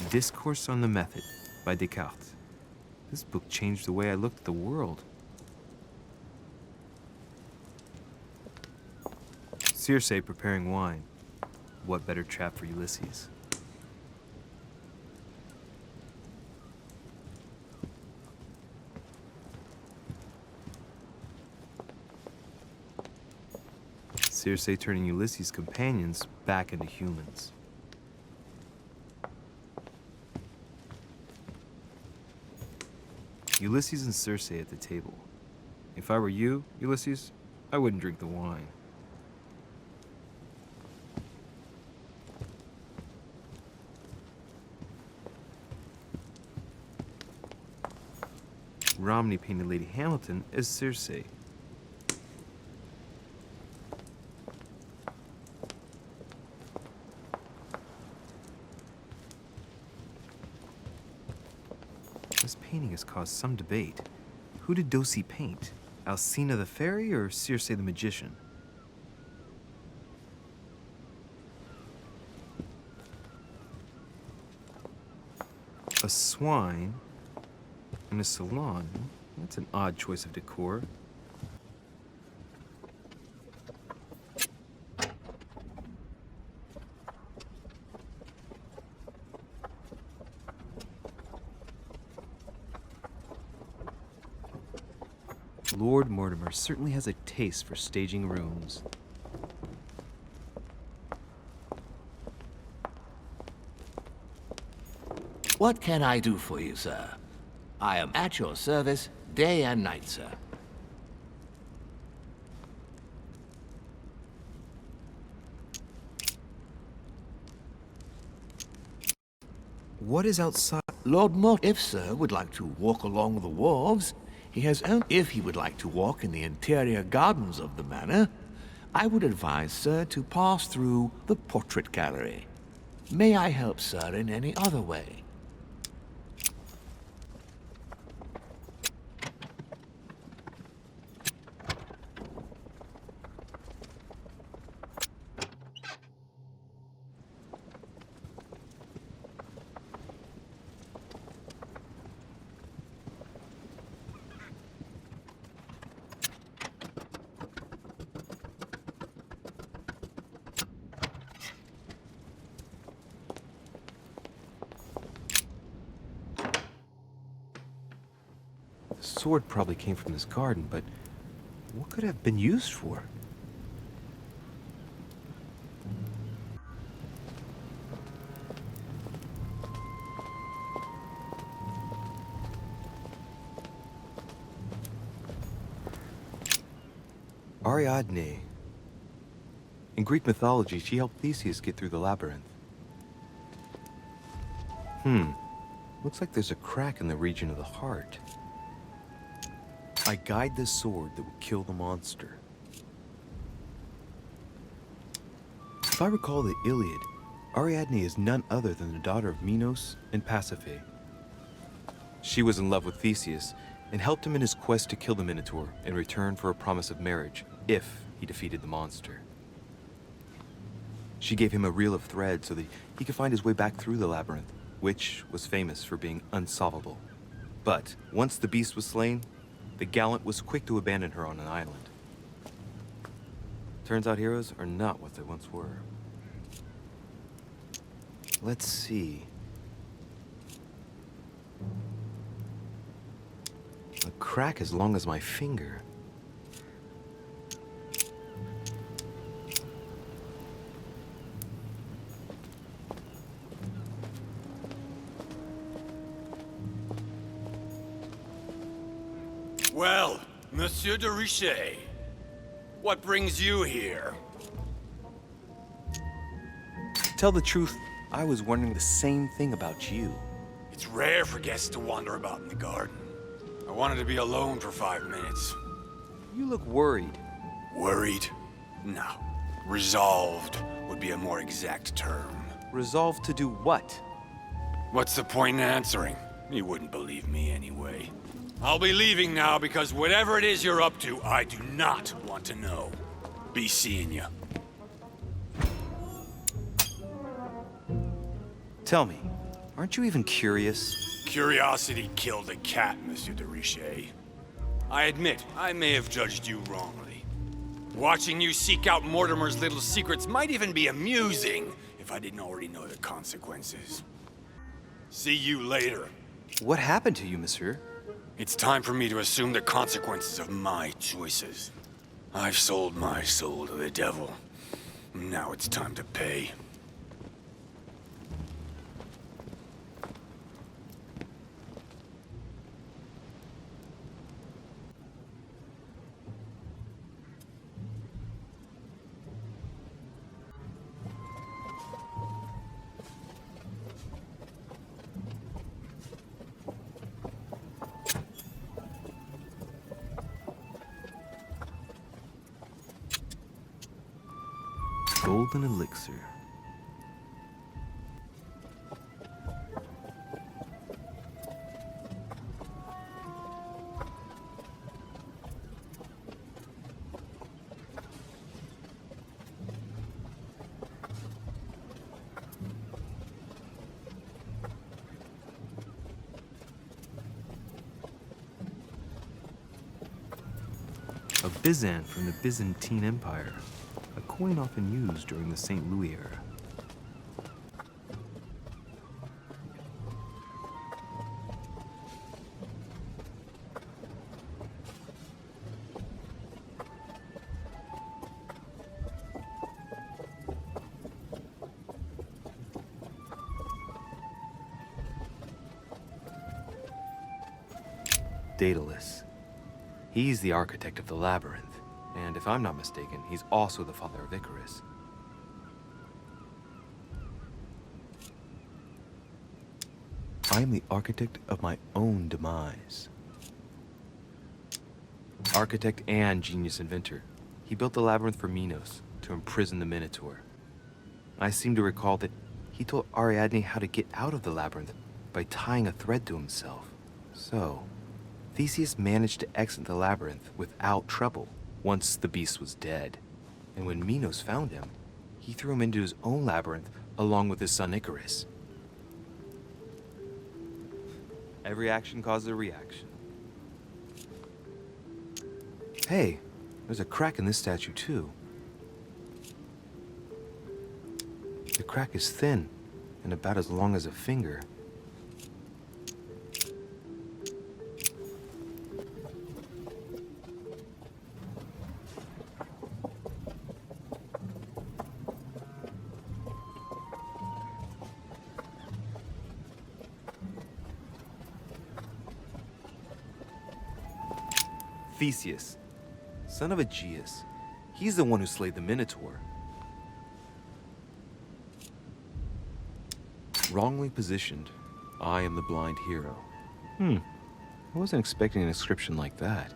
Discourse on the Method by Descartes. This book changed the way I looked at the world. Circe preparing wine. What better trap for Ulysses? Circe turning Ulysses' companions back into humans. Ulysses and Circe at the table. If I were you, Ulysses, I wouldn't drink the wine. Romney painted Lady Hamilton as Circe. This painting has caused some debate. Who did Dosey paint? Alcina the fairy or Circe the magician? A swine in a salon? That's an odd choice of decor. Lord Mortimer certainly has a taste for staging rooms. What can I do for you, sir? I am at your service day and night, sir. What is outside? Lord Mort, if sir would like to walk along the wharves, he has only... If he would like to walk in the interior gardens of the manor, I would advise sir to pass through the portrait gallery. May I help sir in any other way? sword probably came from this garden, but what could it have been used for? Ariadne. In Greek mythology, she helped Theseus get through the labyrinth. Looks like there's a crack in the region of the heart. I guide the sword that will kill the monster. If I recall the Iliad, Ariadne is none other than the daughter of Minos and Pasiphae. She was in love with Theseus and helped him in his quest to kill the Minotaur in return for a promise of marriage if he defeated the monster. She gave him a reel of thread so that he could find his way back through the labyrinth, which was famous for being unsolvable. But once the beast was slain, the gallant was quick to abandon her on an island. Turns out heroes are not what they once were. Let's see. A crack as long as my finger. Well, Monsieur de Richet, what brings you here? To tell the truth, I was wondering the same thing about you. It's rare for guests to wander about in the garden. I wanted to be alone for 5 minutes. You look worried. Worried? No. Resolved would be a more exact term. Resolved to do what? What's the point in answering? You wouldn't believe me anyway. I'll be leaving now because whatever it is you're up to, I do not want to know. Be seeing you. Tell me, aren't you even curious? Curiosity killed a cat, Monsieur de Richet. I admit, I may have judged you wrongly. Watching you seek out Mortimer's little secrets might even be amusing if I didn't already know the consequences. See you later. What happened to you, monsieur? It's time for me to assume the consequences of my choices. I've sold my soul to the devil. Now it's time to pay. Golden elixir. A Byzant from the Byzantine Empire. A coin often used during the St. Louis era. Daedalus. He's the architect of the labyrinth. And if I'm not mistaken, he's also the father of Icarus. I am the architect of my own demise. Architect and genius inventor. He built the labyrinth for Minos to imprison the Minotaur. I seem to recall that he told Ariadne how to get out of the labyrinth by tying a thread to himself. So, Theseus managed to exit the labyrinth without trouble once the beast was dead. And when Minos found him, he threw him into his own labyrinth along with his son Icarus. Every action causes a reaction. Hey, there's a crack in this statue too. The crack is thin and about as long as a finger. Theseus, son of Aegeus. He's the one who slayed the Minotaur. Wrongly positioned, I am the blind hero. I wasn't expecting an inscription like that.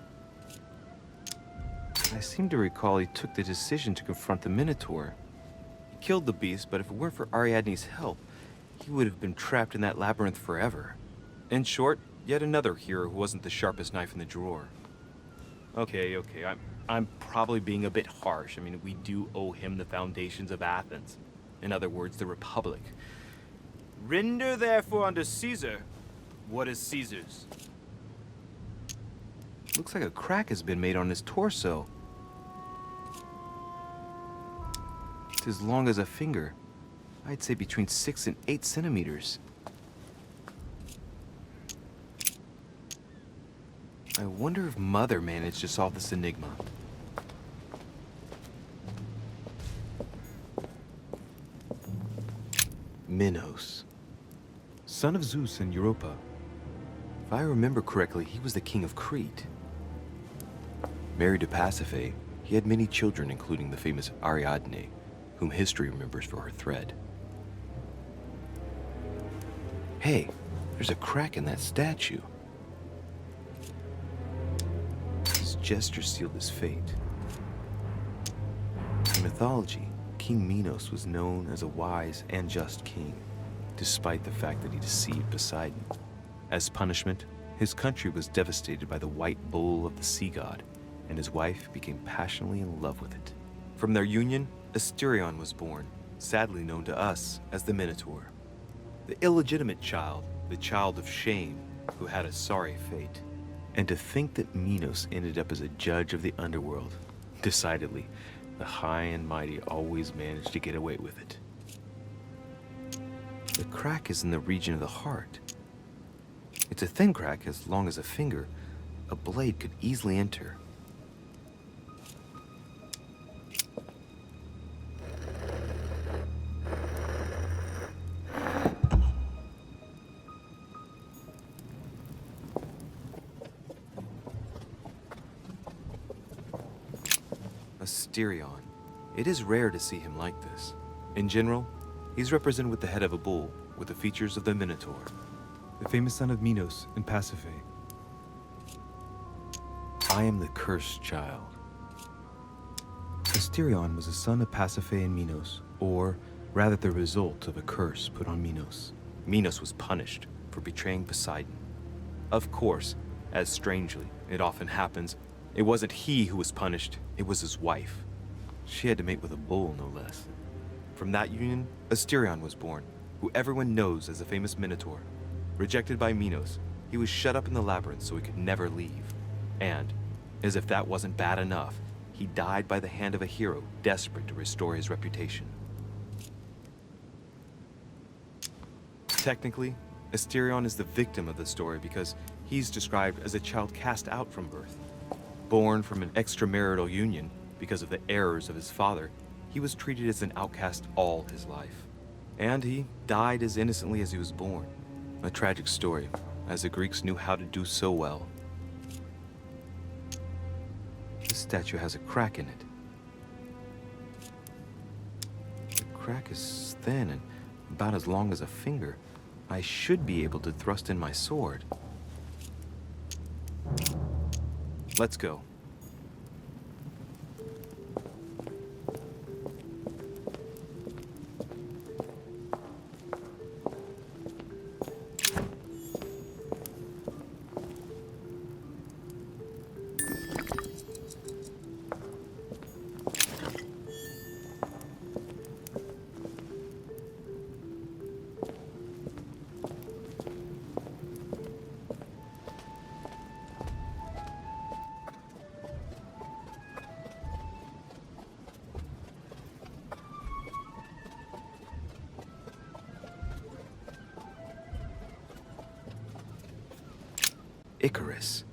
I seem to recall he took the decision to confront the Minotaur. He killed the beast, but if it weren't for Ariadne's help, he would have been trapped in that labyrinth forever. In short, yet another hero who wasn't the sharpest knife in the drawer. Okay, I'm probably being a bit harsh. I mean, we do owe him the foundations of Athens. In other words, the Republic. Render therefore unto Caesar what is Caesar's. Looks like a crack has been made on his torso. It's as long as a finger. I'd say between 6 and 8 centimeters. I wonder if Mother managed to solve this enigma. Minos, son of Zeus and Europa. If I remember correctly, he was the king of Crete. Married to Pasiphae, he had many children, including the famous Ariadne, whom history remembers for her thread. Hey, there's a crack in that statue. His gesture sealed his fate. In mythology, King Minos was known as a wise and just king, despite the fact that he deceived Poseidon. As punishment, his country was devastated by the white bull of the sea god, and his wife became passionately in love with it. From their union, Asterion was born, sadly known to us as the Minotaur. The illegitimate child, the child of shame, who had a sorry fate. And to think that Minos ended up as a judge of the underworld. Decidedly, the high and mighty always managed to get away with it. The crack is in the region of the heart. It's a thin crack as long as a finger. A blade could easily enter. Asterion. It is rare to see him like this. In general, he's represented with the head of a bull, with the features of the Minotaur. The famous son of Minos and Pasiphae. I am the cursed child. Asterion was a son of Pasiphae and Minos, or rather the result of a curse put on Minos. Minos was punished for betraying Poseidon. Of course, as strangely it often happens, it wasn't he who was punished, it was his wife. She had to mate with a bull, no less. From that union, Asterion was born, who everyone knows as the famous Minotaur. Rejected by Minos, he was shut up in the labyrinth so he could never leave. And, as if that wasn't bad enough, he died by the hand of a hero desperate to restore his reputation. Technically, Asterion is the victim of the story because he's described as a child cast out from birth. Born from an extramarital union because of the errors of his father, he was treated as an outcast all his life. And he died as innocently as he was born. A tragic story, as the Greeks knew how to do so well. This statue has a crack in it. The crack is thin and about as long as a finger. I should be able to thrust in my sword. Let's go. Icarus.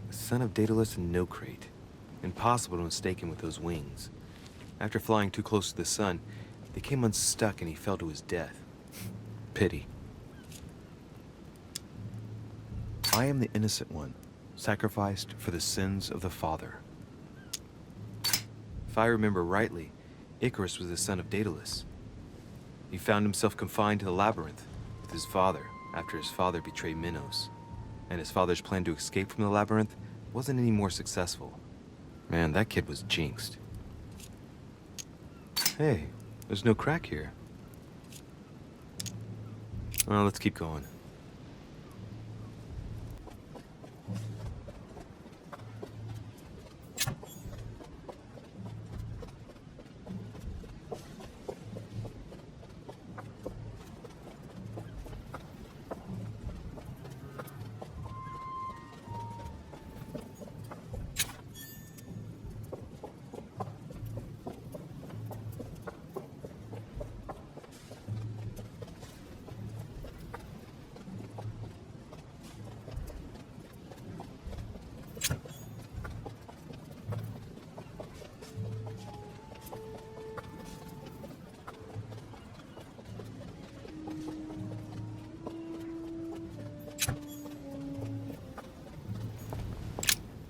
The son of Daedalus and Nocrate. Impossible to mistake him with those wings. After flying too close to the sun, they came unstuck and he fell to his death. Pity. I am the innocent one, sacrificed for the sins of the father. If I remember rightly, Icarus was the son of Daedalus. He found himself confined to the labyrinth with his father after his father betrayed Minos. And his father's plan to escape from the labyrinth wasn't any more successful. Man, that kid was jinxed. Hey, there's no crack here. Well, let's keep going.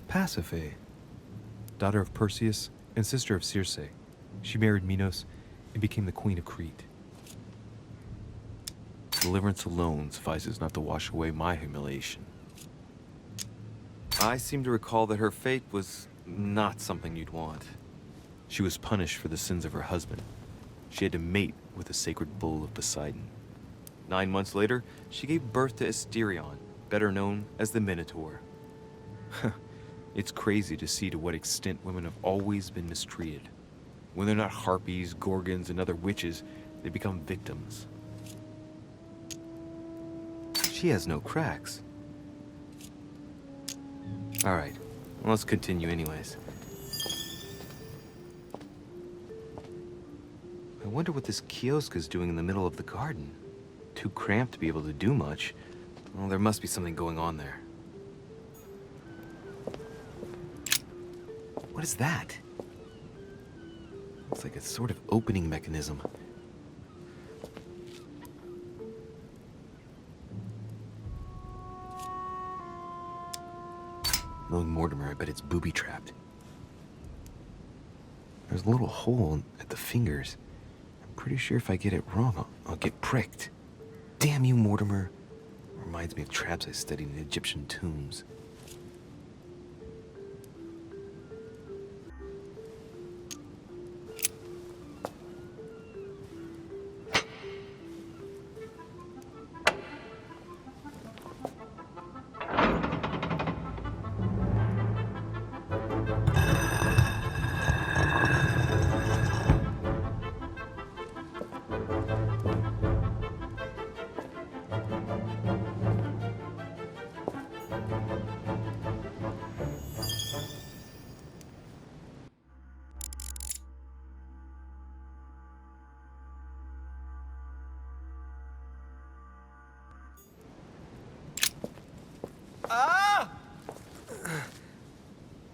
Pasiphae, daughter of Perseus and sister of Circe. She married Minos and became the queen of Crete. Deliverance alone suffices not to wash away my humiliation. I seem to recall that her fate was not something you'd want. She was punished for the sins of her husband. She had to mate with the sacred bull of Poseidon. 9 months later, she gave birth to Asterion, better known as the Minotaur. It's crazy to see to what extent women have always been mistreated. When they're not harpies, gorgons, and other witches, they become victims. She has no cracks. Alright, well, let's continue anyways. I wonder what this kiosk is doing in the middle of the garden. Too cramped to be able to do much. Well, there must be something going on there. What is that? Looks like a sort of opening mechanism. Knowing Mortimer, I bet it's booby-trapped. There's a little hole at the fingers. I'm pretty sure if I get it wrong, I'll get pricked. Damn you, Mortimer. Reminds me of traps I studied in Egyptian tombs.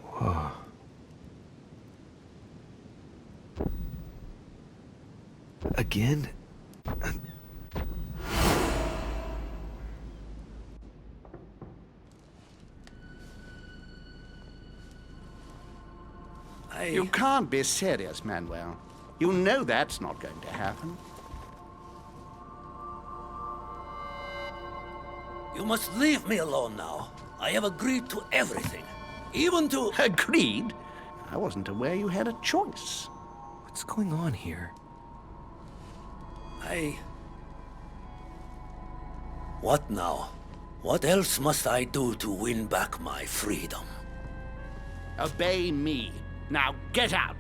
Whoa. Again? You can't be serious, Manuel. You know that's not going to happen. You must leave me alone now. I have agreed to everything. Even to... Agreed? I wasn't aware you had a choice. What's going on here? What now? What else must I do to win back my freedom? Obey me. Now get out!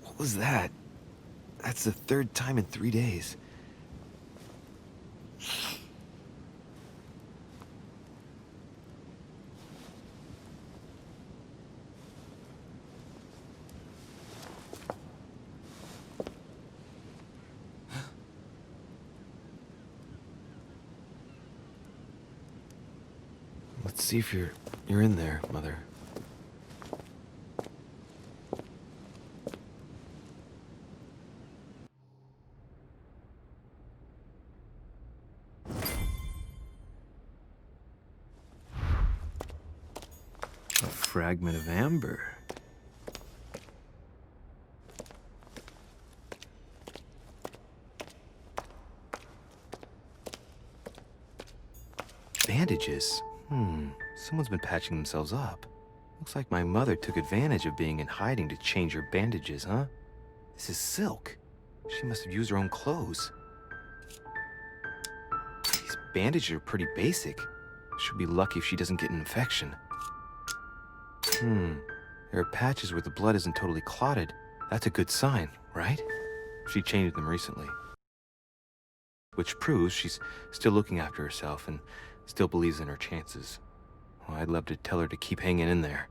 What was that? That's the third time in 3 days. Let's see if you're in there, Mother. fragment of amber. Bandages? Someone's been patching themselves up. Looks like my mother took advantage of being in hiding to change her bandages, huh? This is silk. She must have used her own clothes. These bandages are pretty basic. She'll be lucky if she doesn't get an infection. There are patches where the blood isn't totally clotted. That's a good sign, right? She changed them recently. Which proves she's still looking after herself and still believes in her chances. Well, I'd love to tell her to keep hanging in there.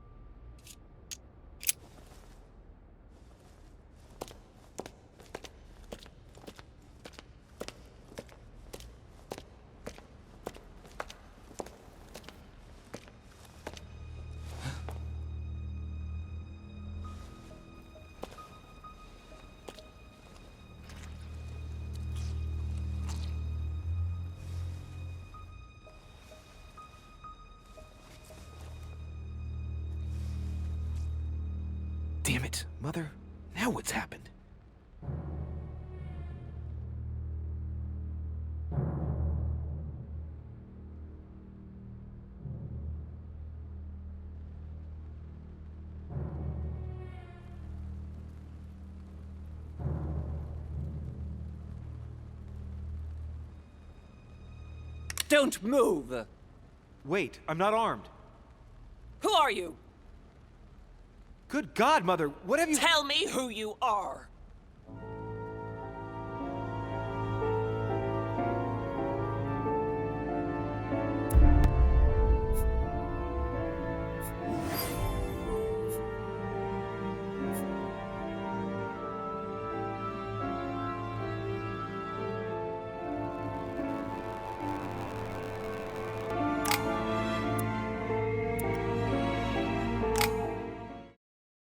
Damn it, Mother. Now what's happened? Don't move! Wait, I'm not armed. Who are you? Good God, Mother, what have you— Tell me who you are!